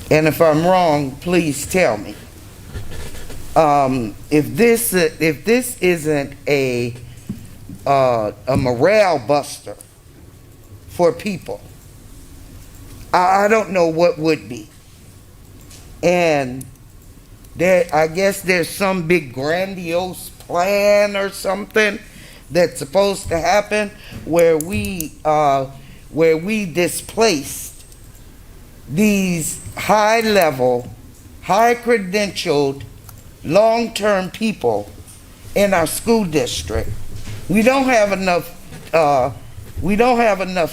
and if I'm wrong, please tell me. If this isn't a morale buster for people, I don't know what would be. And I guess there's some big grandiose plan or something that's supposed to happen where we displaced these high-level, high-credentialed, long-term people in our school district. We don't have enough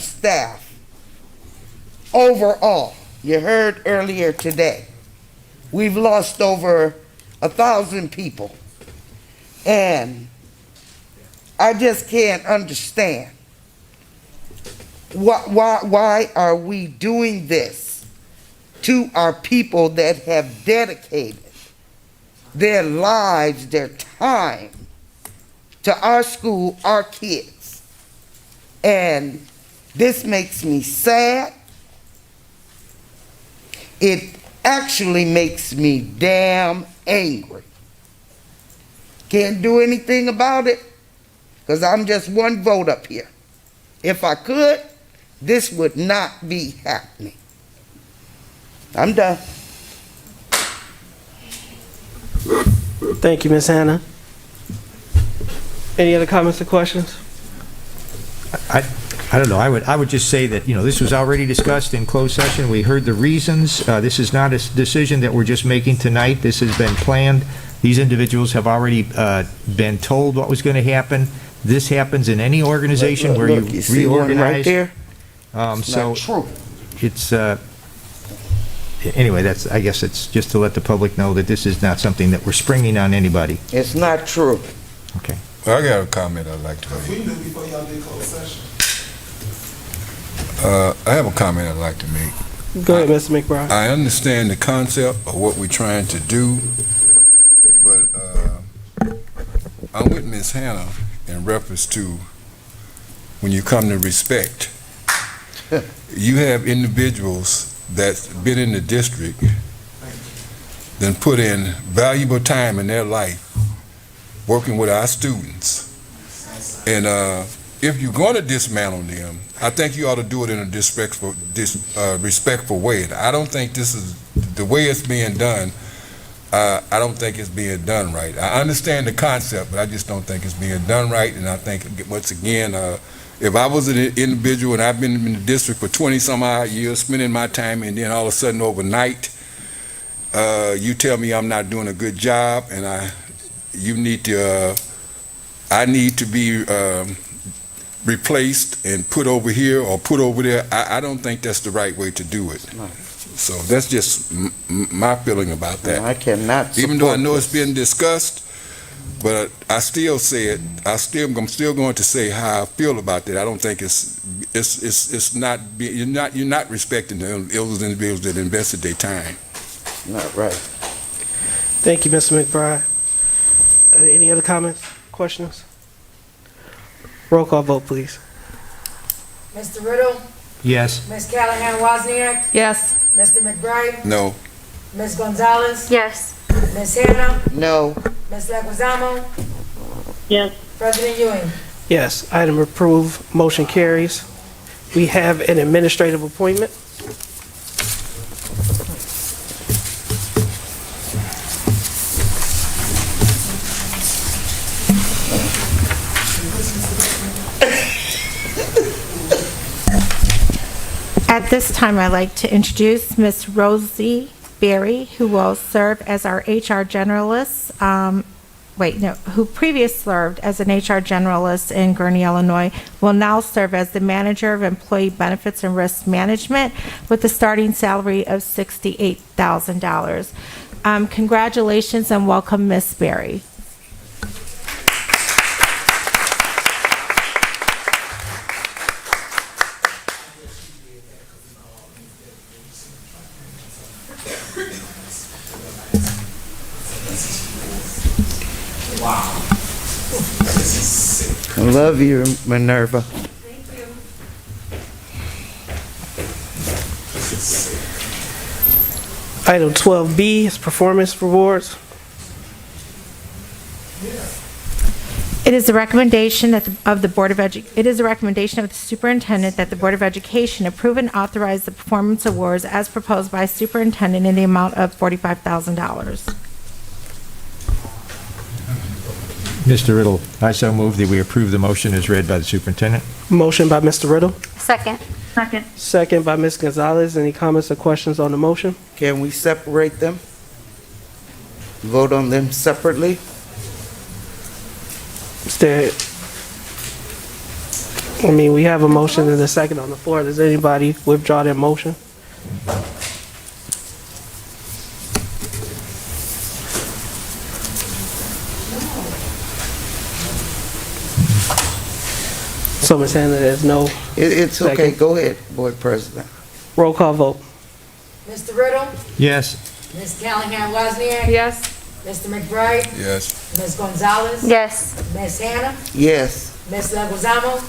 staff overall. You heard earlier today. We've lost over 1,000 people. And I just can't understand. Why are we doing this to our people that have dedicated their lives, their time to our school, our kids? And this makes me sad. It actually makes me damn angry. Can't do anything about it because I'm just one vote up here. If I could, this would not be happening. I'm done. Thank you, Ms. Hannah. Any other comments or questions? I don't know. I would just say that, this was already discussed in closed session. We heard the reasons. This is not a decision that we're just making tonight. This has been planned. These individuals have already been told what was going to happen. This happens in any organization where you reorganize. Right there? So not true. It's anyway. I guess it's just to let the public know that this is not something that we're springing on anybody. It's not true. Okay. I got a comment I'd like to make. We knew before y'all did closed session. I have a comment I'd like to make. Go ahead, Mr. McBride. I understand the concept of what we're trying to do, but I'm with Ms. Hannah in reference to when you come to respect. You have individuals that's been in the district, then put in valuable time in their life working with our students. And if you're going to dismantle them, I think you ought to do it in a respectful way. I don't think this is the way it's being done. I don't think it's being done right. I understand the concept, but I just don't think it's being done right. And I think, once again, if I was an individual and I've been in the district for 20-some odd years, spending my time, and then all of a sudden overnight, you tell me I'm not doing a good job, and I need to be replaced and put over here or put over there. I don't think that's the right way to do it. No. So that's just my feeling about that. No, I cannot support Even though I know this. it's been discussed, but I still say it. I'm still going to say how I feel about that. I don't think it's not. You're not respecting those individuals that invested their time. Not right. Thank you, Mr. McBride. Any other comments, questions? Roll call vote, please. Mr. Riddle, Yes. Ms. Callahan Wozniak, Yes. Mr. McBride, No. Ms. Gonzalez, Yes. Ms. Hannah, No. Ms. Leguizamo, Yes. President Ewing. Yes, item approved, motion carries. We have an administrative appointment. At this time, I'd like to introduce Ms. Rosie Berry, who will serve as our HR generalist, who previously served as an HR generalist in Gurnee, Illinois, will now serve as the Manager of Employee Benefits and Risk Management with a starting salary of $68,000. Congratulations and welcome, Ms. Berry. I love you, Minerva. Item 12B is performance rewards. It is a recommendation of the Superintendent that the Board of Education approve and authorize the performance awards as proposed by Superintendent in the amount of $45,000. Mr. Riddle, I so move that we approve the motion as read by the superintendent. Motion by Mr. Riddle, Second. Second. second by Ms. Gonzalez. Any comments or questions on the motion? Can we separate them? Vote on them separately? We have a motion and a second on the floor. Does anybody withdraw their motion? So, Ms. Hannah, there's no It's okay, second. go ahead, Board President. Roll call vote. Mr. Riddle, Yes. Ms. Callahan Wozniak, Yes. Mr. McBride, Yes. Ms. Gonzalez, Yes. Ms. Hannah, Yes. Ms. Leguizamo,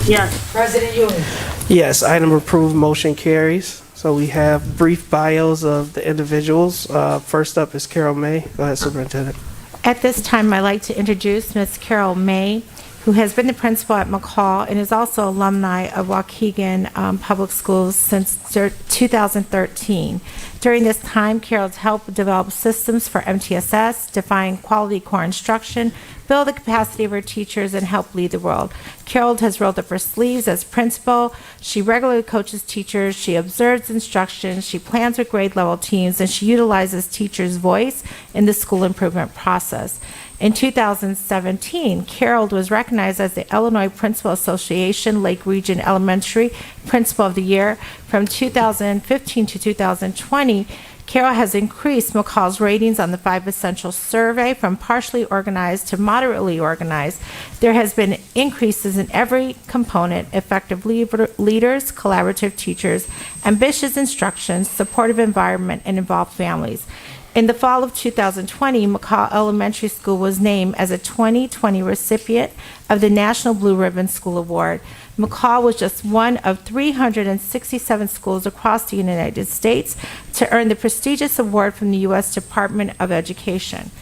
Yes. President Ewing. Yes, item approved, motion carries. So we have brief bios of the individuals. First up is Carol May. Go ahead, Superintendent. At this time, I'd like to introduce Ms. Carol May, who has been the principal at McCall and is also alumni of Waukegan Public Schools since 2013. During this time, Carol's helped develop systems for MTSS, define quality core instruction, build the capacity of her teachers, and help lead the world. Carol has rolled up her sleeves as principal. She regularly coaches teachers. She observes instruction. She plans with grade level teams, and she utilizes teachers' voice in the school improvement process. In 2017, Carol was recognized as the Illinois Principal Association Lake Region Elementary Principal of the Year. From 2015 to 2020, Carol has increased McCall's ratings on the 5 Essential Survey from partially organized to moderately organized. There has been increases in every component: effective leaders, collaborative teachers, ambitious instruction, supportive environment, and involved families. In the fall of 2020, McCall Elementary School was named as a 2020 recipient of the National Blue Ribbon School Award. McCall was just one of 367 schools across the United States to earn the prestigious award from the U.S. Department of Education.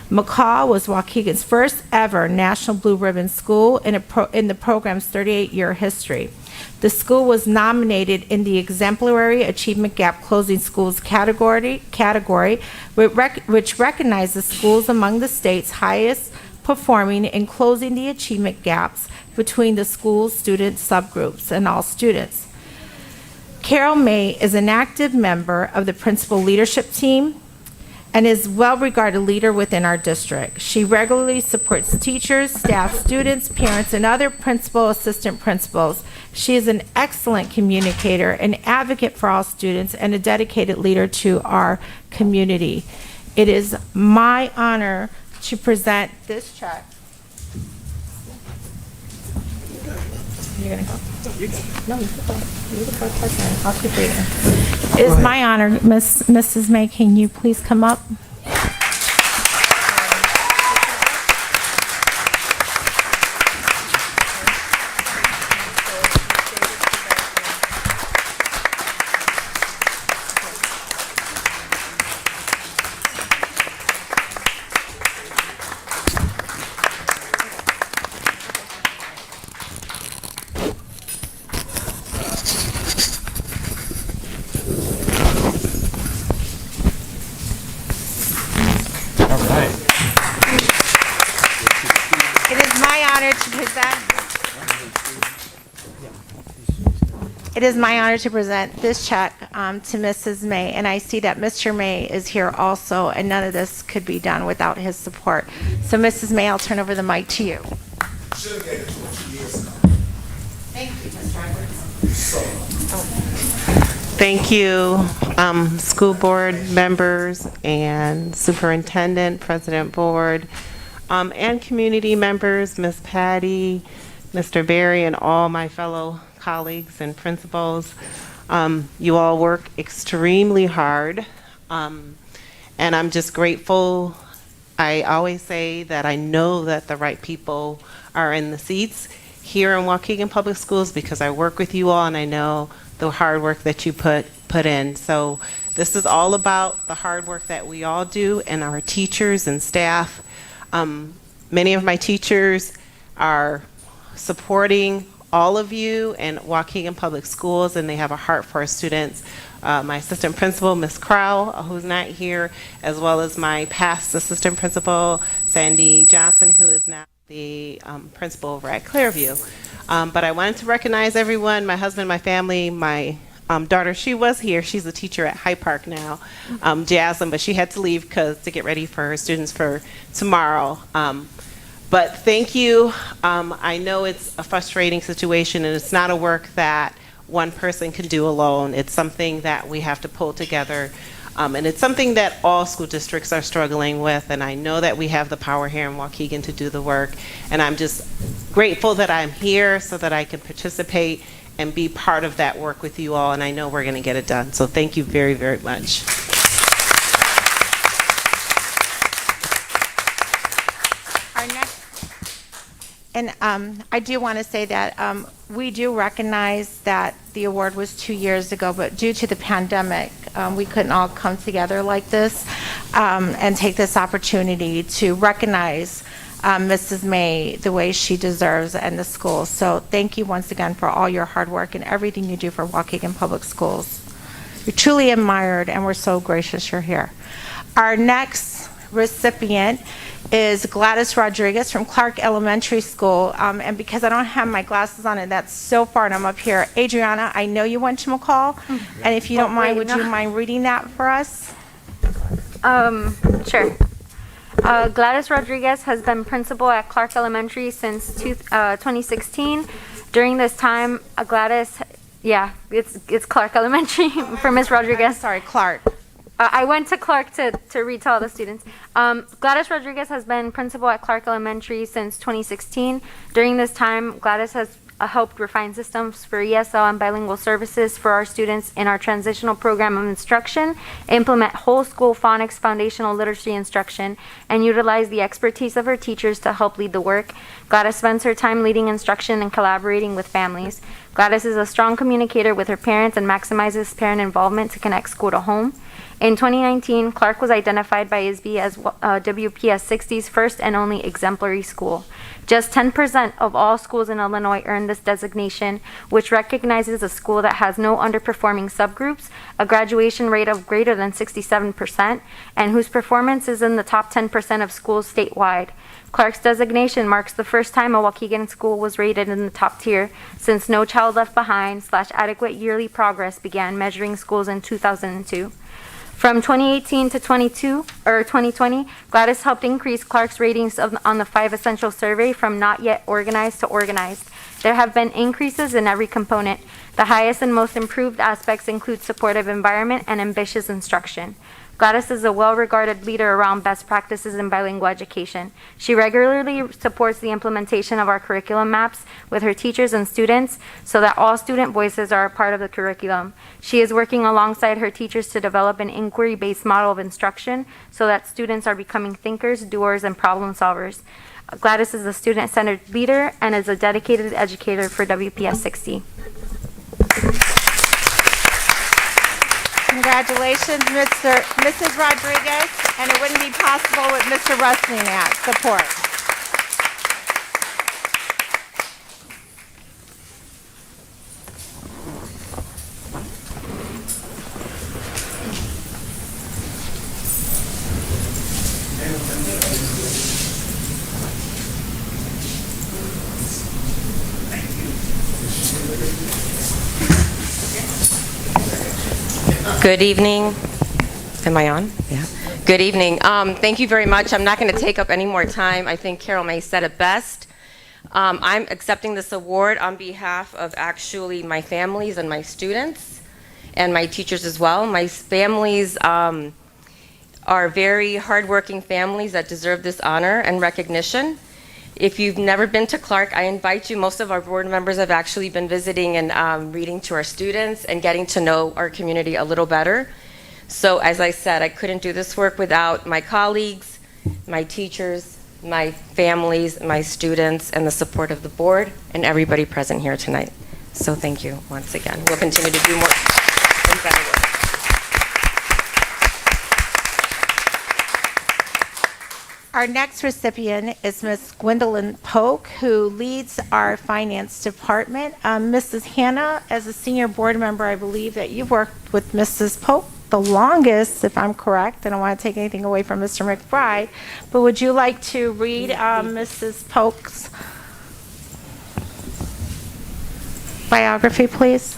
McCall was Waukegan's first ever National Blue Ribbon School in the program's 38-year history. The school was nominated in the Exemplary Achievement Gap Closing Schools category, which recognizes schools among the state's highest performing in closing the achievement gaps between the school's student subgroups and all students. Carol May is an active member of the principal leadership team and is a well-regarded leader within our district. She regularly supports teachers, staff, students, parents, and other principal assistant principals. She is an excellent communicator, an advocate for all students, and a dedicated leader to our community. It is my honor to present this check. You're gonna go? No, you can go. You're the board president. I'll keep reading. It is my honor, Mrs. May, can you please come up? It is my honor to present this check to Mrs. May, and I see that Mr. May is here also, and none of this could be done without his support. So, Mrs. May, I'll turn over the mic to you. Thank you, Mr. Edwards. Thank you, school board members and superintendent, president board, and community members, Ms. Patty, Mr. Barry, and all my fellow colleagues and principals. You all work extremely hard, and I'm just grateful. I always say that I know that the right people are in the seats here in Waukegan Public Schools because I work with you all and I know the hard work that you put in. So this is all about the hard work that we all do and our teachers and staff. Many of my teachers are supporting all of you in Waukegan Public Schools, and they have a heart for our students. My assistant principal, Ms. Crow, who's not here, as well as my past assistant principal, Sandy Johnson, who is now the principal over at Clearview. But I wanted to recognize everyone, my husband, my family, my daughter. She was here. She's a teacher at Hyde Park now, Jasmine, but she had to leave to get ready for her students for tomorrow. But thank you. I know it's a frustrating situation, and it's not a work that one person can do alone. It's something that we have to pull together And it's something that all school districts are struggling with, and I know that we have the power here in Waukegan to do the work, and I'm just grateful that I'm here so that I can participate and be part of that work with you all, and I know we're going to get it done. So thank you very, very much. And I do want to say that we do recognize that the award was 2 years ago, but due to the pandemic, we couldn't all come together like this and take this opportunity to recognize Mrs. May the way she deserves and the school. So thank you once again for all your hard work and everything you do for Waukegan Public Schools. You're truly admired, and we're so gracious you're here. Our next recipient is Gladys Rodriguez from Clark Elementary School. And because I don't have my glasses on and that's so far and I'm up here, Adriana, I know you went to McCall, and if you don't mind, would you mind reading that for us? Sure. Gladys Rodriguez has been principal at Clark Elementary since 2016. During this time, Gladys, it's Clark Elementary for Miss Rodriguez. Sorry, Clark. I went to Clark to read to all the students. Gladys Rodriguez has been principal at Clark Elementary since 2016. During this time, Gladys has helped refine systems for ESL and bilingual services for our students in our transitional program of instruction, implement whole school phonics foundational literacy instruction, and utilize the expertise of her teachers to help lead the work. Gladys spends her time leading instruction and collaborating with families. Gladys is a strong communicator with her parents and maximizes parent involvement to connect school to home. In 2019, Clark was identified by ISB as WPS 60's first and only exemplary school. Just 10% of all schools in Illinois earn this designation, which recognizes a school that has no underperforming subgroups, a graduation rate of greater than 67%, and whose performance is in the top 10% of schools statewide. Clark's designation marks the first time a Waukegan school was rated in the top tier since No Child Left Behind / Adequate Yearly Progress began measuring schools in 2002. From 2018 to 2020, Gladys helped increase Clark's ratings on the 5 Essential Survey from not yet organized to organized. There have been increases in every component. The highest and most improved aspects include supportive environment and ambitious instruction. Gladys is a well-regarded leader around best practices in bilingual education. She regularly supports the implementation of our curriculum maps with her teachers and students so that all student voices are a part of the curriculum. She is working alongside her teachers to develop an inquiry-based model of instruction so that students are becoming thinkers, doers, and problem solvers. Gladys is a student-centered leader and is a dedicated educator for WPS 60. Congratulations, Mrs. Rodriguez, and it wouldn't be possible with Mr. Rusniak's support. Good evening. Am I on? Yeah. Good evening. Thank you very much. I'm not going to take up any more time. I think Carol May said it best. I'm accepting this award on behalf of actually my families and my students and my teachers as well. My families are very hardworking families that deserve this honor and recognition. If you've never been to Clark, I invite you. Most of our board members have actually been visiting and reading to our students and getting to know our community a little better. So as I said, I couldn't do this work without my colleagues, my teachers, my families, my students, and the support of the board and everybody present here tonight. So thank you once again. We'll continue to do more and better work. Our next recipient is Ms. Gwendolyn Polk, who leads our finance department. Mrs. Hannah, as a senior board member, I believe that you've worked with Mrs. Polk the longest, if I'm correct. I don't want to take anything away from Mr. McBride, but would you like to read Mrs. Polk's biography, please?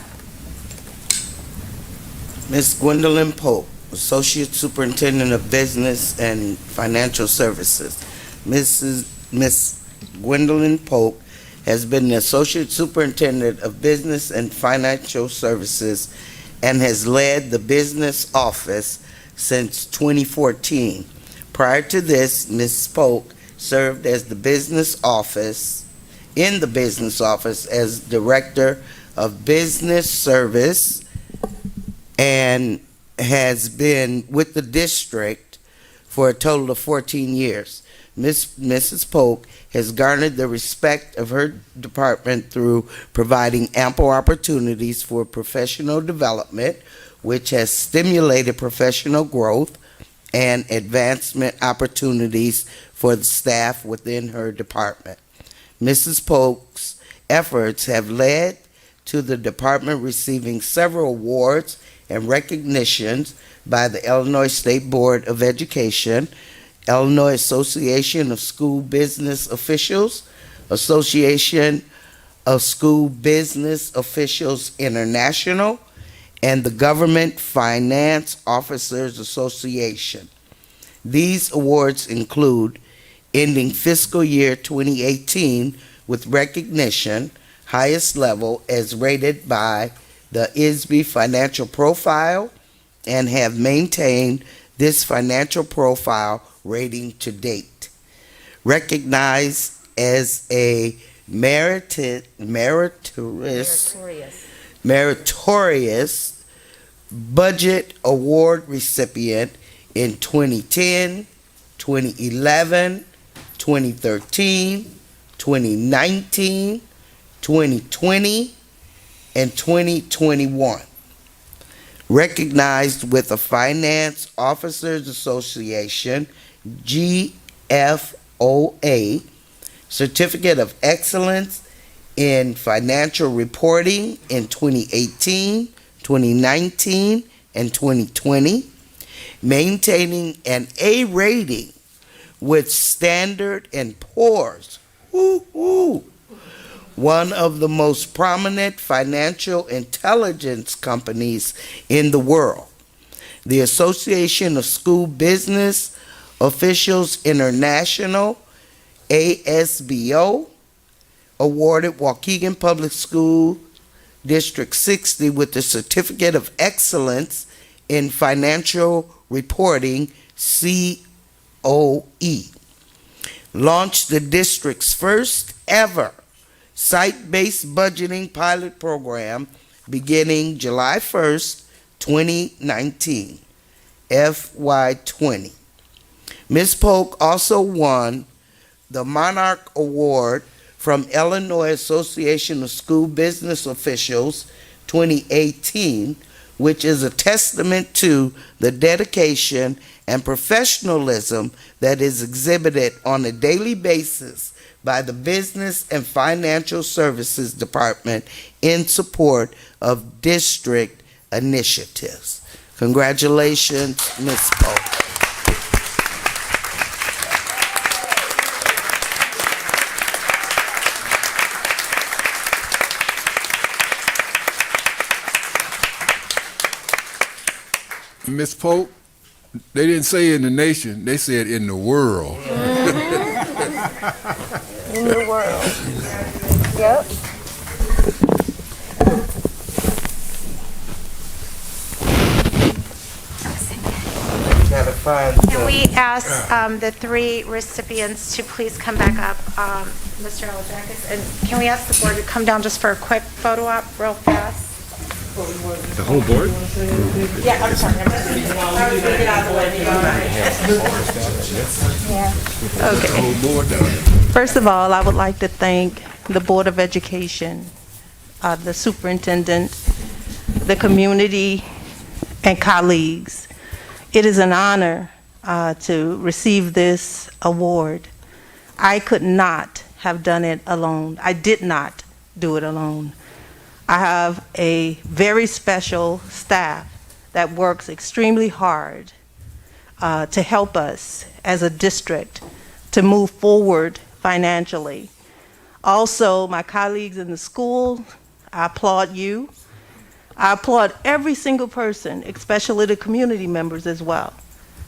Ms. Gwendolyn Polk, Associate Superintendent of Business and Financial Services. Ms. Gwendolyn Polk has been the Associate Superintendent of Business and Financial Services and has led the business office since 2014. Prior to this, Ms. Polk served as in the business office as Director of Business Service and has been with the district for a total of 14 years. Mrs. Polk has garnered the respect of her department through providing ample opportunities for professional development, which has stimulated professional growth and advancement opportunities for the staff within her department. Mrs. Polk's efforts have led to the department receiving several awards and recognitions by the Illinois State Board of Education, Illinois Association of School Business Officials, Association of School Business Officials International, and the Government Finance Officers Association. These awards include ending fiscal year 2018 with recognition, highest level as rated by the ISB Financial Profile, and have maintained this financial profile rating to date. Recognized as a meritorious Budget Award recipient in 2010, 2011, 2013, 2019, 2020, and 2021. Recognized with the Finance Officers Association, GFOA, Certificate of Excellence in Financial Reporting in 2018, 2019, and 2020, maintaining an A rating with Standard & Poor's, one of the most prominent financial intelligence companies in the world. The Association of School Business Officials International, ASBO, awarded Waukegan Public School District 60 with the Certificate of Excellence in Financial Reporting, COE. Launched the district's first ever site-based budgeting pilot program beginning July 1st, 2019, FY20. Ms. Polk also won the Monarch Award from Illinois Association of School Business Officials 2018, which is a testament to the dedication and professionalism that is exhibited on a daily basis by the Business and Financial Services Department in support of district initiatives. Congratulations, Ms. Polk. Ms. Polk, they didn't say in the nation, they said in the world. In the world. Yep. Can we ask the three recipients to please come back up, Mr. Alexakis? And can we ask the board to come down just for a quick photo op real fast? The whole board? Yeah, I'm sorry. Okay. First of all, I would like to thank the Board of Education, the superintendent, the community, and colleagues. It is an honor to receive this award. I could not have done it alone. I did not do it alone. I have a very special staff that works extremely hard to help us as a district to move forward financially. Also, my colleagues in the school, I applaud you. I applaud every single person, especially the community members as well.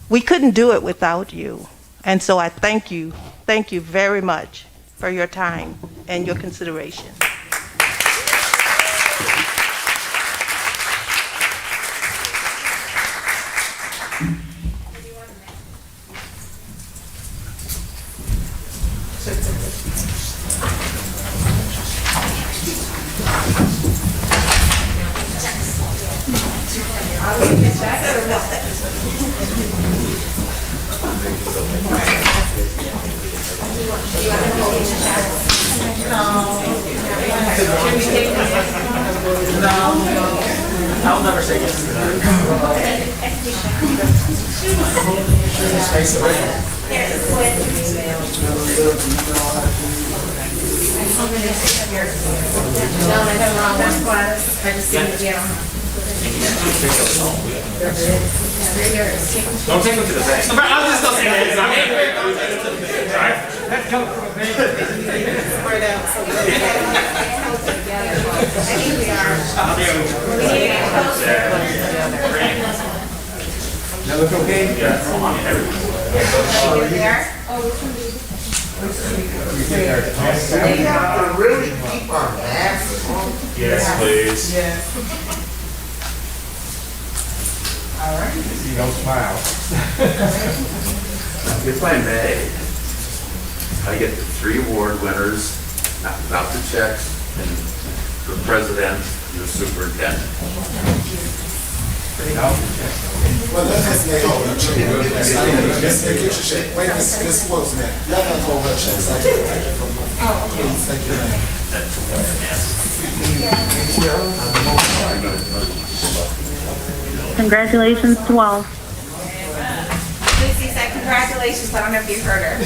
We couldn't do it without you. And so I thank you very much for your time and your consideration. I'll never say yes. Don't take them to the bank. I was just going to say that. Let's go for a bank. Spread out. I think we are. That look okay? Yeah. We have to really keep our masks on. Yes, please. Yes. All right. You don't smile. If I may, I get the 3 award winners, not the checks, and the president, the superintendent. Well, let's make all the checks. Let's get your check. Wait, Miss Wilson, y'all gotta hold her checks. Please, thank you. Congratulations to all. Lucy said congratulations, I don't know if you heard her.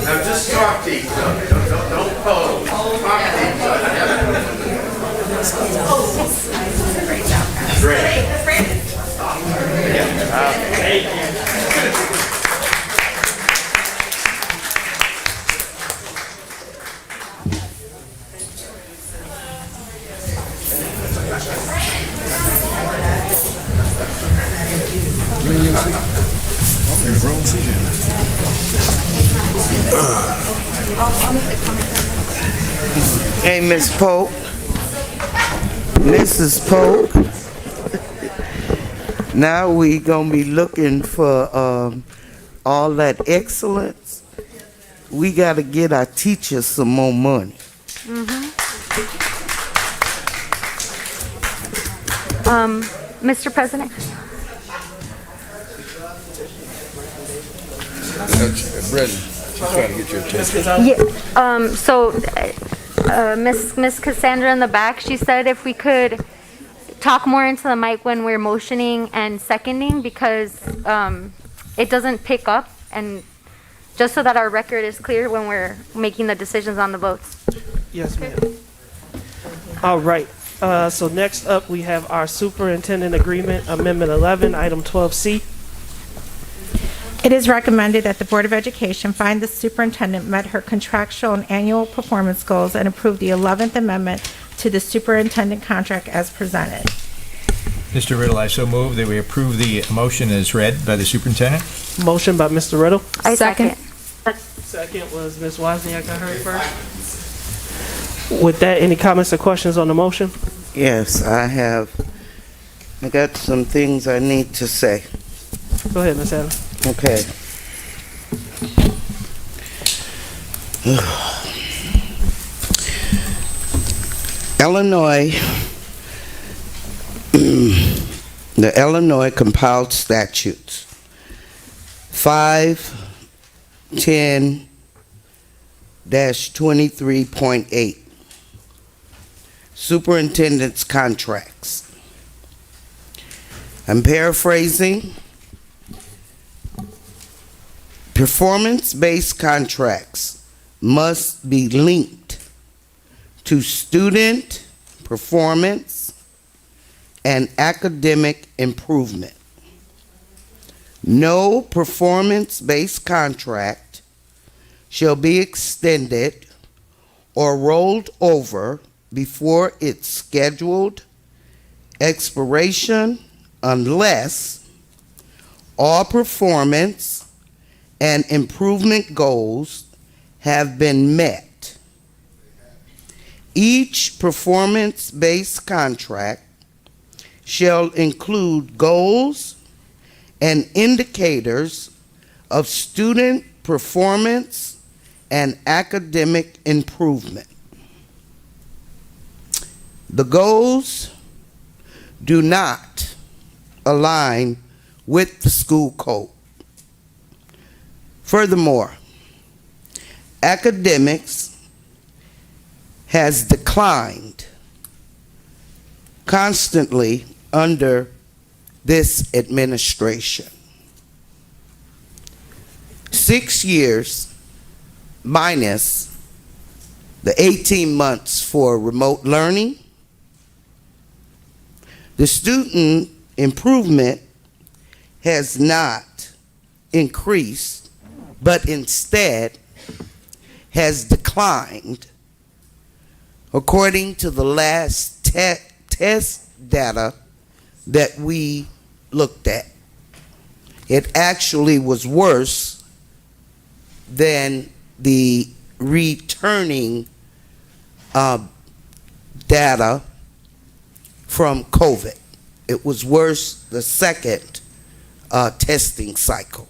Now just talk to each other. Don't pose. Talk to each other. Great job. Great. Thank you. Hey, Miss Polk. Mrs. Polk. Now we gonna be looking for all that excellence. We gotta get our teachers some more money. Mr. President? Brendan, she's trying to get your attention. Yeah, Miss Cassandra in the back, she said if we could talk more into the mic when we're motioning and seconding, because it doesn't pick up, and just so that our record is clear when we're making the decisions on the votes. Yes, ma'am. All right. So next up, we have our Superintendent Agreement, Amendment 11, Item 12C. It is recommended that the Board of Education find the superintendent met her contractual and annual performance goals and approve the 11th Amendment to the Superintendent Contract as presented. Mr. Riddle, I so move that we approve the motion as read by the superintendent. Motion by Mr. Riddle. I second. Second was Ms. Wozniak, I heard first. With that, any comments or questions on the motion? Yes, I got some things I need to say. Go ahead, Ms. Adams. Okay. Illinois, the Illinois compiled statutes 510-23.8, superintendent's contracts. I'm paraphrasing. Performance-based contracts must be linked to student performance and academic improvement. No performance-based contract shall be extended or rolled over before its scheduled expiration unless all performance and improvement goals have been met Each performance-based contract shall include goals and indicators of student performance and academic improvement. The goals do not align with the school code. Furthermore, academics has declined constantly under this administration. 6 years minus the 18 months for remote learning, the student improvement has not increased, but instead has declined according to the last test data that we looked at. It actually was worse than the returning data from COVID. It was worse the second testing cycle.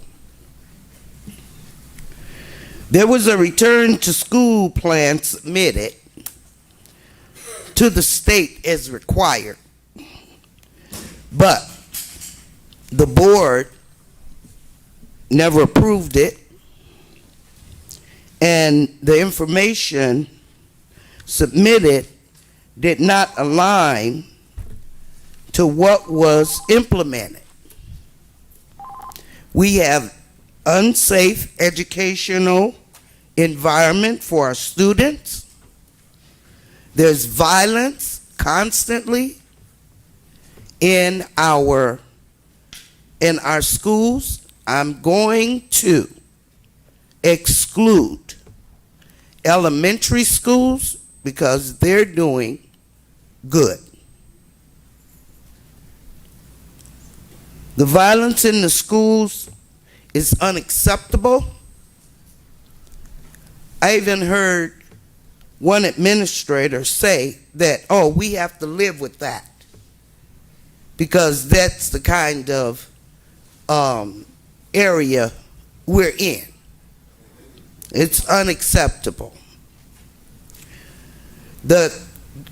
There was a return to school plan submitted to the state as required, but the board never approved it, and the information submitted did not align to what was implemented. We have unsafe educational environment for our students. There's violence constantly in our schools. I'm going to exclude elementary schools because they're doing good. The violence in the schools is unacceptable. I even heard one administrator say that, oh, we have to live with that because that's the kind of area we're in. It's unacceptable. The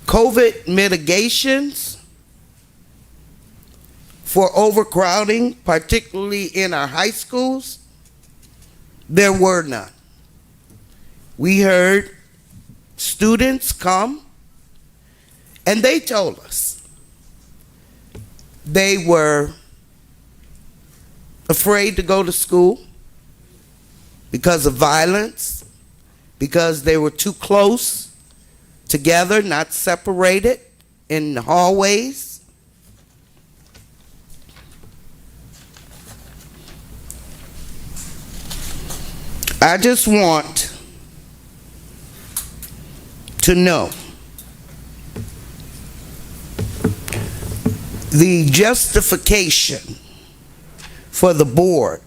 COVID mitigations for overcrowding, particularly in our high schools, there were none. We heard students come and they told us they were afraid to go to school because of violence, because they were too close together, not separated in the hallways. I just want to know the justification for the board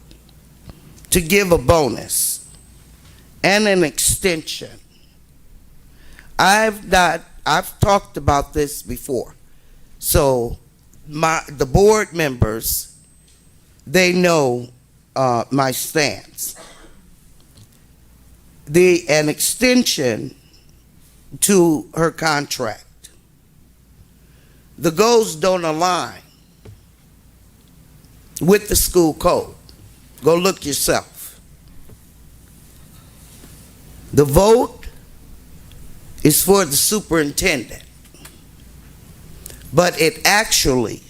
to give a bonus and an extension. I've talked about this before, so the board members, they know my stance. An extension to her contract. The goals don't align with the school code. Go look yourself. The vote is for the superintendent, but it actually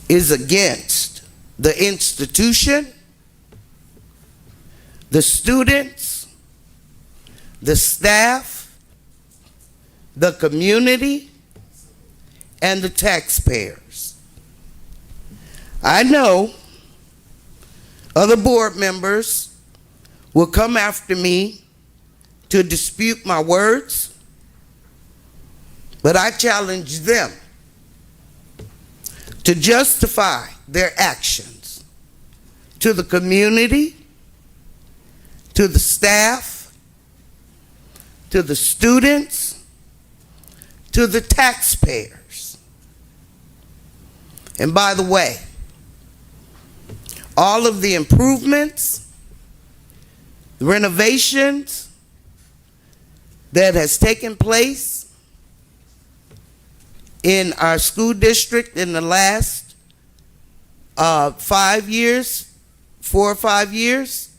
is against the institution, the students, the staff, the community, and the taxpayers. I know other board members will come after me to dispute my words, but I challenge them to justify their actions to the community, to the staff, to the students, to the taxpayers. And by the way, all of the improvements, the renovations that has taken place in our school district in the last 5 years, 4 or 5 years,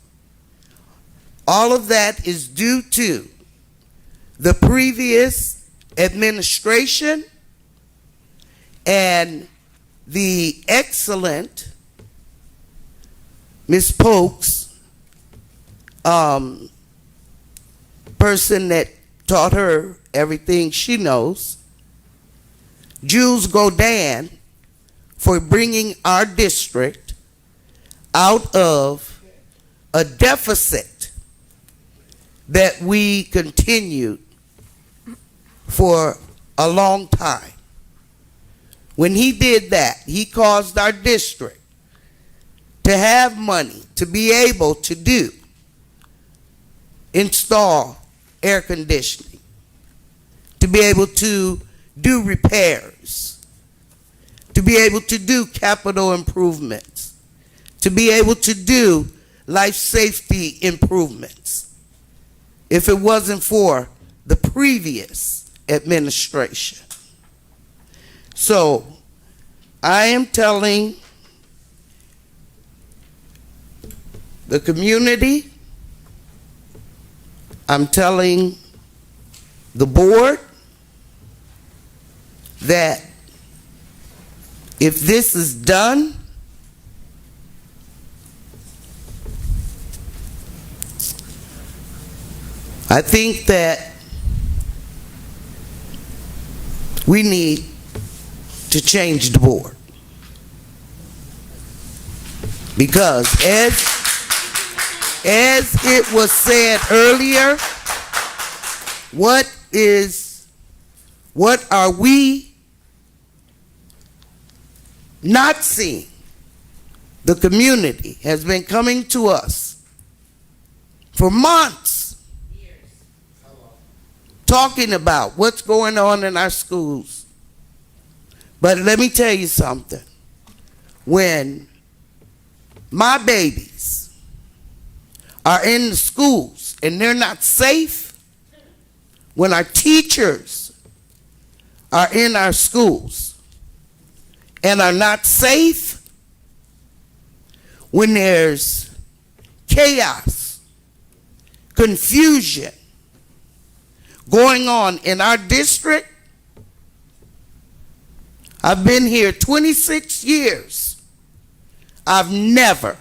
all of that is due to the previous administration and the excellent Ms. Polk's person that taught her everything she knows, Jules Godin, for bringing our district out of a deficit that we continued for a long time. When he did that, he caused our district to have money to be able to install air conditioning, to be able to do repairs, to be able to do capital improvements, to be able to do life safety improvements. If it wasn't for the previous administration. So I am telling the community, I'm telling the board that if this is done, I think that we need to change the board. Because as it was said earlier, what are we not seeing? The community has been coming to us for months, talking about what's going on in our schools. But let me tell you something. When my babies are in the schools and they're not safe, when our teachers are in our schools and are not safe, when there's chaos, confusion going on in our district, I've been here 26 years. I've never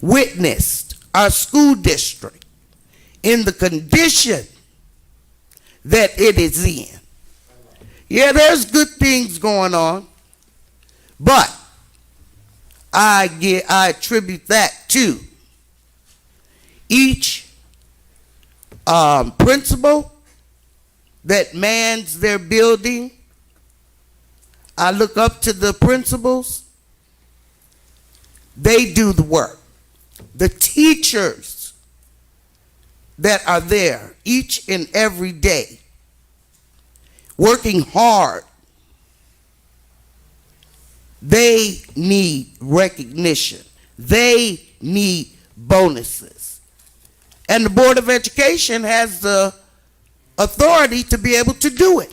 witnessed our school district in the condition that it is in. Yeah, there's good things going on, but I attribute that to each principal that mans their building. I look up to the principals. They do the work. The teachers that are there each and every day, working hard, they need recognition. They need bonuses. And the Board of Education has the authority to be able to do it.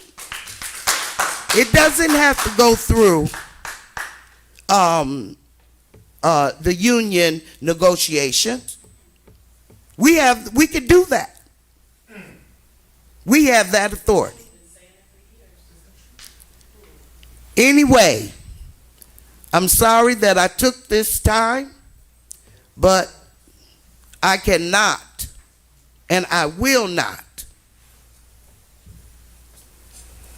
It doesn't have to go through the union negotiations. We could do that. We have that authority. Anyway, I'm sorry that I took this time, but I cannot and I will not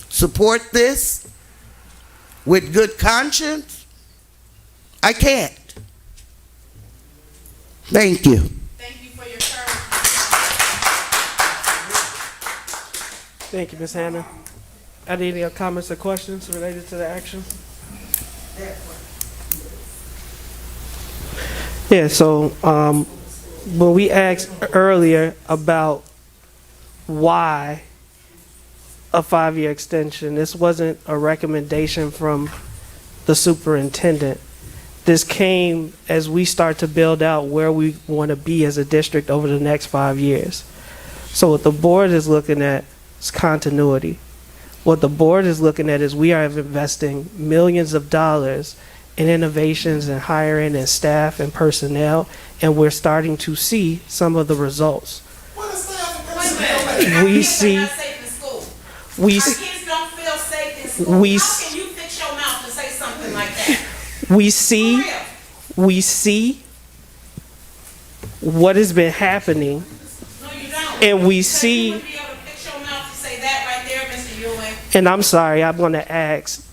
support this with good conscience. I can't. Thank you. Thank you for your service. Thank you, Ms. Hannah. Are there any comments or questions related to the action? Yeah, so when we asked earlier about why a 5-year extension. This wasn't a recommendation from the superintendent. This came as we start to build out where we want to be as a district over the next 5 years. So what the board is looking at is continuity. What the board is looking at is we are investing millions of dollars in innovations and hiring and staff and personnel, and we're starting to see some of the results. We see, we, Our kids don't feel safe in school. we, How can you fix your mouth and say something like that? we see what has been happening, and we see, Be able to fix your mouth and say that right there, Mr. Ewing. and I'm sorry, I'm going to ask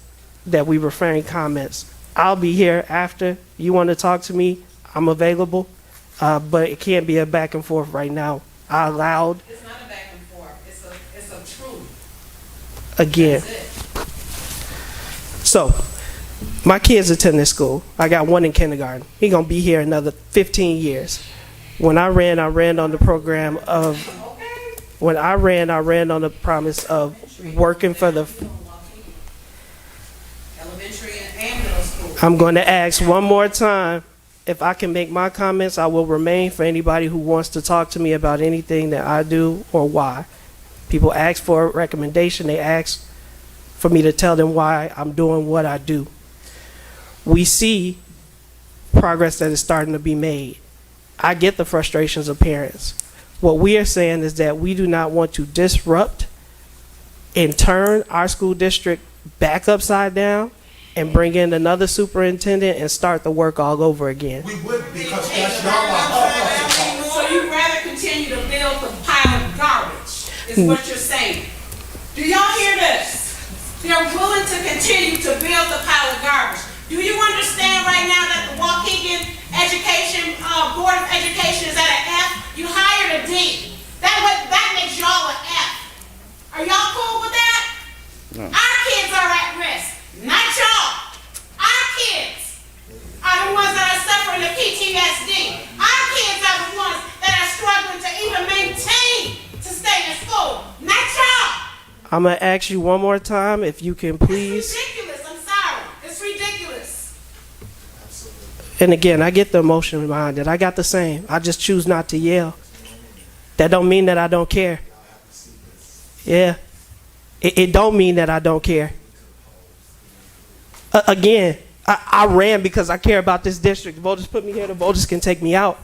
that we refrain comments. I'll be here after you want to talk to me. I'm available, but it can't be a back and forth right now. I allowed. It's not a back and forth. It's a truth. Again. So, my kids attend this school. I got one in kindergarten. He gonna be here another 15 years. When I ran on the program of, when I ran on the promise of working for the, Elementary and middle school. I'm going to ask one more time, if I can make my comments, I will remain for anybody who wants to talk to me about anything that I do or why. People ask for a recommendation, they ask for me to tell them why I'm doing what I do. We see progress that is starting to be made. I get the frustrations of parents. What we are saying is that we do not want to disrupt and turn our school district back upside down and bring in another superintendent and start the work all over again. We would, because that's y'all. So you'd rather continue to build the pile of garbage, is what you're saying. Do y'all hear this? They're willing to continue to build the pile of garbage. Do you understand right now that the Waukegan Education Board of Education is at an F? You hired a D. That makes y'all an F. Are y'all cool with that? No. Our kids are at risk, not y'all. Our kids are the ones that are suffering the PTSD. Our kids are the ones that are struggling to even maintain to stay in school, not y'all. I'm gonna ask you one more time if you can please. It's ridiculous, I'm sorry. It's ridiculous. And again, I get the emotion behind it. I got the same. I just choose not to yell. That don't mean that I don't care. Yeah. It don't mean that I don't care. Again, I ran because I care about this district. The voters put me here. The voters can take me out.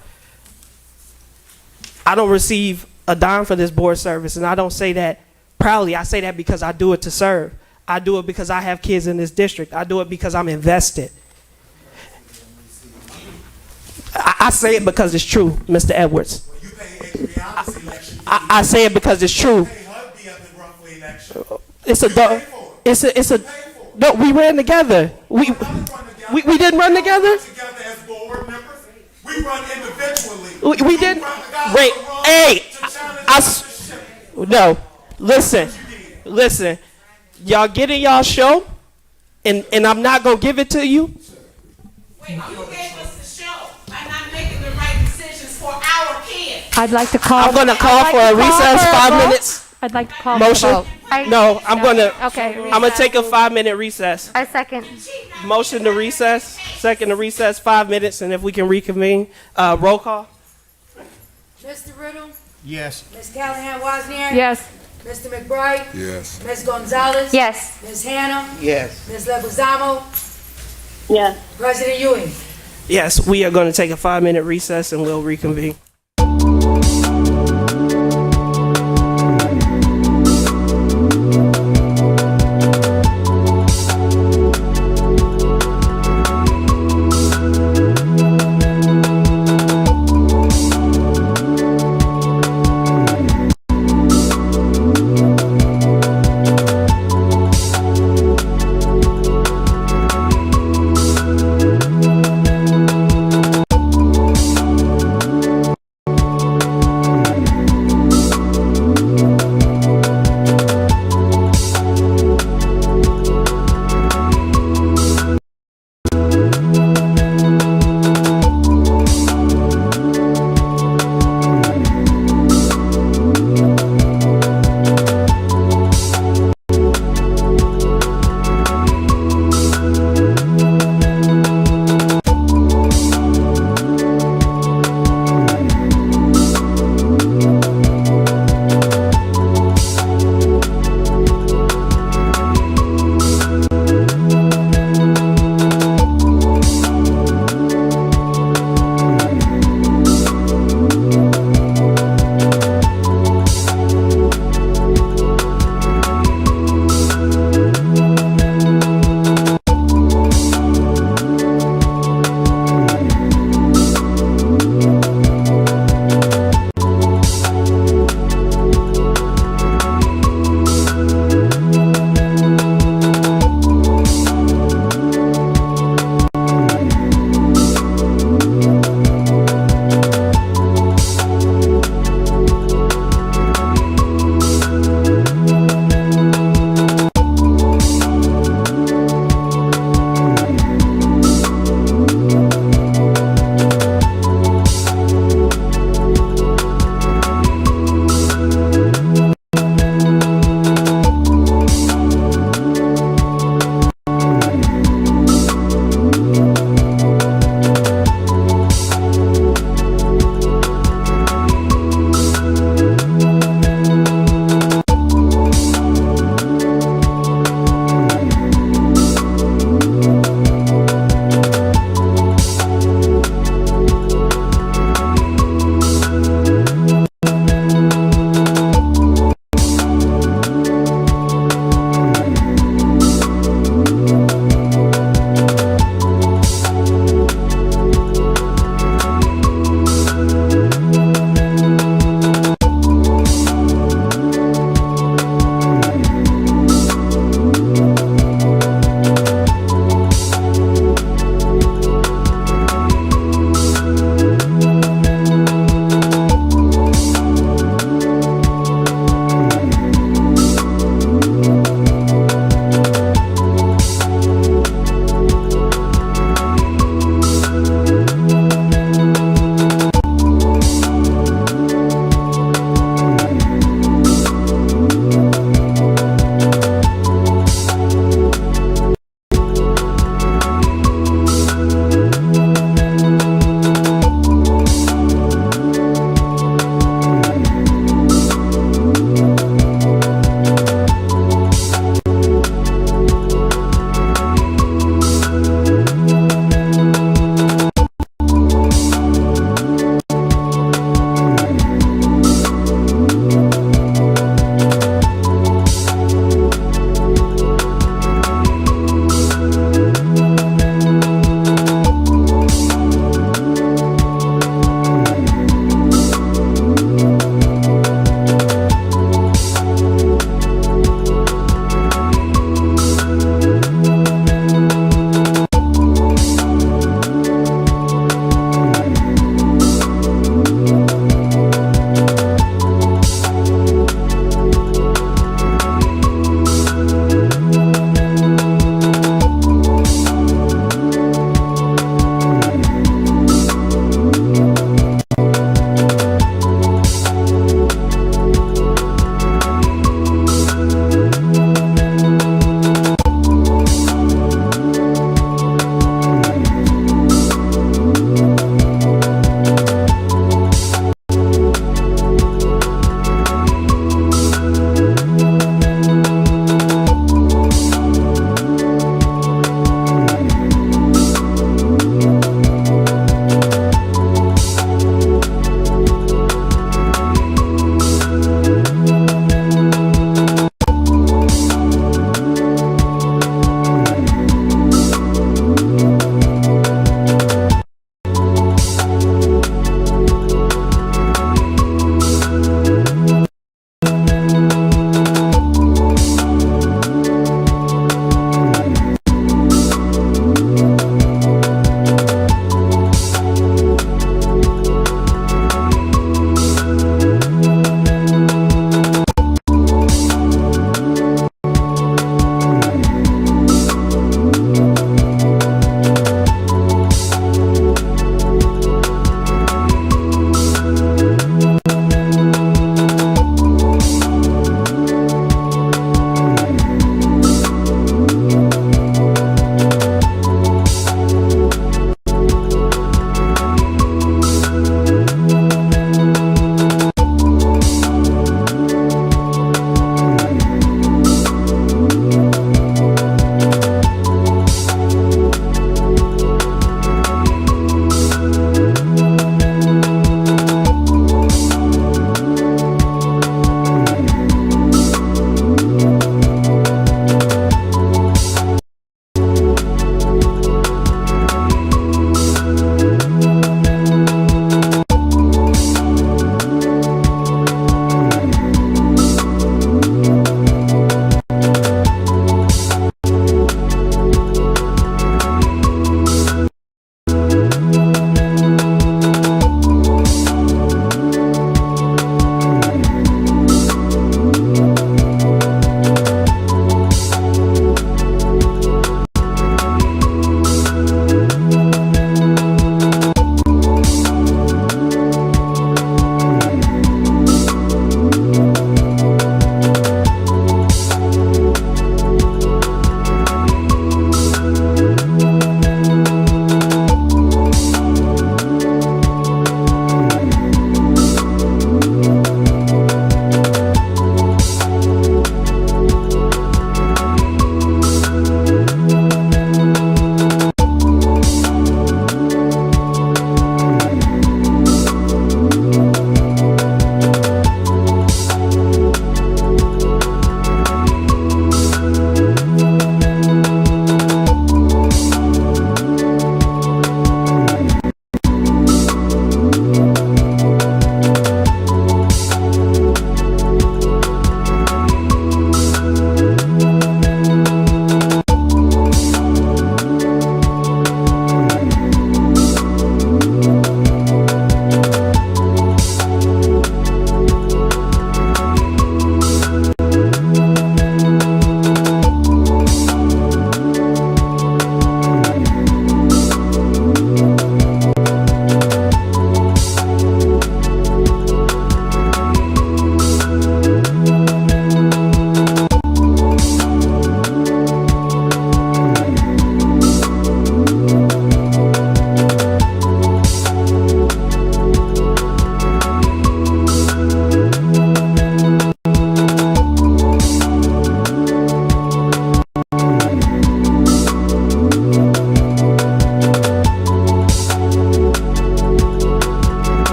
I don't receive a dime for this board service, and I don't say that proudly. I say that because I do it to serve. I do it because I have kids in this district. I do it because I'm invested. I say it because it's true, Mr. Edwards. I say it because it's true. It's a no, we ran together. We didn't run together. We run individually. We didn't. Wait, hey, no, listen. Y'all get in y'all show, and I'm not gonna give it to you. Wait, you gave us the show by not making the right decisions for our kids. I'd like to call. I'm gonna call for a recess, 5 minutes. I'd like to call Motion. for a vote. No, I'm gonna. Okay. I'm gonna take a 5-minute recess. I second. Motion to recess. Second to recess, 5 minutes, and if we can reconvene, roll call. Mr. Riddle? Yes. Ms. Callahan Wozniak? Yes. Mr. McBride? Yes. Ms. Gonzalez? Yes. Ms. Hannah? Yes. Ms. Leguizamo? Yes. President Ewing? Yes, we are going to take a 5-minute recess, and we'll reconvene.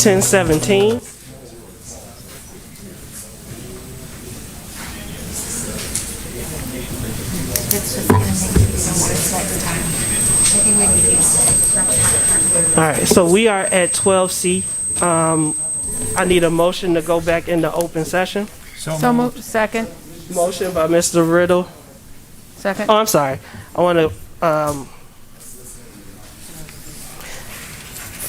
1017. All right, so we are at 12C. I need a motion to go back into open session. So moved. Second. Motion by Mr. Riddle. Second. Oh, I'm sorry. I want to,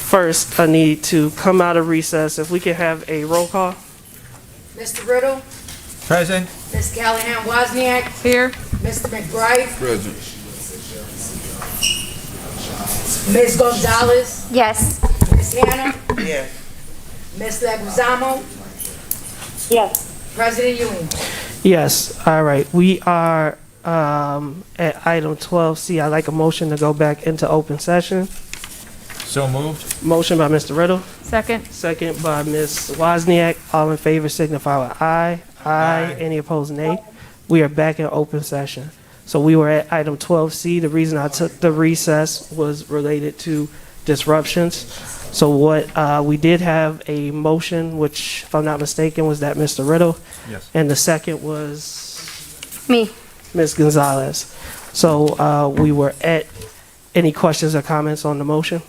first, I need to come out of recess. If we can have a roll call. Mr. Riddle, Present. Ms. Callahan Wozniak, Here. Mr. McBride, Present. Ms. Gonzalez, Yes. Ms. Hannah, Yes. Ms. Leguizamo, Yes. President Ewing. Yes, all right. We are at item 12C. I'd like a motion to go back into open session. So moved. Motion by Mr. Riddle. Second. Second by Ms. Wozniak. All in favor signify with aye. Aye. Any opposed, nay. We are back in open session. So we were at item 12C. The reason I took the recess was related to disruptions. So what we did have a motion, which, if I'm not mistaken, was that Mr. Riddle. Yes. And the second was Me. Ms. Gonzalez. So we were at, any questions or comments on the motion?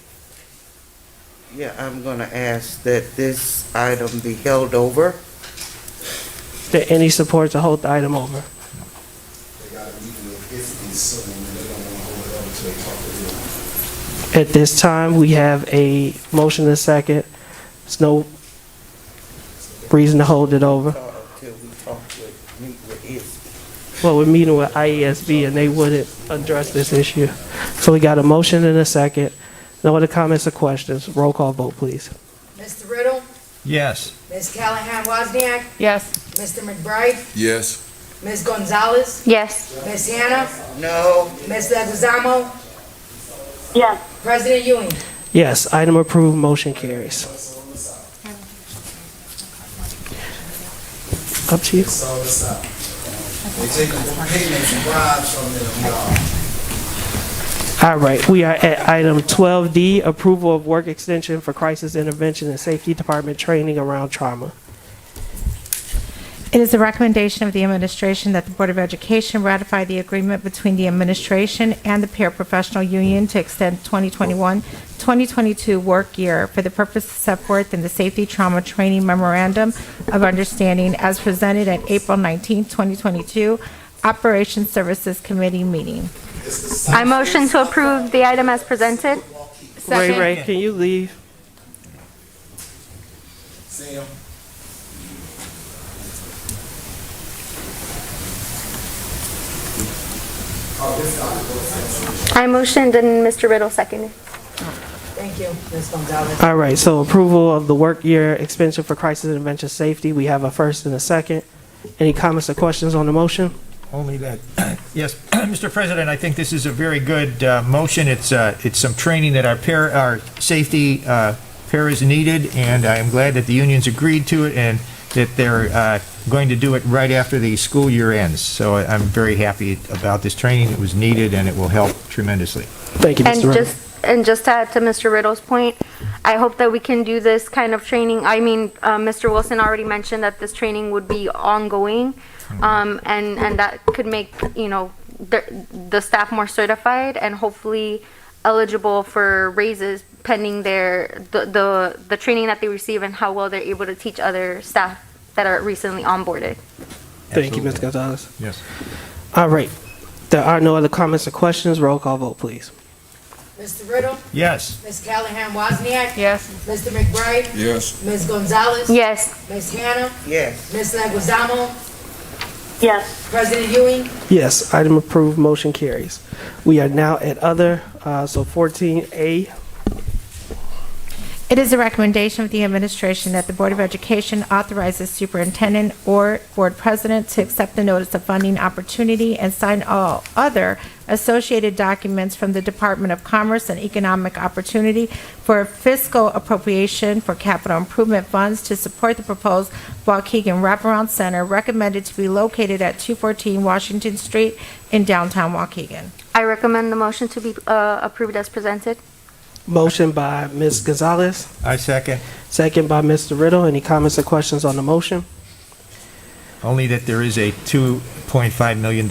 Yeah, I'm going to ask that this item be held over. Is there any support to hold the item over? At this time, we have a motion and a second. There's no reason to hold it over. Until we meet with ISB. Well, we're meeting with IESB and they wouldn't address this issue. So we got a motion and a second. No other comments or questions? Roll call vote, please. Mr. Riddle, Yes. Ms. Callahan Wozniak, Yes. Mr. McBride, Yes. Ms. Gonzalez, Yes. Ms. Hannah, No. Ms. Leguizamo, Yes. President Ewing. Yes, item approved, motion carries. Up to you. They take payments and bribes from them, y'all. All right, we are at item 12D, approval of work extension for crisis intervention and safety department training around trauma. It is the recommendation of the administration that the Board of Education ratify the agreement between the administration and the paraprofessional union to extend 2021-2022 work year for the purpose set forth in the Safety Trauma Training Memorandum of Understanding as presented at April 19, 2022 Operations Services Committee meeting. I motion to approve the item as presented. Ray, Ray, can you leave? Sam. I motioned and Mr. Riddle seconded. Thank you, Ms. Gonzalez. All right, so approval of the work year extension for crisis intervention safety. We have a first and a second. Any comments or questions on the motion? Only that, yes, Mr. President, I think this is a very good motion. It's some training that our safety paras needed, and I am glad that the unions agreed to it and that they're going to do it right after the school year ends. So I'm very happy about this training. It was needed, and it will help tremendously. Thank you, Mr. Riddle. And just to add to Mr. Riddle's point, I hope that we can do this kind of training. I mean, Mr. Wilson already mentioned that this training would be ongoing, and that could make, you know, the staff more certified and hopefully eligible for raises pending the training that they receive and how well they're able to teach other staff that are recently onboarded. Thank you, Ms. Gonzalez. Yes. All right, there are no other comments or questions. Roll call vote, please. Mr. Riddle, Yes. Ms. Callahan Wozniak, Yes. Mr. McBride, Yes. Ms. Gonzalez, Yes. Ms. Hannah, Yes. Ms. Leguizamo, Yes. President Ewing. Yes, item approved, motion carries. We are now at other, so 14A. It is a recommendation of the administration that the Board of Education authorizes superintendent or board president to accept the notice of funding opportunity and sign all other associated documents from the Department of Commerce and Economic Opportunity for a fiscal appropriation for capital improvement funds to support the proposed Waukegan Wraparound Center recommended to be located at 214 Washington Street in downtown Waukegan. I recommend the motion to be approved as presented. Motion by Ms. Gonzalez, I second. second by Mr. Riddle. Any comments or questions on the motion? Only that there is a $2.5 million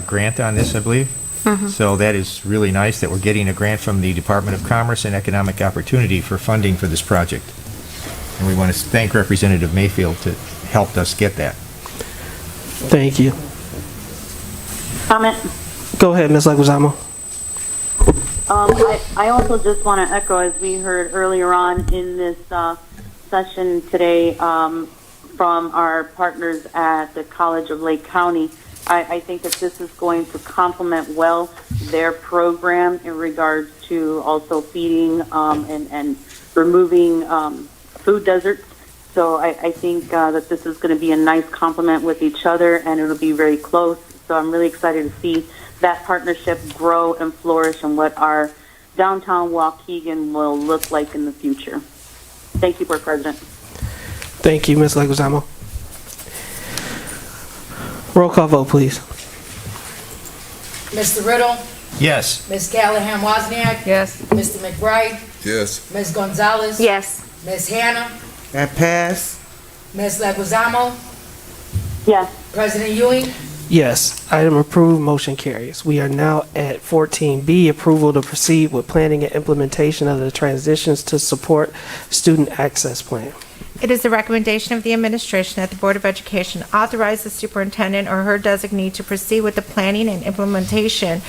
grant on this, I believe. So that is really nice that we're getting a grant from the Department of Commerce and Economic Opportunity for funding for this project. And we want to thank Representative Mayfield to help us get that. Thank you. Comment? Go ahead, Ms. Leguizamo. I also just want to echo, as we heard earlier on in this session today from our partners at the College of Lake County, I think that this is going to complement well their program in regards to also feeding and removing food deserts. So I think that this is going to be a nice complement with each other, and it'll be very close. So I'm really excited to see that partnership grow and flourish and what our downtown Waukegan will look like in the future. Thank you, Board President. Thank you, Ms. Leguizamo. Roll call vote, please. Mr. Riddle, Yes. Ms. Callahan Wozniak, Yes. Mr. McBride, Yes. Ms. Gonzalez, Yes. Ms. Hannah, That pass? Ms. Leguizamo, Yes. President Ewing. Yes, item approved, motion carries. We are now at 14B, approval to proceed with planning and implementation of the transitions to support student access plan. It is the recommendation of the administration that the Board of Education authorize the superintendent or her designee to proceed with the planning and implementation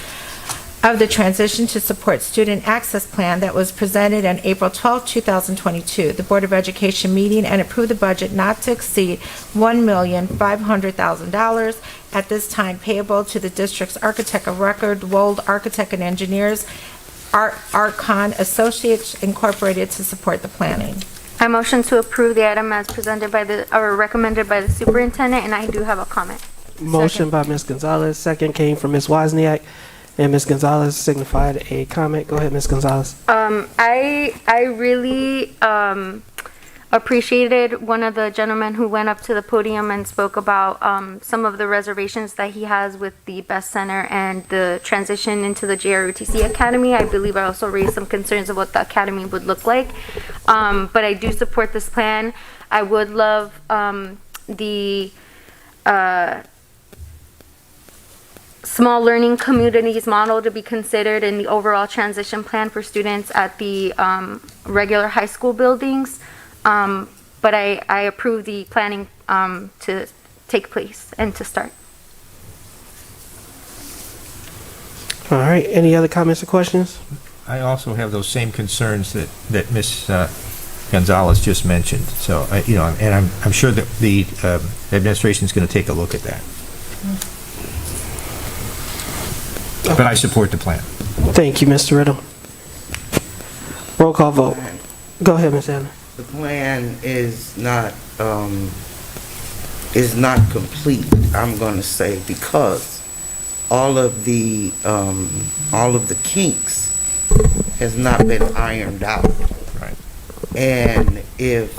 of the Transition to Support Student Access Plan that was presented on April 12, 2022. The Board of Education meeting and approved the budget not to exceed $1,500,000 at this time payable to the district's architect of record, Wold Architect and Engineers, Arcon Associates Incorporated, to support the planning. I motion to approve the item as presented by or recommended by the superintendent, and I do have a comment. Motion by Ms. Gonzalez, second came from Ms. Wozniak, and Ms. Gonzalez signified a comment. Go ahead, Ms. Gonzalez. I really appreciated one of the gentlemen who went up to the podium and spoke about some of the reservations that he has with the Best Center and the transition into the JROTC Academy. I believe I also raised some concerns of what the academy would look like. But I do support this plan. I would love the small learning communities model to be considered in the overall transition plan for students at the regular high school buildings. But I approve the planning to take place and to start. All right, any other comments or questions? I also have those same concerns that Ms. Gonzalez just mentioned. So, and I'm sure that the administration is going to take a look at that. But I support the plan. Thank you, Mr. Riddle. Roll call vote. Go ahead, Ms. Anna. The plan is not complete, I'm going to say, because all of the kinks has not been ironed out. Right. And if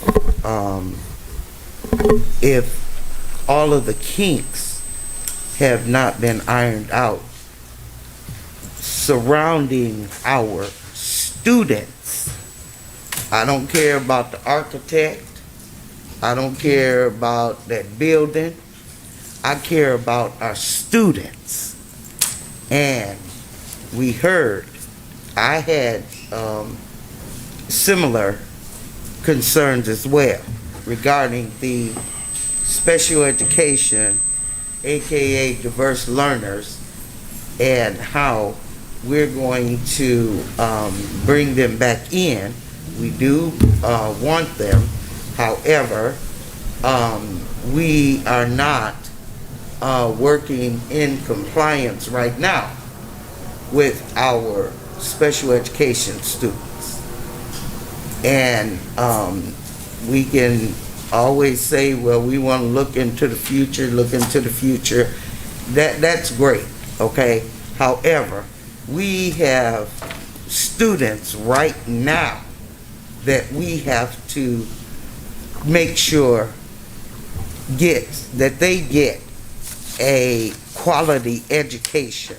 all of the kinks have not been ironed out surrounding our students, I don't care about the architect, I don't care about that building, I care about our students. And we heard, I had similar concerns as well regarding the special education, aka diverse learners, and how we're going to bring them back in. We do want them. However, we are not working in compliance right now with our special education students. And we can always say, well, we want to look into the future, That's great, okay? However, we have students right now that we have to make sure that they get a quality education,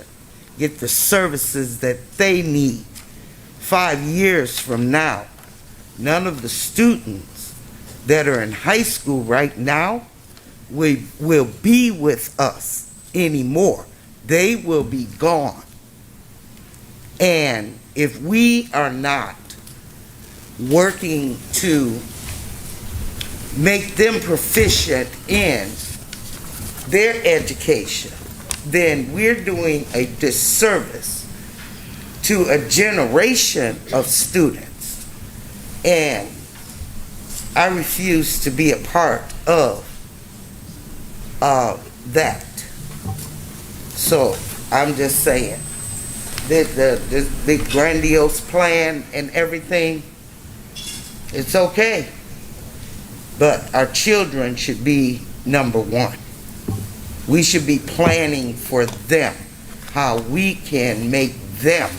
get the services that they need 5 years from now, none of the students that are in high school right now will be with us anymore. They will be gone. And if we are not working to make them proficient in their education, then we're doing a disservice to a generation of students. And I refuse to be a part of that. So I'm just saying that the grandiose plan and everything, it's okay. But our children should be number one. We should be planning for them, how we can make them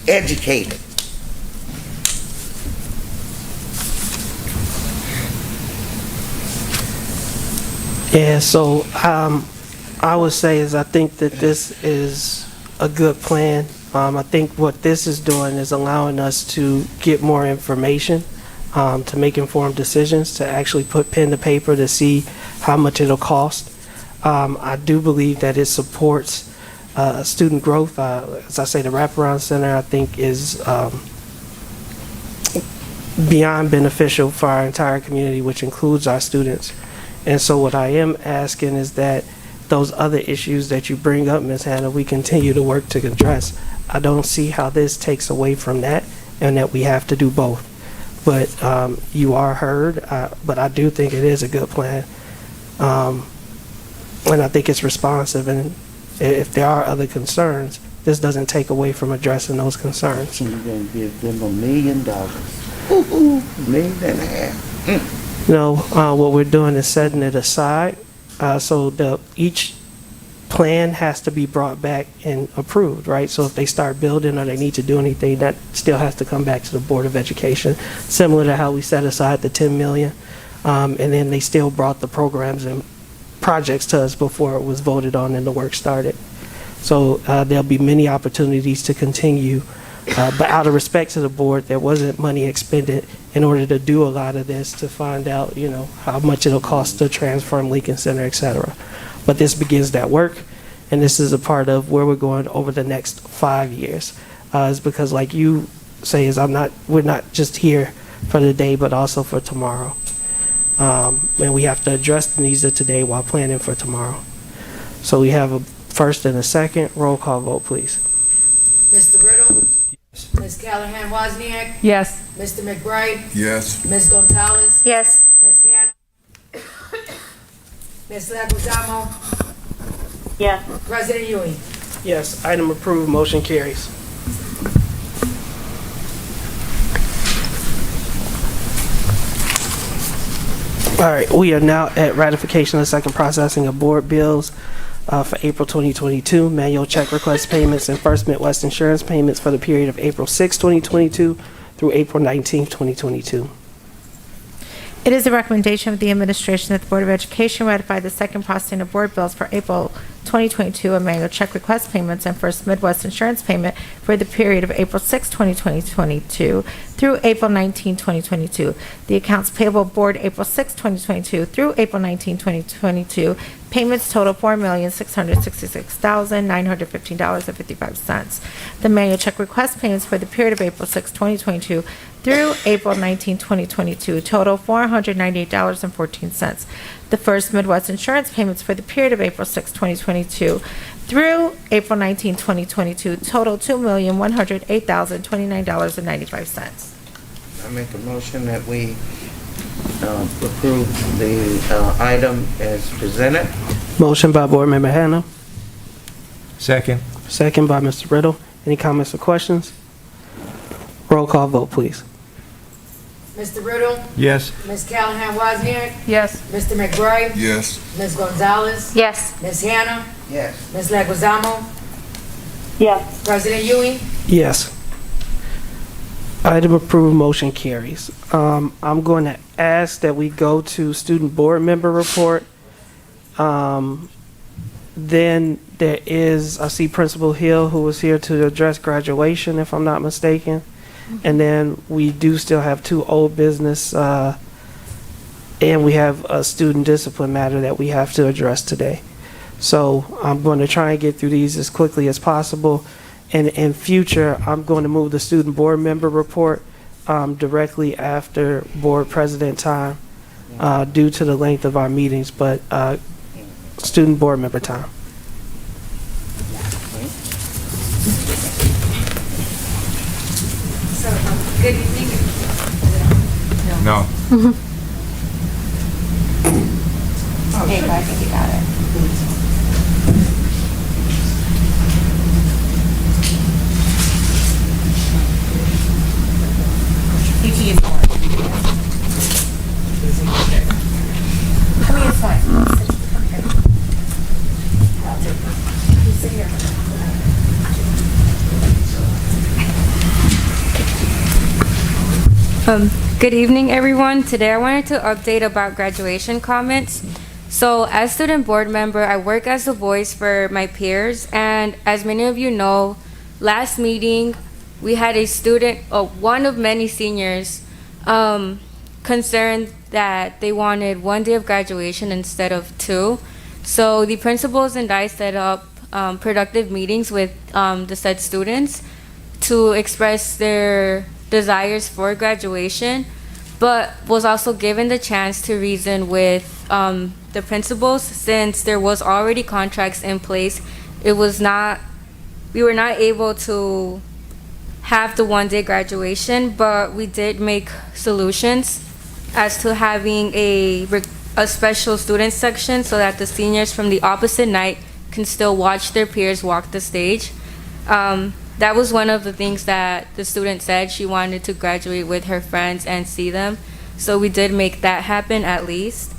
educated. Yeah, so I would say is I think that this is a good plan. I think what this is doing is allowing us to get more information, to make informed decisions, to actually put pen to paper to see how much it'll cost. I do believe that it supports student growth. As I say, the wraparound center I think is beyond beneficial for our entire community, which includes our students. And so what I am asking is that those other issues that you bring up, Ms. Hannah, we continue to work to address. I don't see how this takes away from that, and that we have to do both. But you are heard, but I do think it is a good plan. And I think it's responsive, and if there are other concerns, this doesn't take away from addressing those concerns. You're going to give them $1 million. $1.5 million. No, what we're doing is setting it aside, so each plan has to be brought back and approved, right? So if they start building or they need to do anything, that still has to come back to the Board of Education, similar to how we set aside the $10 million, and then they still brought the programs and projects to us before it was voted on and the work started. So there'll be many opportunities to continue, but out of respect to the board, there wasn't money expended in order to do a lot of this, to find out, how much it'll cost to transform Lincoln Center, et cetera. But this begins that work, and this is a part of where we're going over the next 5 years. It's because, like you say, we're not just here for the day, but also for tomorrow. And we have to address the needs of today while planning for tomorrow. So we have a first and a second. Roll call vote, please. Mr. Riddle? Ms. Callahan Wozniak? Yes. Mr. McBride? Yes. Ms. Gonzalez? Yes. Ms. Hannah? Ms. Leguizamo? Yes. President Ewing? Yes, item approved, motion carries. All right, we are now at ratification of second processing of board bills for April 2022, manual check request payments and First Midwest insurance payments for the period of April 6, 2022 through April 19, 2022. It is the recommendation of the administration that the Board of Education ratify the second processing of board bills for April 2022 and manual check request payments and First Midwest insurance payment for the period of April 6, 2022 through April 19, 2022. The accounts payable board April 6, 2022 through April 19, 2022. Payments total $4,666,915.55. The manual check request payments for the period of April 6, 2022 through April 19, 2022 total $498.14. The First Midwest insurance payments for the period of April 6, 2022 through April 19, 2022 total $2,108,029.95. I make a motion that we approve the item as presented. Motion by Board Member Hannah. Second. Second by Mr. Riddle. Any comments or questions? Roll call vote, please. Mr. Riddle? Yes. Ms. Callahan Wozniak? Yes. Mr. McBride? Yes. Ms. Gonzalez? Yes. Ms. Hannah? Yes. Ms. Leguizamo? Yes. President Ewing? Yes. Item approved, motion carries. I'm going to ask that we go to student board member report. Then There is, I see Principal Hill, who was here to address graduation, if I'm not mistaken. And then we do still have 2 old business, and we have a student discipline matter that we have to address today. So I'm going to try and get through these as quickly as possible. And in future, I'm going to move the student board member report directly after board president time due to the length of our meetings, but student board member time. So, good evening. No. Okay, I think you got it. You can use more. I mean, it's fine. Sit here. Good evening, everyone. Today I wanted to update about graduation comments. So as student board member, I work as a voice for my peers, and as many of you know, last meeting we had a student, one of many seniors, concerned that they wanted 1 day of graduation instead of 2. So the principals and I set up productive meetings with the said students to express their desires for graduation, but was also given the chance to reason with the principals. Since there was already contracts in place, we were not able to have the 1 day graduation, but we did make solutions as to having a special student section so that the seniors from the opposite night can still watch their peers walk the stage. That was one of the things that the student said. She wanted to graduate with her friends and see them. So we did make that happen at least.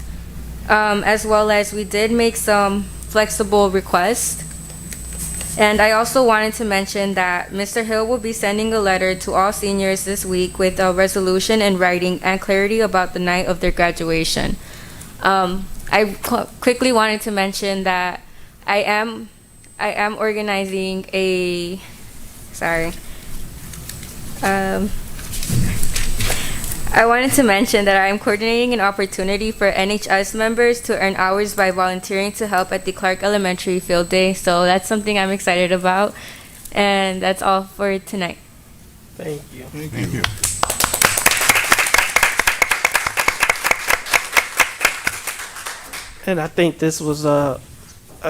As well as we did make some flexible requests. And I also wanted to mention that Mr. Hill will be sending a letter to all seniors this week with a resolution in writing and clarity about the night of their graduation. I quickly wanted to mention that I am organizing a I wanted to mention that I am coordinating an opportunity for NHS members to earn hours by volunteering to help at the Clark Elementary Field Day. So that's something I'm excited about. And that's all for tonight. Thank you. Thank you. And I think this was a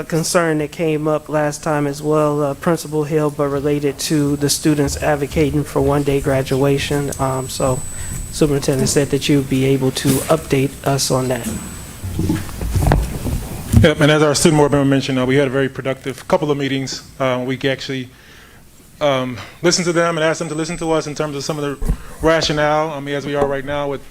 concern that came up last time as well, Principal Hill, but related to the students advocating for 1 day graduation. So Superintendent said that you'd be able to update us on that. Yep, and as our student board member mentioned, we had a very productive couple of meetings. We actually listened to them and asked them to listen to us in terms of some of the rationale. I mean, as we are right now with,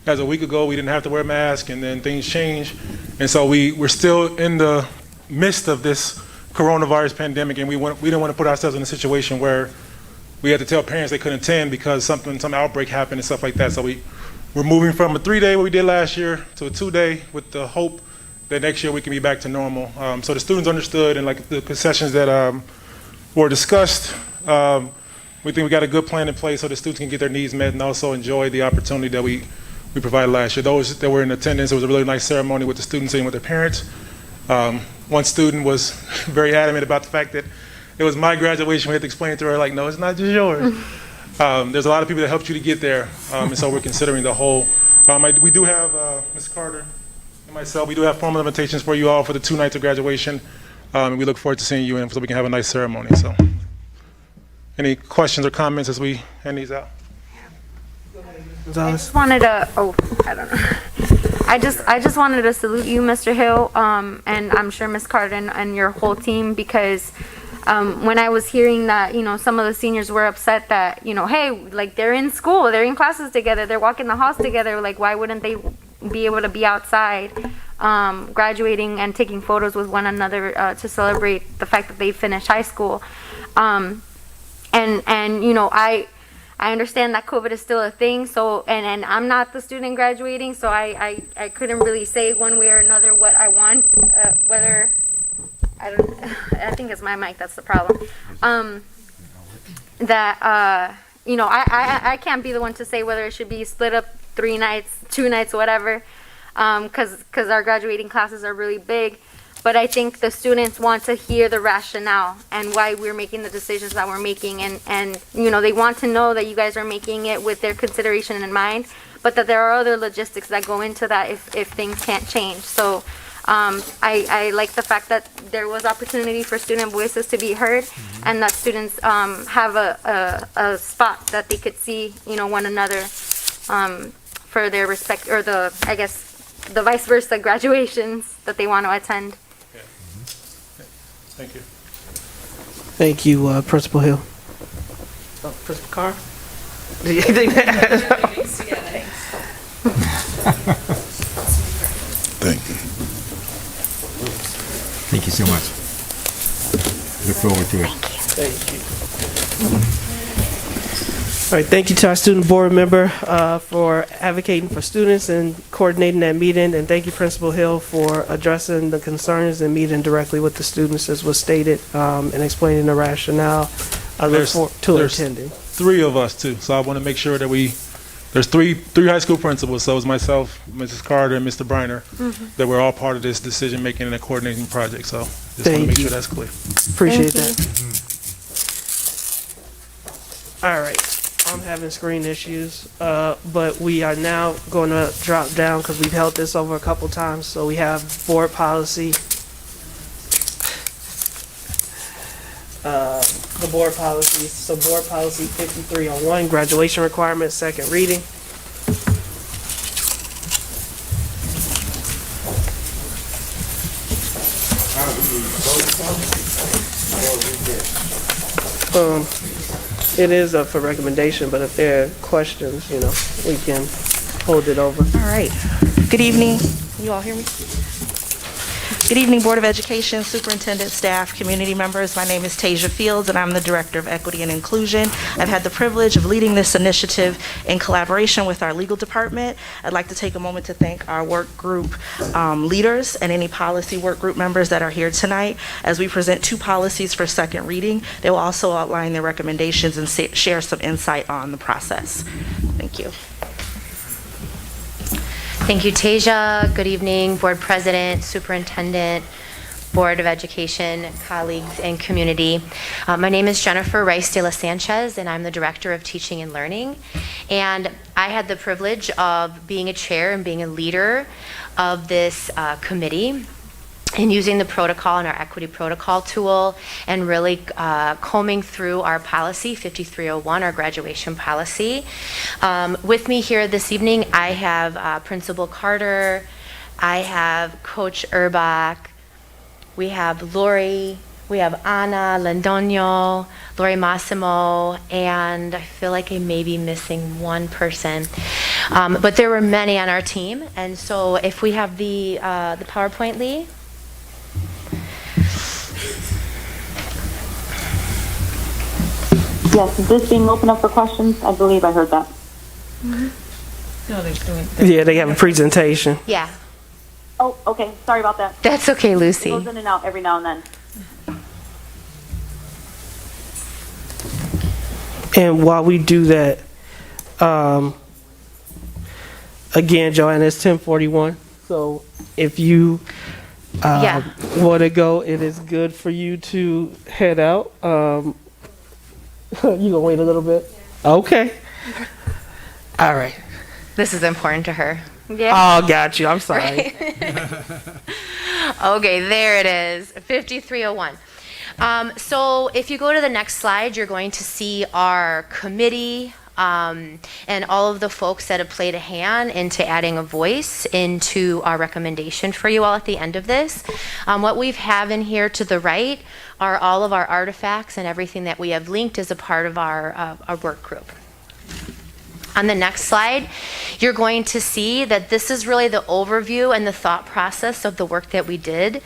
as a week ago, we didn't have to wear masks, and then things changed. And so we're still in the midst of this coronavirus pandemic, and we didn't want to put ourselves in a situation where we had to tell parents they couldn't attend because some outbreak happened and stuff like that. So we're moving from a 3-day, what we did last year, to a 2-day with the hope that next year we can be back to normal. So the students understood, and like the concessions that were discussed, we think we got a good plan in place so the students can get their needs met and also enjoy the opportunity that we provided last year. Those that were in attendance, it was a really nice ceremony with the students and with their parents. One student was very adamant about the fact that it was my graduation. We had to explain to her, like, no, it's not just yours. There's a lot of people that helped you to get there, and so we're considering the whole. We do have, Ms. Carter and myself, we do have formal invitations for you all for the 2 nights of graduation, and we look forward to seeing you in so we can have a nice ceremony. So, any questions or comments as we hand these out? I just wanted to, I just wanted to salute you, Mr. Hill, and I'm sure Ms. Carter and your whole team, because when I was hearing that, some of the seniors were upset that, hey, like, they're in school, they're in classes together, they're walking the halls together, like, why wouldn't they be able to be outside graduating and taking photos with one another to celebrate the fact that they finished high school. I understand that COVID is still a thing, so and I'm not the student graduating, so I couldn't really say one way or another what I want, whether I think it's my mic that's the problem. I can't be the one to say whether it should be split up 3 nights, 2 nights, whatever, because our graduating classes are really big. But I think the students want to hear the rationale and why we're making the decisions that we're making, and they want to know that you guys are making it with their consideration in mind, but that there are other logistics that go into that if things can't change. So I like the fact that there was opportunity for student voices to be heard, and that students have a spot that they could see, one another for their respect, or the vice versa graduations that they want to attend. Thank you. Thank you, Principal Hill. Oh, Principal Carr? Do you think Thank you. Thank you so much. Look forward to it. Thank you. All right, thank you to our student board member for advocating for students and coordinating that meeting, and thank you, Principal Hill, for addressing the concerns and meeting directly with the students as was stated, and explaining the rationale. I look forward to attending. 3 of us too, so I want to make sure that there's three high school principals, so it's myself, Mrs. Carter, and Mr. Briner, that we're all part of this decision-making and a coordinating project, so just want to make sure that's clear. Appreciate that. All right. I'm having screen issues, but we are now going to drop down because we've held this over a couple times. So we have board policy, the board policies. So board policy 5301, graduation requirements, second reading. It is up for recommendation, but if there are questions, we can hold it over. All right. Good evening. Can you all hear me? Good evening, Board of Education, Superintendent, staff, community members. My name is Tasia Fields, and I'm the Director of Equity and Inclusion. I've had the privilege of leading this initiative in collaboration with our legal department. I'd like to take a moment to thank our work group leaders and any policy work group members that are here tonight as we present 2 policies for second reading. They will also outline their recommendations and share some insight on the process. Thank you. Thank you, Tasia. Good evening, Board President, Superintendent, Board of Education, colleagues, and community. My name is Jennifer Rice de la Sanchez, and I'm the Director of Teaching and Learning. And I had the privilege of being a chair and being a leader of this committee, and using the protocol and our equity protocol tool, and really combing through our policy 5301, our graduation policy. With me here this evening, I have Principal Carter, I have Coach Urbach, we have Lori, we have Anna Landonio, Lori Massimo, and I feel like I may be missing one person. But there were many on our team, and so if we have the PowerPoint, Lee. Yes, is this being opened up for questions? I believe I heard that. No, they're doing. Yeah, they have a presentation. Yeah. Oh, okay. Sorry about that. That's okay, Lucy. It goes in and out every now and then. And while we do that, again, Joanna, it's 10:41. So if you want to go, it is good for you to head out. You gonna wait a little bit? Okay. All right. This is important to her. Yeah. Oh, got you. I'm sorry. Okay, there it is, 5301. So if you go to the next slide, you're going to see our committee and all of the folks that have played a hand into adding a voice into our recommendation for you all at the end of this. What we have in here to the right are all of our artifacts and everything that we have linked as a part of our work group. On the next slide, you're going to see that this is really the overview and the thought process of the work that we did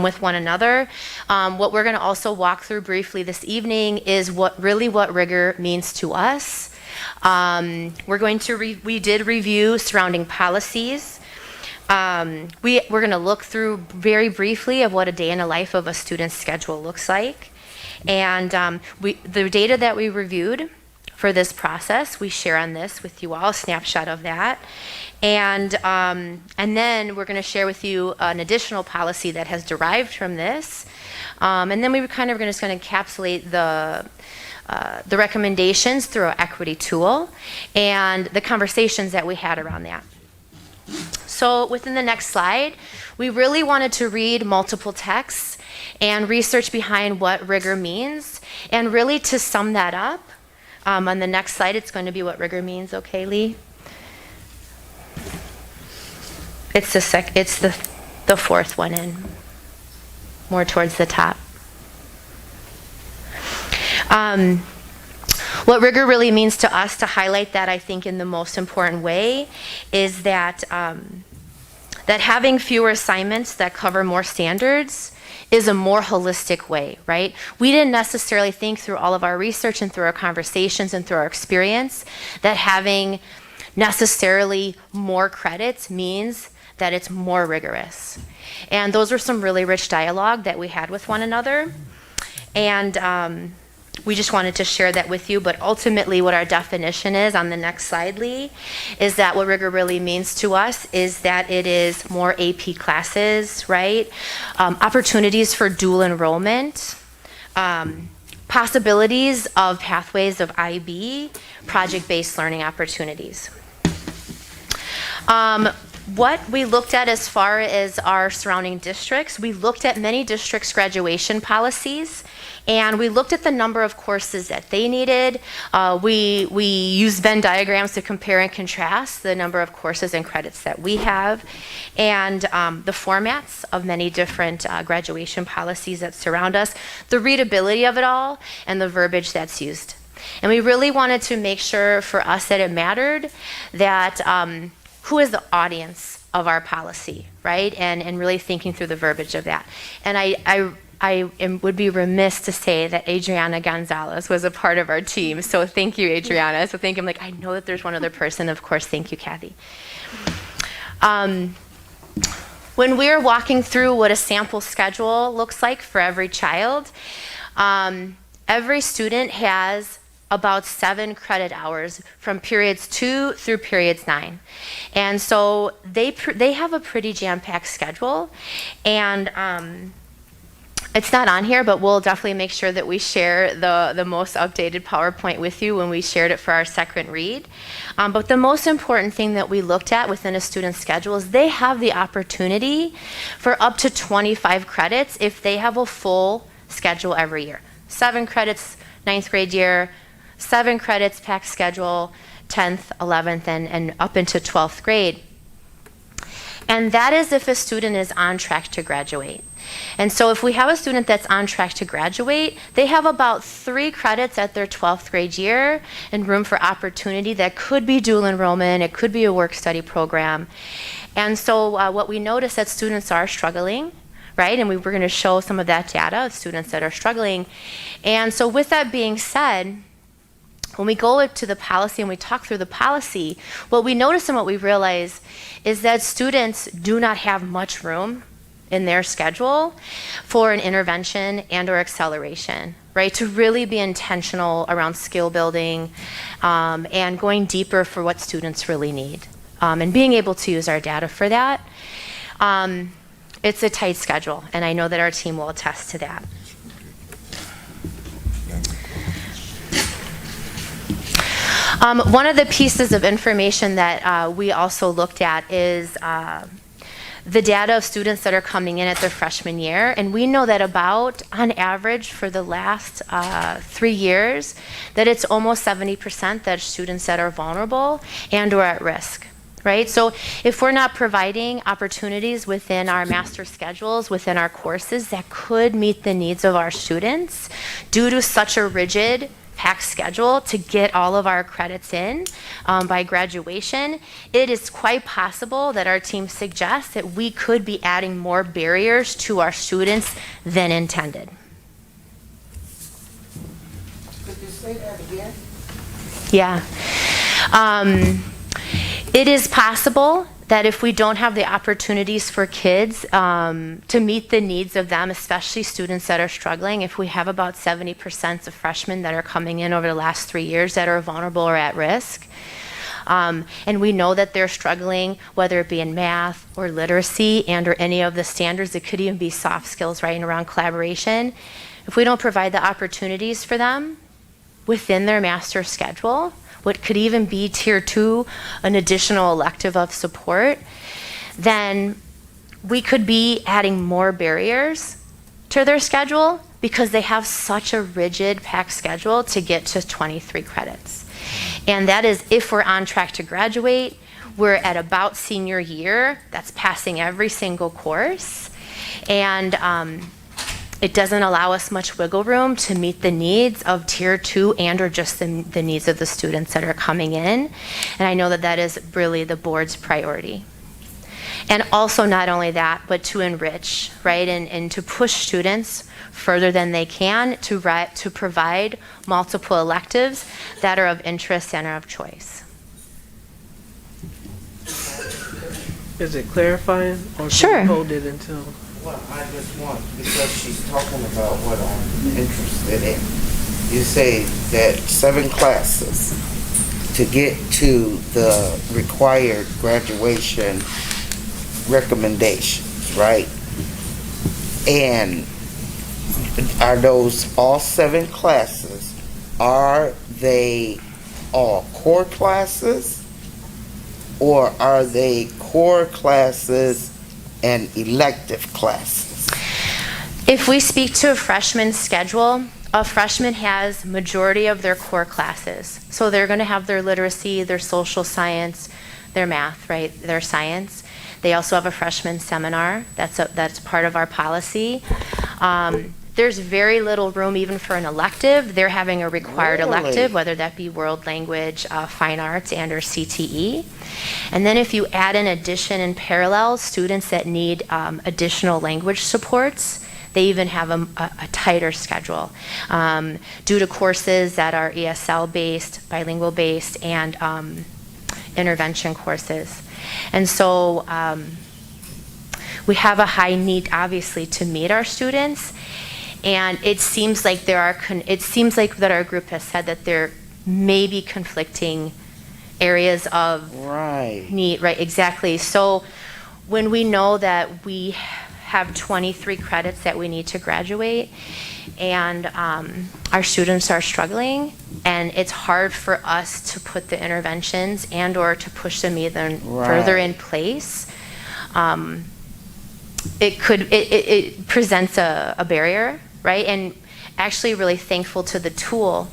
with one another. What we're going to also walk through briefly this evening is what rigor means to us. We're going to we did review surrounding policies. We're going to look through very briefly of what a day in the life of a student's schedule looks like. And the data that we reviewed for this process, we share on this with you all, a snapshot of that. And then we're going to share with you an additional policy that has derived from this. And then we were kind of just going to encapsulate the recommendations through our equity tool and the conversations that we had around that. So within the next slide, we really wanted to read multiple texts and research behind what rigor means. And really to sum that up, on the next slide, it's going to be what rigor means, okay, Lee? It's the fourth one in, more towards the top. What rigor really means to us, to highlight that, I think, in the most important way, is that that having fewer assignments that cover more standards is a more holistic way, right? We didn't necessarily think through all of our research and through our conversations and through our experience that having necessarily more credits means that it's more rigorous. And those were some really rich dialogue that we had with one another. And we just wanted to share that with you, but ultimately what our definition is on the next slide, Lee, is that what rigor really means to us is that it is more AP classes, right? Opportunities for dual enrollment, possibilities of pathways of IB, project-based learning opportunities. What we looked at as far as our surrounding districts, we looked at many districts' graduation policies, and we looked at the number of courses that they needed. We used Venn diagrams to compare and contrast the number of courses and credits that we have, and the formats of many different graduation policies that surround us, the readability of it all, and the verbiage that's used. And we really wanted to make sure for us that it mattered that who is the audience of our policy, right? And really thinking through the verbiage of that. And I would be remiss to say that Adriana Gonzalez was a part of our team. So thank you, Adriana. So thank you. I'm like, I know that there's one other person. Of course, thank you, Kathy. When we're walking through what a sample schedule looks like for every child, every student has about 7 credit hours from periods 2 through periods 9. And so they have a pretty jam-packed schedule. And it's not on here, but we'll definitely make sure that we share the most updated PowerPoint with you when we shared it for our second read. But the most important thing that we looked at within a student's schedule is they have the opportunity for up to 25 credits if they have a full schedule every year. 7 credits 9th grade year, 7 credits packed schedule 10th, 11th, and up into 12th grade. And that is if a student is on track to graduate. And so if we have a student that's on track to graduate, they have about 3 credits at their 12th grade year and room for opportunity that could be dual enrollment, it could be a work-study program. And so what we notice that students are struggling, right? And we're going to show some of that data of students that are struggling. And so with that being said, when we go to the policy and we talk through the policy, what we notice and what we realize is that students do not have much room in their schedule for an intervention and or acceleration, right? To really be intentional around skill building and going deeper for what students really need and being able to use our data for that. It's a tight schedule, and I know that our team will attest to that. One of the pieces of information that we also looked at is the data of students that are coming in at their freshman year. And we know that about, on average, for the last 3 years, that it's almost 70% that students that are vulnerable and or at risk. Right? So if we're not providing opportunities within our master schedules, within our courses that could meet the needs of our students due to such a rigid packed schedule to get all of our credits in by graduation, it is quite possible that our team suggests that we could be adding more barriers to our students than intended. Could you say that again? Yeah. It is possible that if we don't have the opportunities for kids to meet the needs of them, especially students that are struggling, if we have about 70% of freshmen that are coming in over the last 3 years that are vulnerable or at risk, and we know that they're struggling, whether it be in math or literacy and or any of the standards, it could even be soft skills, right, and around collaboration. If we don't provide the opportunities for them within their master schedule, what could even be tier 2, an additional elective of support, then we could be adding more barriers to their schedule because they have such a rigid packed schedule to get to 23 credits. And that is if we're on track to graduate, we're at about senior year, that's passing every single course. And it doesn't allow us much wiggle room to meet the needs of tier 2 and or just the needs of the students that are coming in. And I know that that is really the board's priority. And also not only that, but to enrich, right, and to push students further than they can to provide multiple electives that are of interest and are of choice. Is it clarifying or Sure. can we hold it until? Well, I just want, because she's talking about what I'm interested in. You say that 7 classes to get to the required graduation recommendations, right? And are those all 7 classes? Are they all core classes? Or are they core classes and elective classes? If we speak to a freshman schedule, a freshman has majority of their core classes. So they're going to have their literacy, their social science, their math, right, their science. They also have a freshman seminar. That's part of our policy. There's very little room even for an elective. They're having a required elective, whether that be world language, fine arts, and or CTE. And then if you add in addition and parallel, students that need additional language supports, they even have a tighter schedule due to courses that are ESL-based, bilingual-based, and intervention courses. And so we have a high need, obviously, to meet our students. And it seems like that our group has said that there may be conflicting areas of need, right? Exactly. So when we know that we have 23 credits that we need to graduate, and our students are struggling, and it's hard for us to put the interventions and or to push them even further in place, it presents a barrier. Right, and actually really thankful to the tool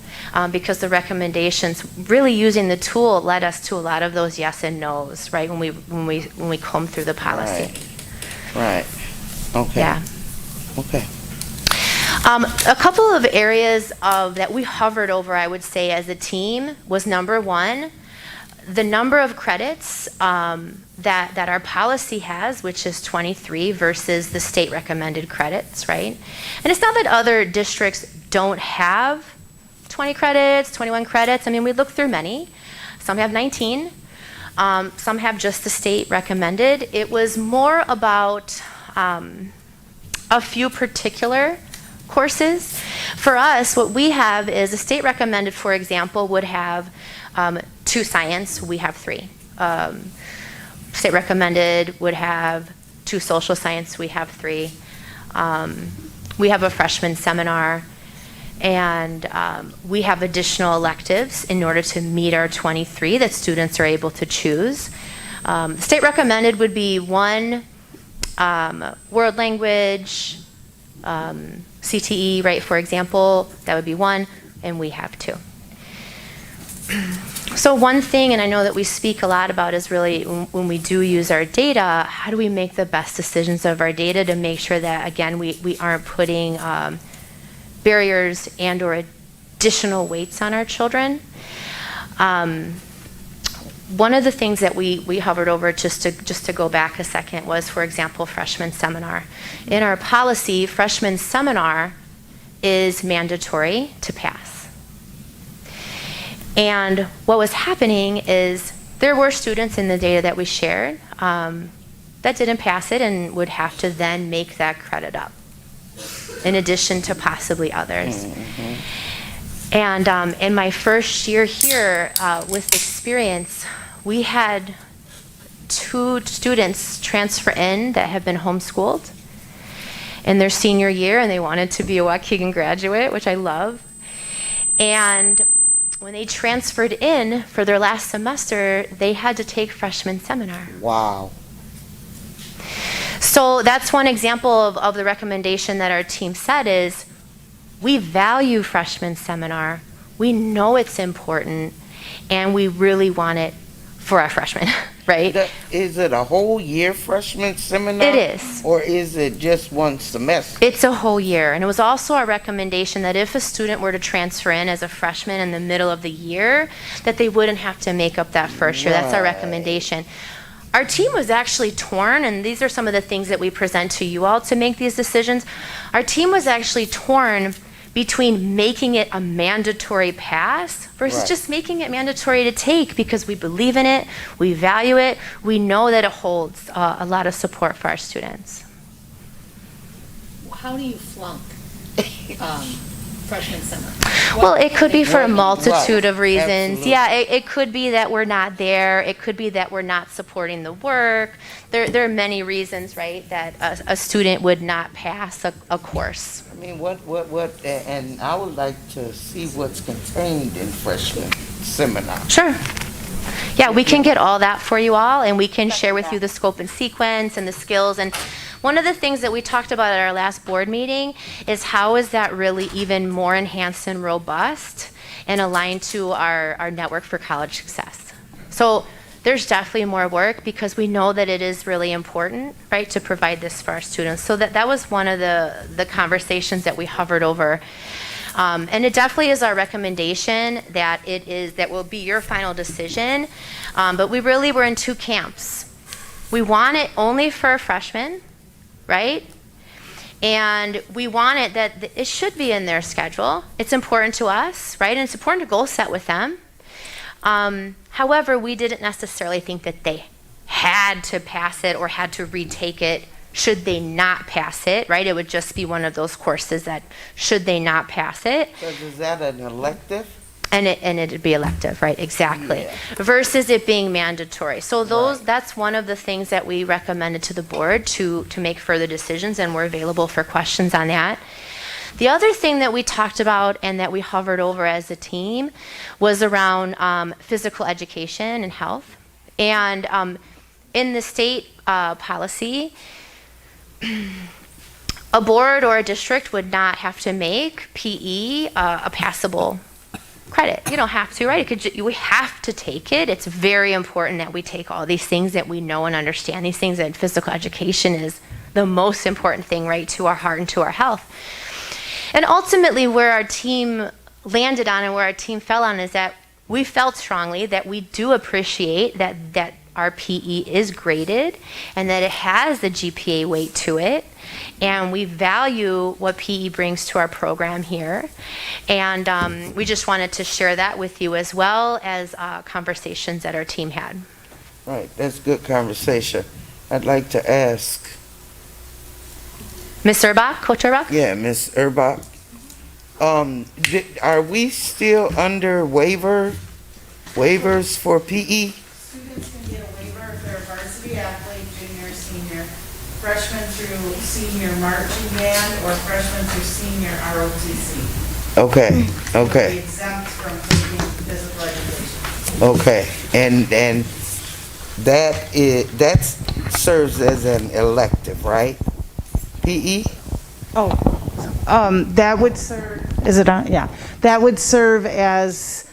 because the recommendations, really using the tool, led us to a lot of those yes and no's. Right, when we comb through the policy. Right. Okay. Yeah. Okay. A couple of areas that we hovered over, I would say, as a team was number 1, the number of credits that our policy has, which is 23 versus the state recommended credits, right? And it's not that other districts don't have 20 credits, 21 credits. I mean, we looked through many. Some have 19. Some have just the state recommended. It was more about a few particular courses. For us, what we have is a state recommended, for example, would have 2 science, we have 3. State recommended would have 2 social science, we have 3. We have a freshman seminar, and we have additional electives in order to meet our 23 that students are able to choose. State recommended would be 1 world language, CTE, right, for example, that would be 1, and we have 2. So one thing, and I know that we speak a lot about, is really when we do use our data, how do we make the best decisions of our data to make sure that, again, we aren't putting barriers and or additional weights on our children. One of the things that we hovered over, just to go back a second, was, for example, freshman seminar. In our policy, freshman seminar is mandatory to pass. And what was happening is there were students in the data that we shared that didn't pass it and would have to then make that credit up, in addition to possibly others. And in my first year here with experience, we had 2 students transfer in that have been homeschooled in their senior year, and they wanted to be a Waukegan graduate, which I love. And when they transferred in for their last semester, they had to take freshman seminar. Wow. So that's one example of the recommendation that our team said is, we value freshman seminar. We know it's important, and we really want it for our freshmen, right? Is it a whole year freshman seminar? It is. Or is it just one semester? It's a whole year. And it was also our recommendation that if a student were to transfer in as a freshman in the middle of the year, that they wouldn't have to make up that first year. That's our recommendation. Our team was actually torn, and these are some of the things that we present to you all to make these decisions. Our team was actually torn between making it a mandatory pass versus just making it mandatory to take, because we believe in it, we value it, we know that it holds a lot of support for our students. How do you flunk freshman summer? Well, it could be for a multitude of reasons. Yeah, it could be that we're not there. It could be that we're not supporting the work. There are many reasons, right, that a student would not pass a course. I mean, and I would like to see what's contained in freshman seminar. Sure. Yeah, we can get all that for you all, and we can share with you the scope and sequence and the skills. And one of the things that we talked about at our last board meeting is how is that really even more enhanced and robust and aligned to our network for college success. So there's definitely more work, because we know that it is really important, right, to provide this for our students. So that was one of the conversations that we hovered over. And it definitely is our recommendation that that will be your final decision. But we really were in 2 camps. We want it only for freshmen, right? And we want it that it should be in their schedule. It's important to us, right? And it's important to goal set with them. However, we didn't necessarily think that they had to pass it or had to retake it should they not pass it, right? It would just be one of those courses that should they not pass it. So is that an elective? And it'd be elective, right? Exactly. Yeah. Versus it being mandatory. So that's one of the things that we recommended to the board to make further decisions, and we're available for questions on that. The other thing that we talked about and that we hovered over as a team was around physical education and health. And in the state policy, a board or a district would not have to make PE a passable credit. You don't have to, right? We have to take it. It's very important that we take all these things, that we know and understand these things, and physical education is the most important thing, right, to our heart and to our health. And ultimately, where our team landed on and where our team fell on is that we felt strongly that we do appreciate that our PE is graded and that it has the GPA weight to it. And we value what PE brings to our program here. And we just wanted to share that with you, as well as conversations that our team had. Right, that's good conversation. I'd like to ask Ms. Urbach, Coach Urbach? Yeah, Ms. Urbach. Are we still under waivers for PE? Students can get a waiver if they're a varsity athlete, junior, senior, freshman through senior marching band, or freshman through senior ROTC. Okay, okay. They're exempt from taking physical education. Okay, and that serves as an elective, right? PE? That would serve, is it on? Yeah. That would serve as,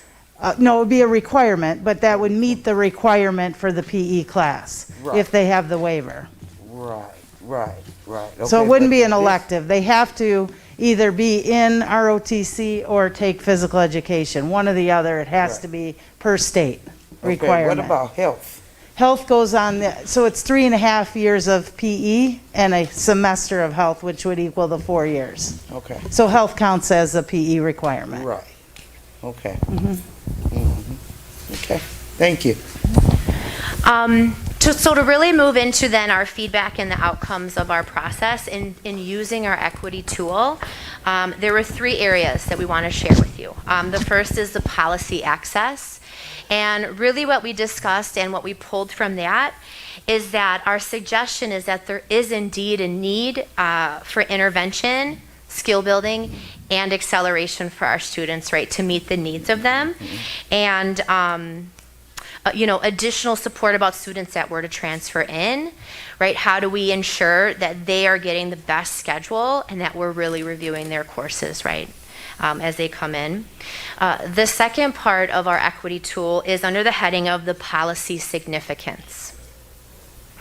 no, it would be a requirement, but that would meet the requirement for the PE class if they have the waiver. Right. Okay, so it wouldn't be an elective. They have to either be in ROTC or take physical education. One or the other. It has to be per state requirement. What about health? Health goes on, so it's 3.5 years of PE and a semester of health, which would equal the 4 years. Okay. So health counts as a PE requirement. Right. Okay. Okay. Thank you. To So to really move into then our feedback and the outcomes of our process in using our equity tool, there were 3 areas that we want to share with you. The first is the policy access. And really what we discussed and what we pulled from that is that our suggestion is that there is indeed a need for intervention, skill building, and acceleration for our students, right, to meet the needs of them. And additional support about students that were to transfer in, right? How do we ensure that they are getting the best schedule and that we're really reviewing their courses, right, as they come in? The second part of our equity tool is under the heading of the policy significance.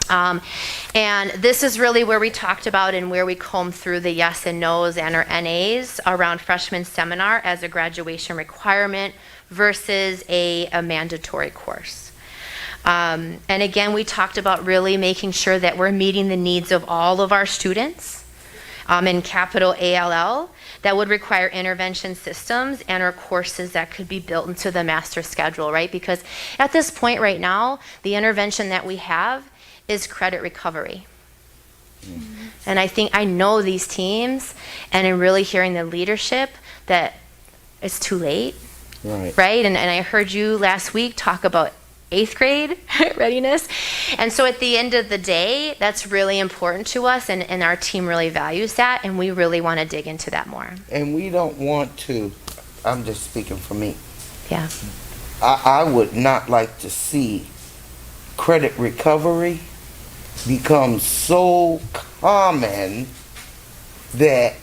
And this is really where we talked about and where we combed through the yes and no's and our NAs around freshman seminar as a graduation requirement versus a mandatory course. And again, we talked about really making sure that we're meeting the needs of all of our students in capital ALL that would require intervention systems and our courses that could be built into the master schedule, right? Because at this point right now, the intervention that we have is credit recovery. And I know these teams, and in really hearing the leadership that it's too late. Right? And I heard you last week talk about 8th grade readiness. And so at the end of the day, that's really important to us, and our team really values that, and we really want to dig into that more. And we don't want to, I'm just speaking for me. Yeah. I would not like to see credit recovery become so common that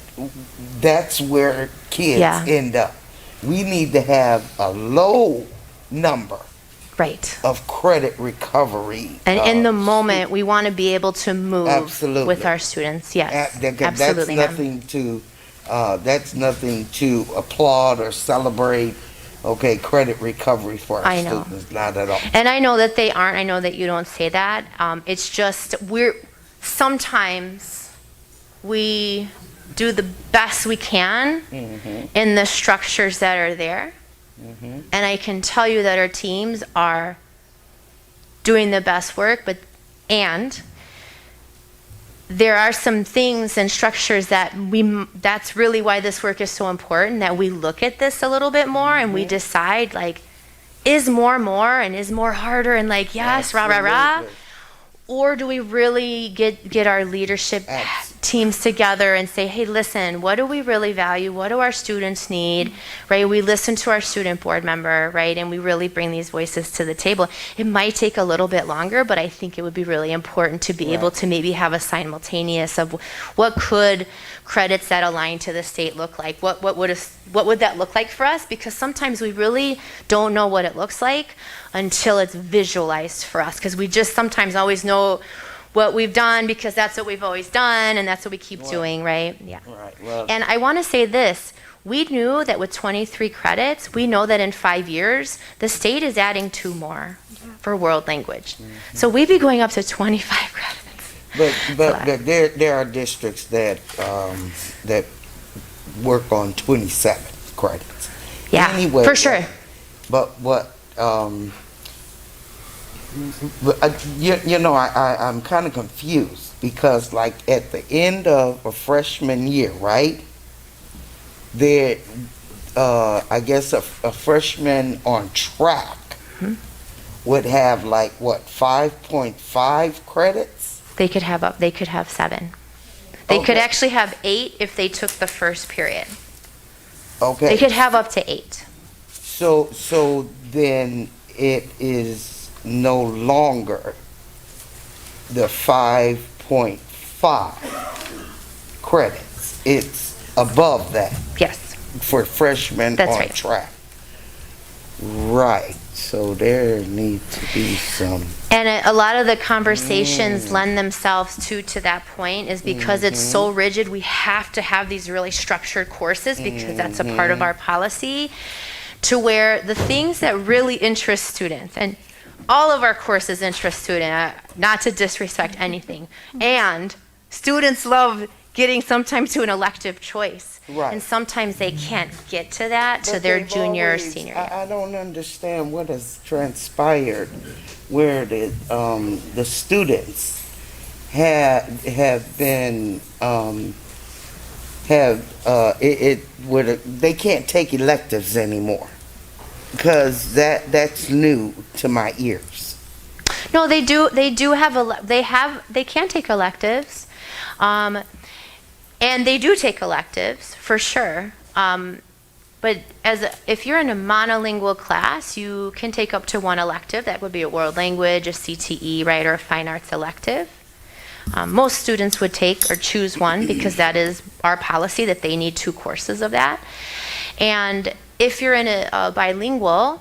that's where kids end up. We need to have a low number of credit recovery. And in the moment, we want to be able to move with our students. Yes, absolutely. That's nothing to applaud or celebrate. Okay, credit recovery for our students, not at all. And I know that they aren't. I know that you don't say that. It's just sometimes we do the best we can in the structures that are there. And I can tell you that our teams are doing the best work, and there are some things and structures that's really why this work is so important, that we look at this a little bit more and we decide, like, is more and is more harder, and like, yes, rah. Or do we really get our leadership teams together and say, hey, listen, what do we really value? What do our students need, right? We listen to our student board member, right? And we really bring these voices to the table. It might take a little bit longer, but I think it would be really important to be able to maybe have a simultaneous of what could credits that align to the state look like? What would that look like for us? Because sometimes we really don't know what it looks like until it's visualized for us, because we just sometimes always know what we've done because that's what we've always done and that's what we keep doing, right? Yeah. Well, and I want to say this. We knew that with 23 credits, we know that in 5 years, the state is adding 2 more for world language. So we'd be going up to 25 credits. But there are districts that work on 27 credits. Yeah, anyway, for sure. I'm kind of confused because, like, at the end of a freshman year, right? There, I guess a freshman on track would have, like, what, 5.5 credits? They could have 7. They could actually have 8 if they took the first period. Okay. They could have up to 8. So then it is no longer the 5.5 credits. It's above that. Yes. For freshmen on track. Right. So there needs to be some. And a lot of the conversations lend themselves to that point is because it's so rigid, we have to have these really structured courses because that's a part of our policy, to where the things that really interest students, and all of our courses interest students, not to disrespect anything, and students love getting sometimes to an elective choice. Right. And sometimes they can't get to that to their junior or senior year. I don't understand what has transpired where the students have been they can't take electives anymore, because that's new to my ears. No, they do have they can take electives. And they do take electives for sure. But if you're in a monolingual class, you can take up to one elective. That would be a world language, a CTE, right, or a fine arts elective. Most students would take or choose one because that is our policy, that they need 2 courses of that. And if you're in a bilingual,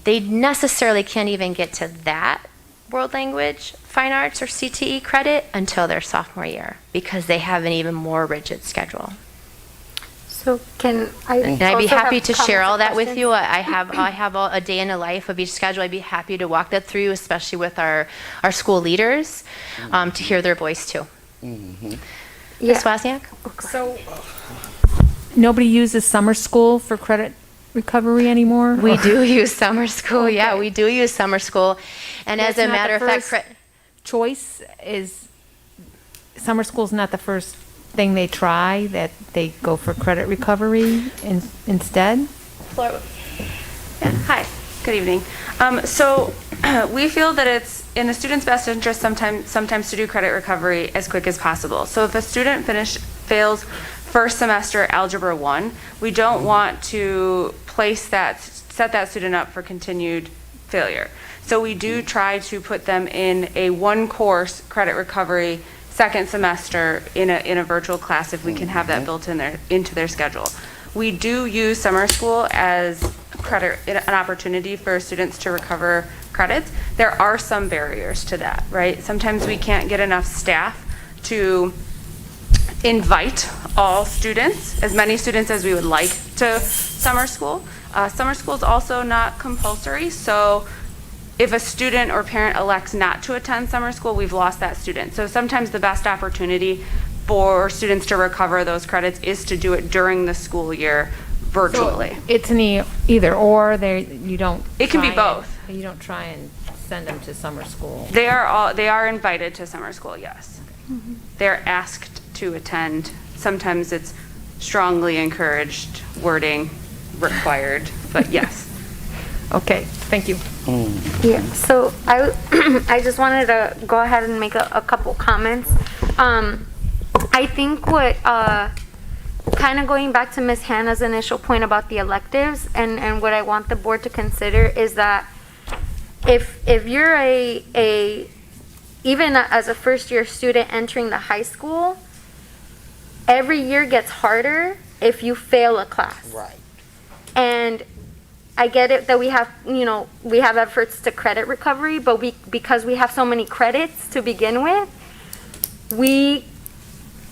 they necessarily can't even get to that world language, fine arts, or CTE credit until their sophomore year, because they have an even more rigid schedule. So can I? And I'd be also happy have to share comments all or that with questions? you. I have a day in the life of each schedule. I'd be happy to walk that through, especially with our school leaders, to hear their voice too. Ms. Wozniak? So nobody uses summer school for credit recovery anymore? We do use summer school. Yeah, we do use summer school. And as a matter of fact, choice is summer school's not the first thing they try, that they go for credit recovery instead? Hi, good evening. So we feel that it's in the student's best interest sometimes to do credit recovery as quick as possible. So if a student fails first semester Algebra 1, we don't want to set that student up for continued failure. So we do try to put them in a 1-course credit recovery second semester in a virtual class if we can have that built in into their schedule. We do use summer school as an opportunity for students to recover credits. There are some barriers to that, right? Sometimes we can't get enough staff to invite all students, as many students as we would like, to summer school. Summer school is also not compulsory, so if a student or parent elects not to attend summer school, we've lost that student. So sometimes the best opportunity for students to recover those credits is to do it during the school year virtually. So it's an either or. You don't. It can be both. You don't try and send them to summer school. They are invited to summer school. Yes, they're asked to attend. Sometimes it's strongly encouraged, wording required, but yes. Okay, thank you. Yeah, so I just wanted to go ahead and make a couple comments. I think what, kind of going back to Ms. Hannah's initial point about the electives, and what I want the board to consider is that if you're even as a first year student entering the high school, every year gets harder if you fail a class. Right. And I get it that we have efforts to credit recovery, but because we have so many credits to begin with, we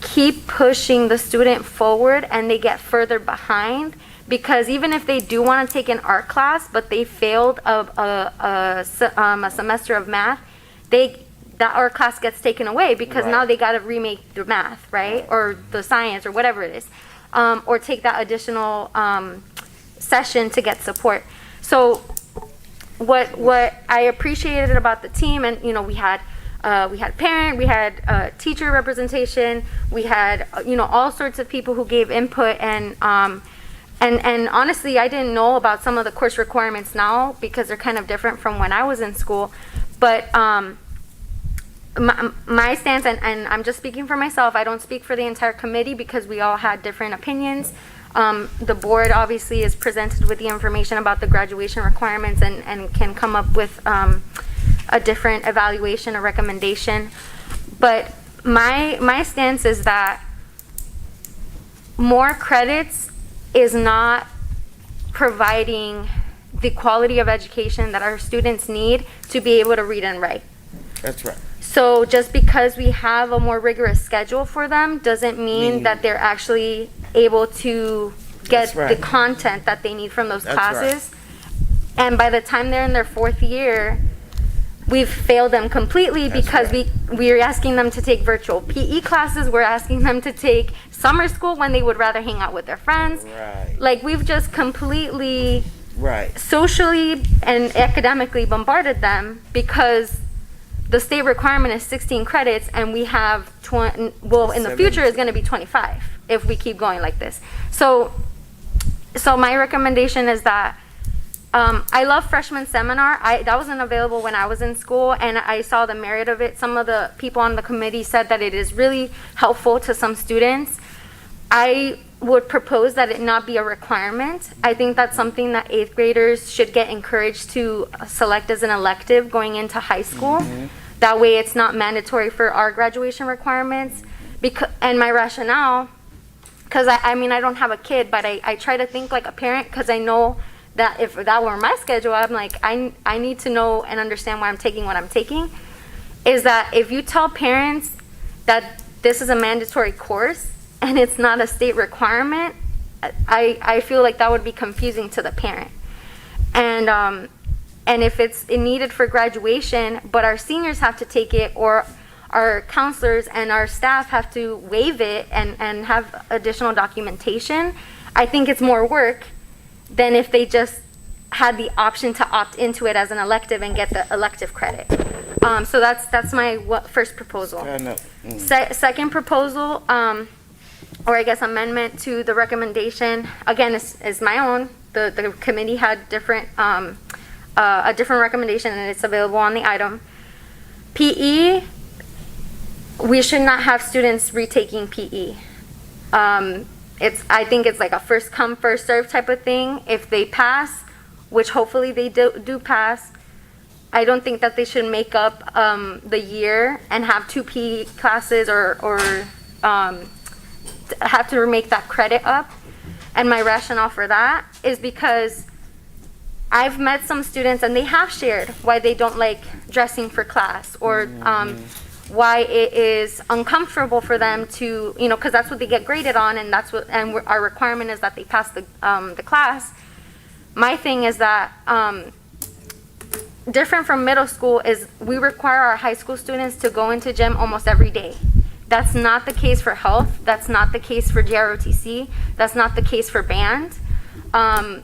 keep pushing the student forward and they get further behind, because even if they do want to take an art class but they failed a semester of math, that art class gets taken away because now they got to remake the math, right? Or the science or whatever it is, or take that additional session to get support. So what I appreciated about the team, and we had parent, we had teacher representation, we had all sorts of people who gave input, and honestly, I didn't know about some of the course requirements now because they're kind of different from when I was in school. But my stance, and I'm just speaking for myself, I don't speak for the entire committee because we all had different opinions. The board obviously is presented with the information about the graduation requirements and can come up with a different evaluation or recommendation. But my stance is that more credits is not providing the quality of education that our students need to be able to read and write. That's right. So just because we have a more rigorous schedule for them doesn't mean that they're actually able to get the content that they need from those classes. And by the time they're in their 4th year, we've failed them completely because we're asking them to take virtual PE classes. We're asking them to take summer school when they would rather hang out with their friends. Right. Like, we've just completely Right. socially and academically bombarded them because the state requirement is 16 credits and we have in the future is going to be 25 if we keep going like this. So my recommendation is that I love freshman seminar. That wasn't available when I was in school, and I saw the merit of it. Some of the people on the committee said that it is really helpful to some students. I would propose that it not be a requirement. I think that's something that 8th graders should get encouraged to select as an elective going into high school. That way it's not mandatory for our graduation requirements. And my rationale, because I mean, I don't have a kid, but I try to think like a parent, because I know that if that were my schedule, I'm like, I need to know and understand why I'm taking what I'm taking, is that if you tell parents that this is a mandatory course and it's not a state requirement, I feel like that would be confusing to the parent. And if it's needed for graduation, but our seniors have to take it, or our counselors and our staff have to waive it and have additional documentation, I think it's more work than if they just had the option to opt into it as an elective and get the elective credit. So that's my first proposal. Second proposal, or I guess amendment to the recommendation, again, is my own. The committee had a different recommendation, and it's available on the item. PE, we should not have students retaking PE. I think it's like a first come, first serve type of thing. If they pass, which hopefully they do pass, I don't think that they should make up the year and have 2 PE classes or have to make that credit up. And my rationale for that is because I've met some students and they have shared why they don't like dressing for class, or why it is uncomfortable for them to, because that's what they get graded on, and our requirement is that they pass the class. My thing is that different from middle school is we require our high school students to go into gym almost every day. That's not the case for health. That's not the case for JROTC. That's not the case for band. I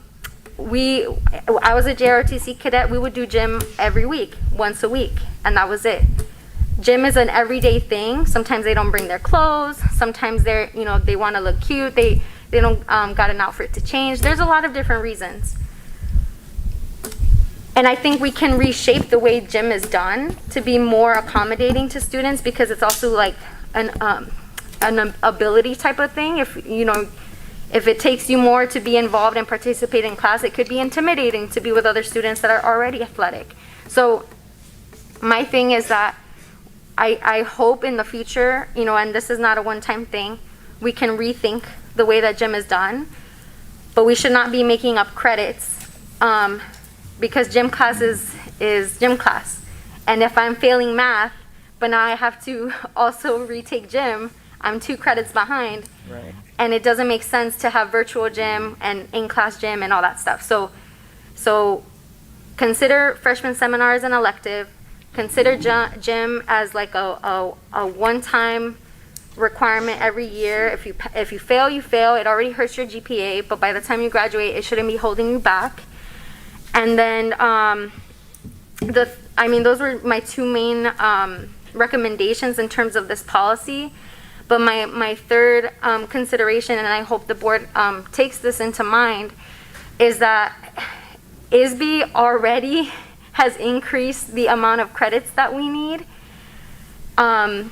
was a JROTC cadet. We would do gym every week, once a week, and that was it. Gym is an everyday thing. Sometimes they don't bring their clothes. Sometimes they want to look cute. They don't got an outfit to change. There's a lot of different reasons. And I think we can reshape the way gym is done to be more accommodating to students, because it's also like an ability type of thing. If it takes you more to be involved and participate in class, it could be intimidating to be with other students that are already athletic. So my thing is that I hope in the future, and this is not a one-time thing, we can rethink the way that gym is done, but we should not be making up credits, because gym class is gym class. And if I'm failing math, but now I have to also retake gym, I'm 2 credits behind. Right. And it doesn't make sense to have virtual gym and in-class gym and all that stuff. So consider freshman seminar as an elective. Consider gym as like a one-time requirement every year. If you fail, you fail. It already hurts your GPA, but by the time you graduate, it shouldn't be holding you back. And then those were my 2 main recommendations in terms of this policy. But my third consideration, and I hope the board takes this into mind, is that ISB already has increased the amount of credits that we need. And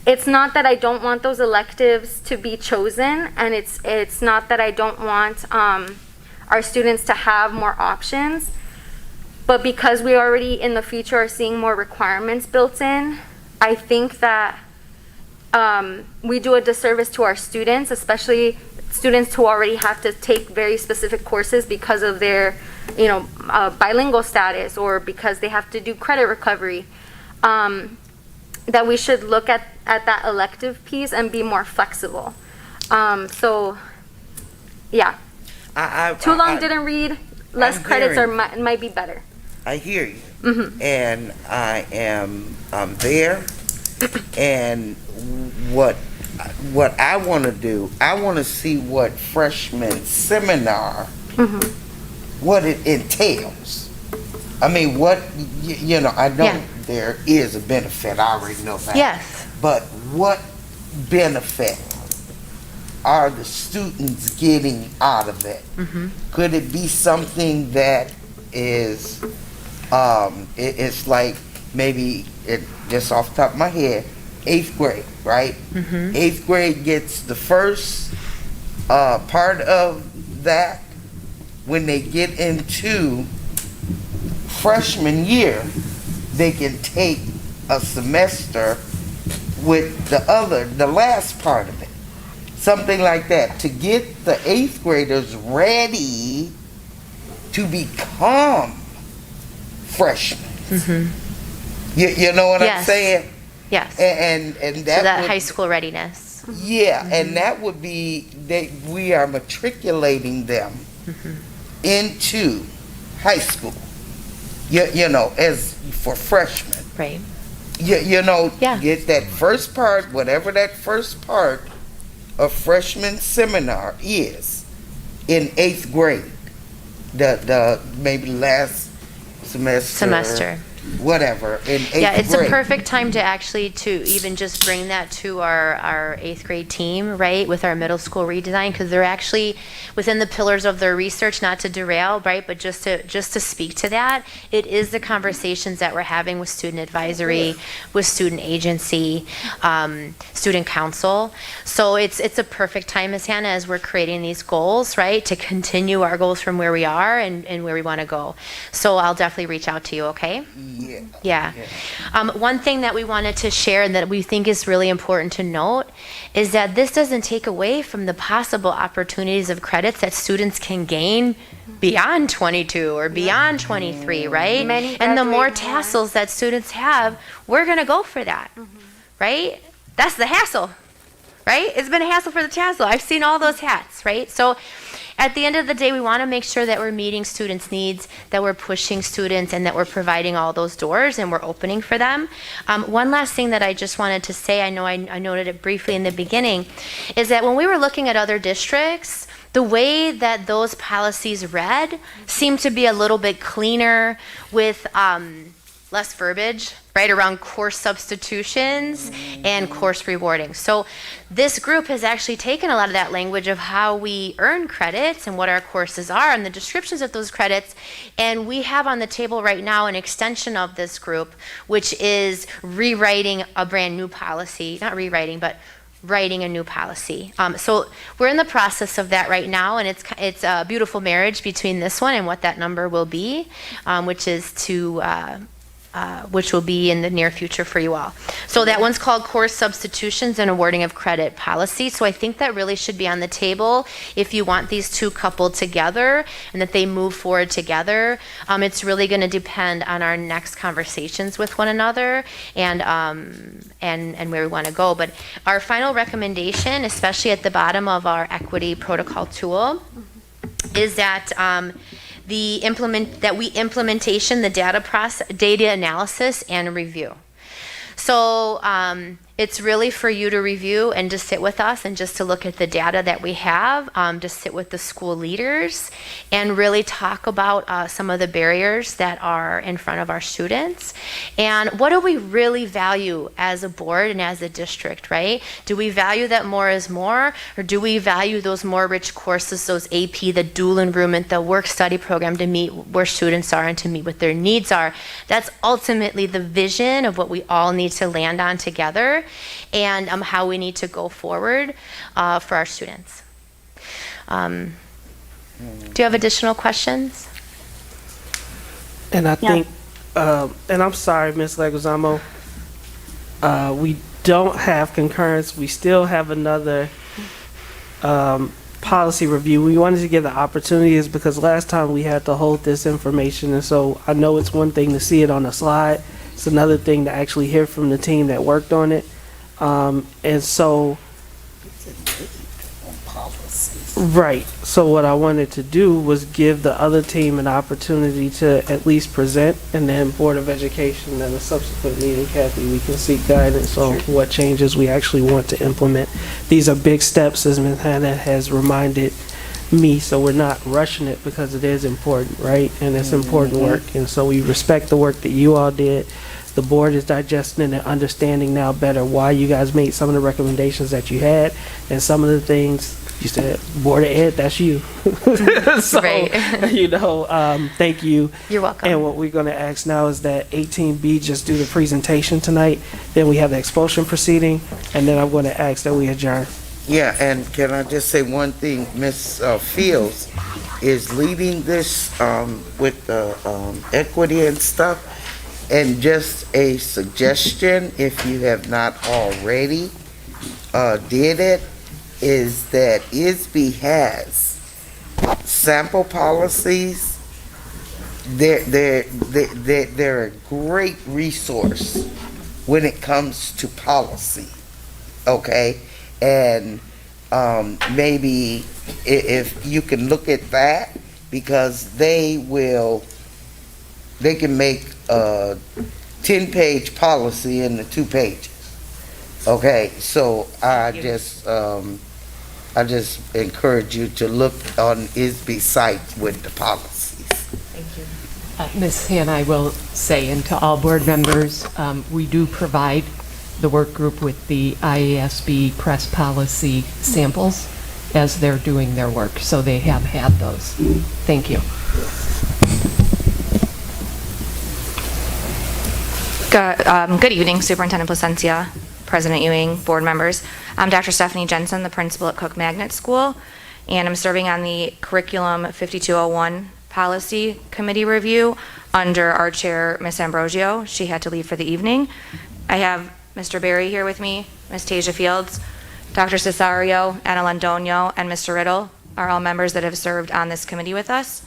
it's not that I don't want those electives to be chosen, and it's not that I don't want our students to have more options, but because we already in the future are seeing more requirements built in, I think that we do a disservice to our students, especially students who already have to take very specific courses because of their bilingual status, or because they have to do credit recovery, that we should look at that elective piece and be more flexible. So yeah, too long didn't read, less credits might be better. I hear you. And I'm there. And what I want to do, I want to see what freshman seminar, what it entails. I mean, what, you know, I know there is a benefit, I already know that. Yes. But what benefit are the students getting out of it? Could it be something that is, it's like maybe, just off the top of my head, 8th grade, right? 8th grade gets the first part of that. When they get into freshman year, they can take a semester with the last part of it. Something like that, to get the 8th graders ready to become freshmen. You know what I'm saying? Yes. And that, so that would, high school readiness. Yeah, and that would be, we are matriculating them into high school. You know, as for freshmen. Right. You know, get that first part, whatever that first part of freshman seminar is in 8th grade. The maybe last semester. Whatever, in 8th grade. Yeah, it's a perfect time to actually to even just bring that to our 8th grade team, right, with our middle school redesign, because they're actually within the pillars of their research, not to derail, right, but just to speak to that, it is the conversations that we're having with student advisory, with student agency, student council. So it's a perfect time, Ms. Hannah, as we're creating these goals, right, to continue our goals from where we are and where we want to go. So I'll definitely reach out to you, okay? Yeah. One thing that we wanted to share and that we think is really important to note is that this doesn't take away from the possible opportunities of credits that students can gain beyond 22 or beyond 23, right? And the more tassels that students have, we're going to go for that, right? That's the hassle, right? It's been a hassle for the tassel. I've seen all those hats, right? So at the end of the day, we want to make sure that we're meeting students' needs, that we're pushing students, and that we're providing all those doors and we're opening for them. One last thing that I just wanted to say, I know I noted it briefly in the beginning, is that when we were looking at other districts, the way that those policies read seemed to be a little bit cleaner with less verbiage, right, around course substitutions and course rewarding. So this group has actually taken a lot of that language of how we earn credits and what our courses are and the descriptions of those credits, and we have on the table right now an extension of this group, which is rewriting a brand new policy, not rewriting, but writing a new policy. So we're in the process of that right now, and it's a beautiful marriage between this one and what that number will be, which will be in the near future for you all. So that one's called Course Substitutions and Awarding of Credit Policy. So I think that really should be on the table if you want these two coupled together and that they move forward together. It's really going to depend on our next conversations with one another and where we want to go. But our final recommendation, especially at the bottom of our equity protocol tool, is that the implementation, the data analysis and review. So it's really for you to review and to sit with us and just to look at the data that we have, to sit with the school leaders and really talk about some of the barriers that are in front of our students. And what do we really value as a board and as a district, right? Do we value that more is more, or do we value those more rich courses, those AP, the dual enrollment, the work study program to meet where students are and to meet what their needs are? That's ultimately the vision of what we all need to land on together, and how we need to go forward for our students. Do you have additional questions? And I think, and I'm sorry, Ms. Leguizamo, we don't have concurrence. We still have another policy review. We wanted to give the opportunities because last time we had to hold this information, and so I know it's one thing to see it on a slide. It's another thing to actually hear from the team that worked on it. And so Right. So what I wanted to do was give the other team an opportunity to at least present, and then Board of Education, and a subsequent meeting, Kathy, we can seek guidance on what changes we actually want to implement. These are big steps, as Ms. Hannah has reminded me, so we're not rushing it because it is important, right? And it's important work, and so we respect the work that you all did. The board is digesting and understanding now better why you guys made some of the recommendations that you had, and some of the things you said, Board of Ed, that's you. So, Right. you know, thank you. You're welcome. And what we're going to ask now is that 18B just do the presentation tonight, then we have the expulsion proceeding, and then I'm going to ask that we adjourn. Yeah, and can I just say one thing? Ms. Fields is leading this with the equity and stuff. And just a suggestion, if you have not already did it, is that ISB has sample policies. They're a great resource when it comes to policy, okay? And maybe if you can look at that, because they can make a 10-page policy into 2 pages. Okay, so I just encourage you to look on ISB site with the policies. Thank you. Ms. Hannah, I will say, and to all board members, we do provide the work group with the IASB press policy samples as they're doing their work, so they have had those. Thank you. Good evening, Superintendent Placencia, President Ewing, board members. I'm Dr. Stephanie Jensen, the principal at Cook Magnet School, and I'm serving on the Curriculum 5201 Policy Committee review under our chair, Ms. Ambrosio. She had to leave for the evening. I have Mr. Berry here with me, Ms. Tasia Fields, Dr. Cesario, Anna Londoño, and Mr. Riddle are all members that have served on this committee with us.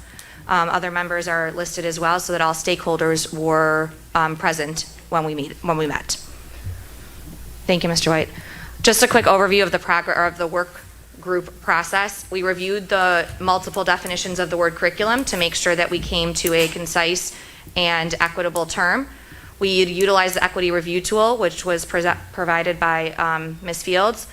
Other members are listed as well, so that all stakeholders were present when we met. Thank you, Mr. White. Just a quick overview of the progress of the work group process. We reviewed the multiple definitions of the word curriculum to make sure that we came to a concise and equitable term. We utilized the equity review tool, which was provided by Ms. Fields.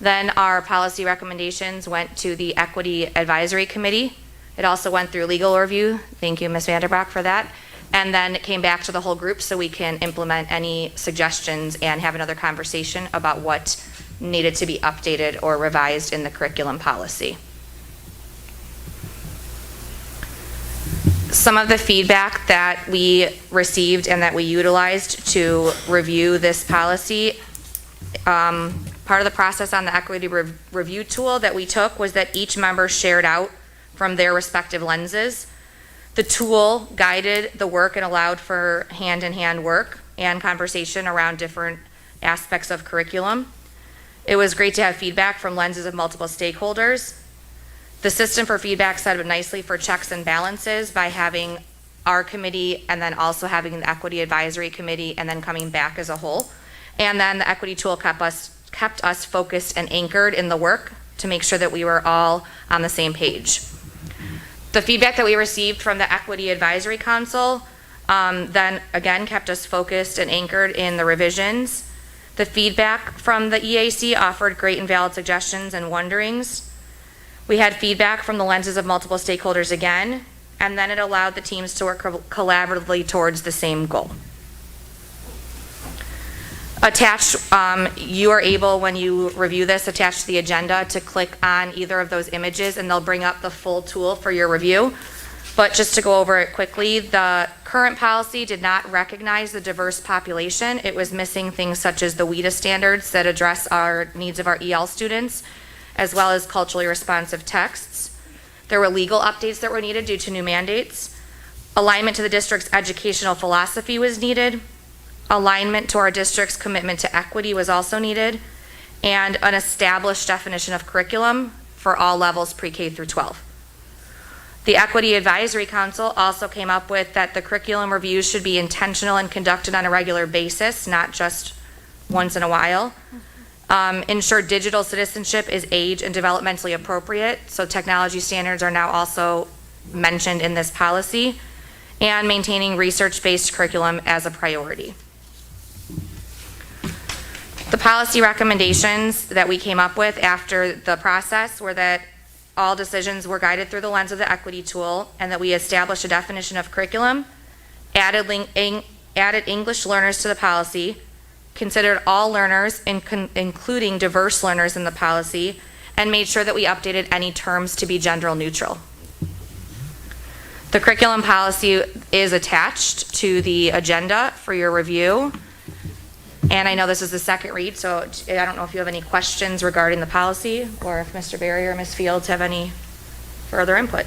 Then our policy recommendations went to the Equity Advisory Committee. It also went through legal review. Thank you, Ms. Vanderbroek, for that. And then it came back to the whole group so we can implement any suggestions and have another conversation about what needed to be updated or revised in the curriculum policy. Some of the feedback that we received and that we utilized to review this policy, part of the process on the equity review tool that we took was that each member shared out from their respective lenses. The tool guided the work and allowed for hand-in-hand work and conversation around different aspects of curriculum. It was great to have feedback from lenses of multiple stakeholders. The system for feedback set up nicely for checks and balances by having our committee and then also having the Equity Advisory Committee and then coming back as a whole. And then the equity tool kept us focused and anchored in the work to make sure that we were all on the same page. The feedback that we received from the Equity Advisory Council then again kept us focused and anchored in the revisions. The feedback from the EAC offered great and valid suggestions and wonderings. We had feedback from the lenses of multiple stakeholders again, and then it allowed the teams to work collaboratively towards the same goal. Attached, you are able, when you review this, attached to the agenda, to click on either of those images and they'll bring up the full tool for your review. But just to go over it quickly, the current policy did not recognize the diverse population. It was missing things such as the WIDA standards that address our needs of our EL students, as well as culturally responsive texts. There were legal updates that were needed due to new mandates. Alignment to the district's educational philosophy was needed. Alignment to our district's commitment to equity was also needed, and an established definition of curriculum for all levels pre-K through 12. The Equity Advisory Council also came up with that the curriculum reviews should be intentional and conducted on a regular basis, not just once in a while. Ensure digital citizenship is age and developmentally appropriate, so technology standards are now also mentioned in this policy, and maintaining research-based curriculum as a priority. The policy recommendations that we came up with after the process were that all decisions were guided through the lens of the equity tool, and that we established a definition of curriculum, added English learners to the policy, considered all learners, including diverse learners in the policy, and made sure that we updated any terms to be gender neutral. The curriculum policy is attached to the agenda for your review. And I know this is the second read, so I don't know if you have any questions regarding the policy, or if Mr. Berry or Ms. Fields have any further input.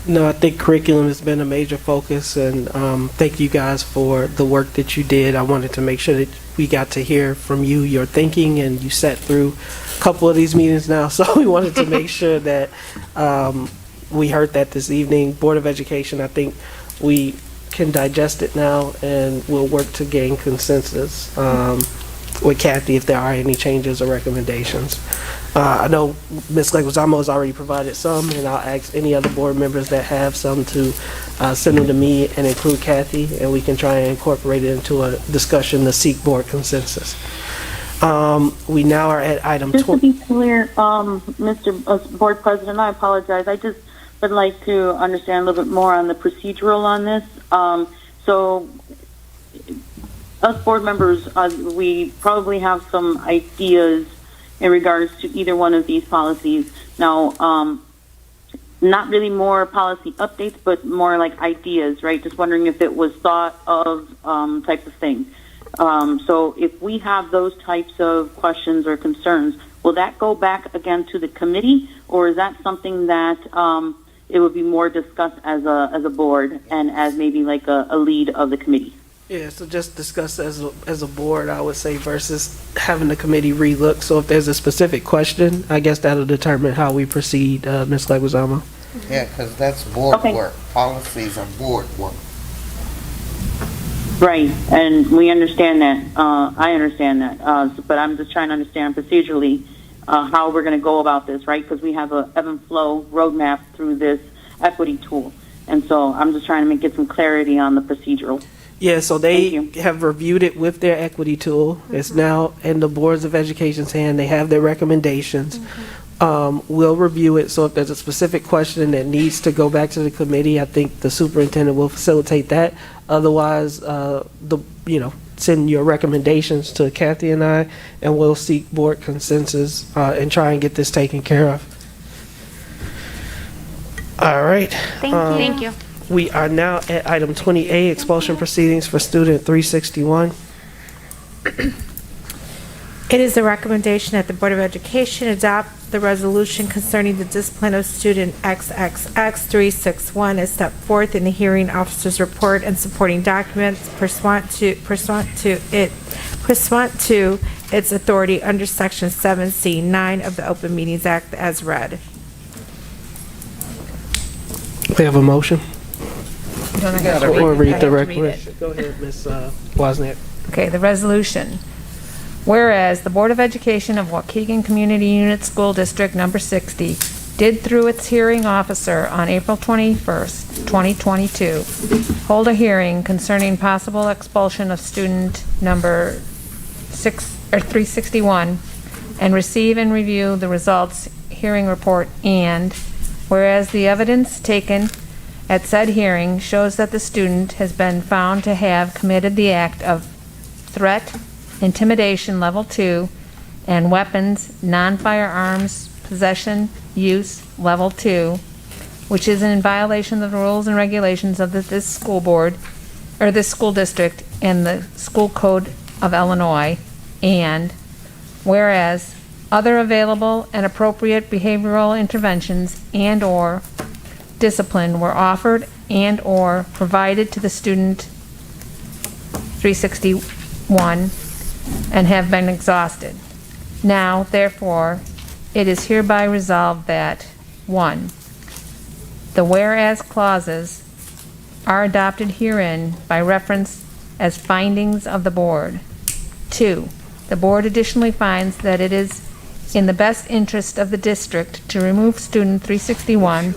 No, I think curriculum has been a major focus, and thank you guys for the work that you did. I wanted to make sure that we got to hear from you, your thinking, and you sat through a couple of these meetings now, so we wanted to make sure that we heard that this evening. Board of Education, I think we can digest it now, and we'll work to gain consensus with Kathy if there are any changes or recommendations. I know Ms. Leguizamo has already provided some, and I'll ask any other board members that have some to send them to me and include Kathy, and we can try and incorporate it into a discussion to seek board consensus. We now are at item 20. Just to be clear, Mr. Board President, I apologize. I just would like to understand a little bit more on the procedural on this. So, us board members, we probably have some ideas in regards to either one of these policies. Now, not really more policy updates, but more like ideas, right? Just wondering if it was thought of type of thing. So if we have those types of questions or concerns, will that go back again to the committee, or is that something that it would be more discussed as a board and as maybe like a lead of the committee? Yeah, so just discuss as a board, I would say, versus having the committee relook. So if there's a specific question, I guess that'll determine how we proceed, Ms. Leguizamo. Yeah, because that's board work. Policies are board work. Right, and we understand that. I understand that. But I'm just trying to understand procedurally how we're going to go about this, right? Because we have a ebb and flow roadmap through this equity tool. And so I'm just trying to get some clarity on the procedural. Yeah, so they have reviewed it with their equity tool. It's now in the boards of education's hand. They have their recommendations. We'll review it. So if there's a specific question that needs to go back to the committee, I think the superintendent will facilitate that. Otherwise, send your recommendations to Kathy and I, and we'll seek board consensus and try and get this taken care of. All right. Thank you. We are now at item 20A, expulsion proceedings for student 361. It is the recommendation that the Board of Education adopt the resolution concerning the discipline of student XXX 361 as set forth in the hearing officer's report and supporting documents pursuant to its authority under Section 7C9 of the Open Meetings Act as read. We have a motion. Or read the resolution. Go ahead, Ms. Wozniak. Okay, the resolution. Whereas the Board of Education of Waukegan Community Unit School District Number 60 did through its hearing officer on April 21st, 2022, hold a hearing concerning possible expulsion of student number 361 and receive and review the results hearing report, and whereas the evidence taken at said hearing shows that the student has been found to have committed the act of threat, intimidation level 2, and weapons, non-firearms possession, use level 2, which is in violation of the rules and regulations of this school board, or this school district, and the school code of Illinois, and whereas other available and appropriate behavioral interventions and or discipline were offered and or provided to the student 361 and have been exhausted. Now, therefore, it is hereby resolved that 1. The whereas clauses are adopted herein by reference as findings of the board. 2. The board additionally finds that it is in the best interest of the district to remove student 361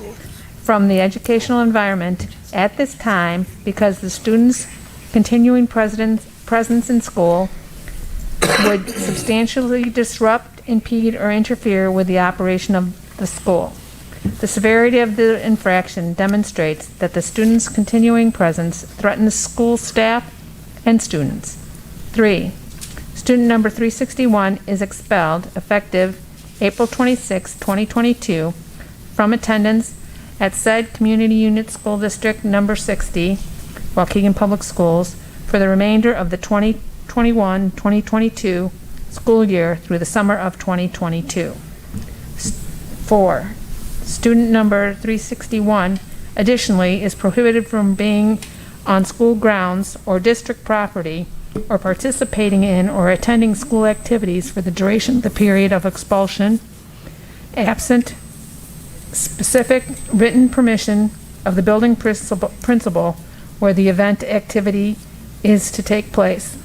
from the educational environment at this time because the student's continuing presence in school would substantially disrupt, impede, or interfere with the operation of the school. The severity of the infraction demonstrates that the student's continuing presence threatens school staff and students. 3. Student number 361 is expelled effective April 26, 2022 from attendance at said Community Unit School District number 60, Waukegan Public Schools, for the remainder of the 2021-2022 school year through the summer of 2022. 4. Student number 361 additionally is prohibited from being on school grounds or district property or participating in or attending school activities for the duration of the period of expulsion, absent specific written permission of the building principal where the event activity is to take place.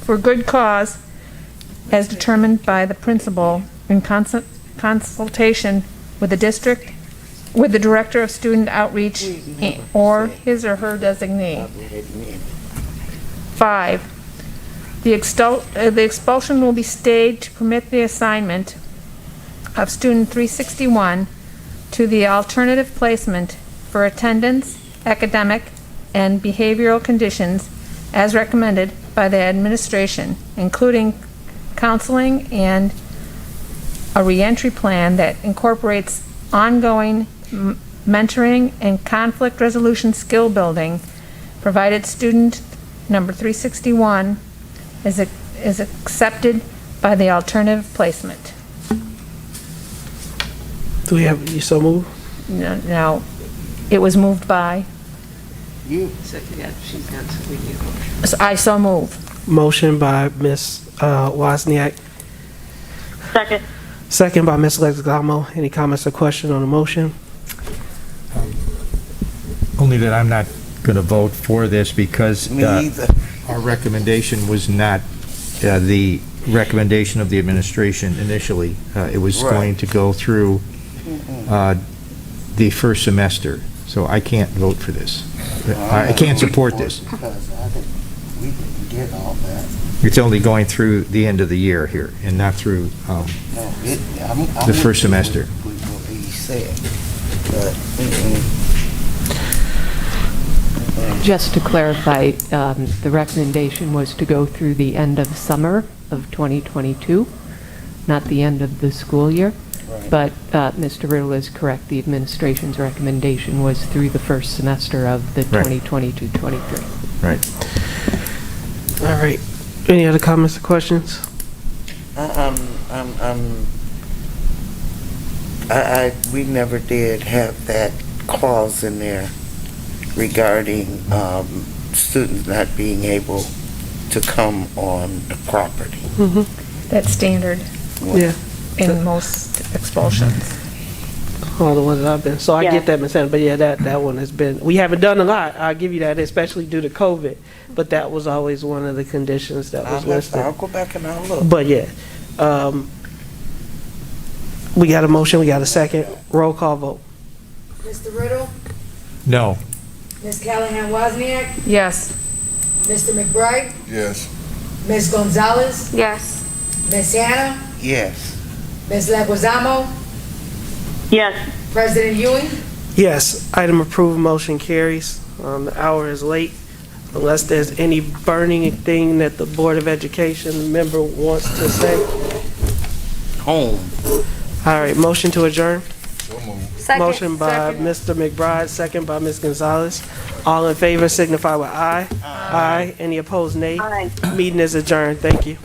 For good cause, as determined by the principal in consultation with the district, with the director of student outreach, or his or her designee. 5. The expulsion will be stayed to permit the assignment of student 361 to the alternative placement for attendance, academic, and behavioral conditions as recommended by the administration, including counseling and a reentry plan that incorporates ongoing mentoring and conflict resolution skill building, provided student number 361 is accepted by the alternative placement. Do we have, you so move? Now, it was moved by? You. I so move. Motion by Ms. Wozniak. Second. Second by Ms. Leguizamo. Any comments or questions on the motion? Only that I'm not going to vote for this because Me either. our recommendation was not the recommendation of the administration initially. It was Right. going to go through the first semester, so I can't vote for this. I can't support this. Because we didn't get all that. It's only going through the end of the year here and not through No, I'm the first semester. with what he said, but, Just to clarify, the recommendation was to go through the end of summer of 2022, not the end of the school year. Right. But Mr. Riddle is correct. The administration's recommendation was through the first semester of the Right. 2022-23. Right. All right. Any other comments or questions? we never did have that clause in there regarding students not being able to come on the property. That's standard Yeah. in most expulsions. All the ones that I've been. So I Yeah. get that, Ms. Sanders, but yeah, that one has been, we haven't done a lot. I'll give you that, especially due to COVID. But that was always one of the conditions that was listed. I'll go back and I'll look. But yeah, we got a motion, we got a second. Roll call vote. Mr. Riddle, No. Ms. Callahan Wozniak, Yes. Mr. McBride, Yes. Ms. Gonzalez, Yes. Ms. Hannah, Yes. Ms. Leguizamo, Yes. President Ewing. Yes, item approved, motion carries. The hour is late. Unless there's any burning thing that the Board of Education member wants to say. Home. All right, motion to adjourn. Second. Motion by Mr. McBride, second by Ms. Gonzalez. All in favor signify with aye. Aye. Any opposed, nay. Aye. Meeting is adjourned. Thank you.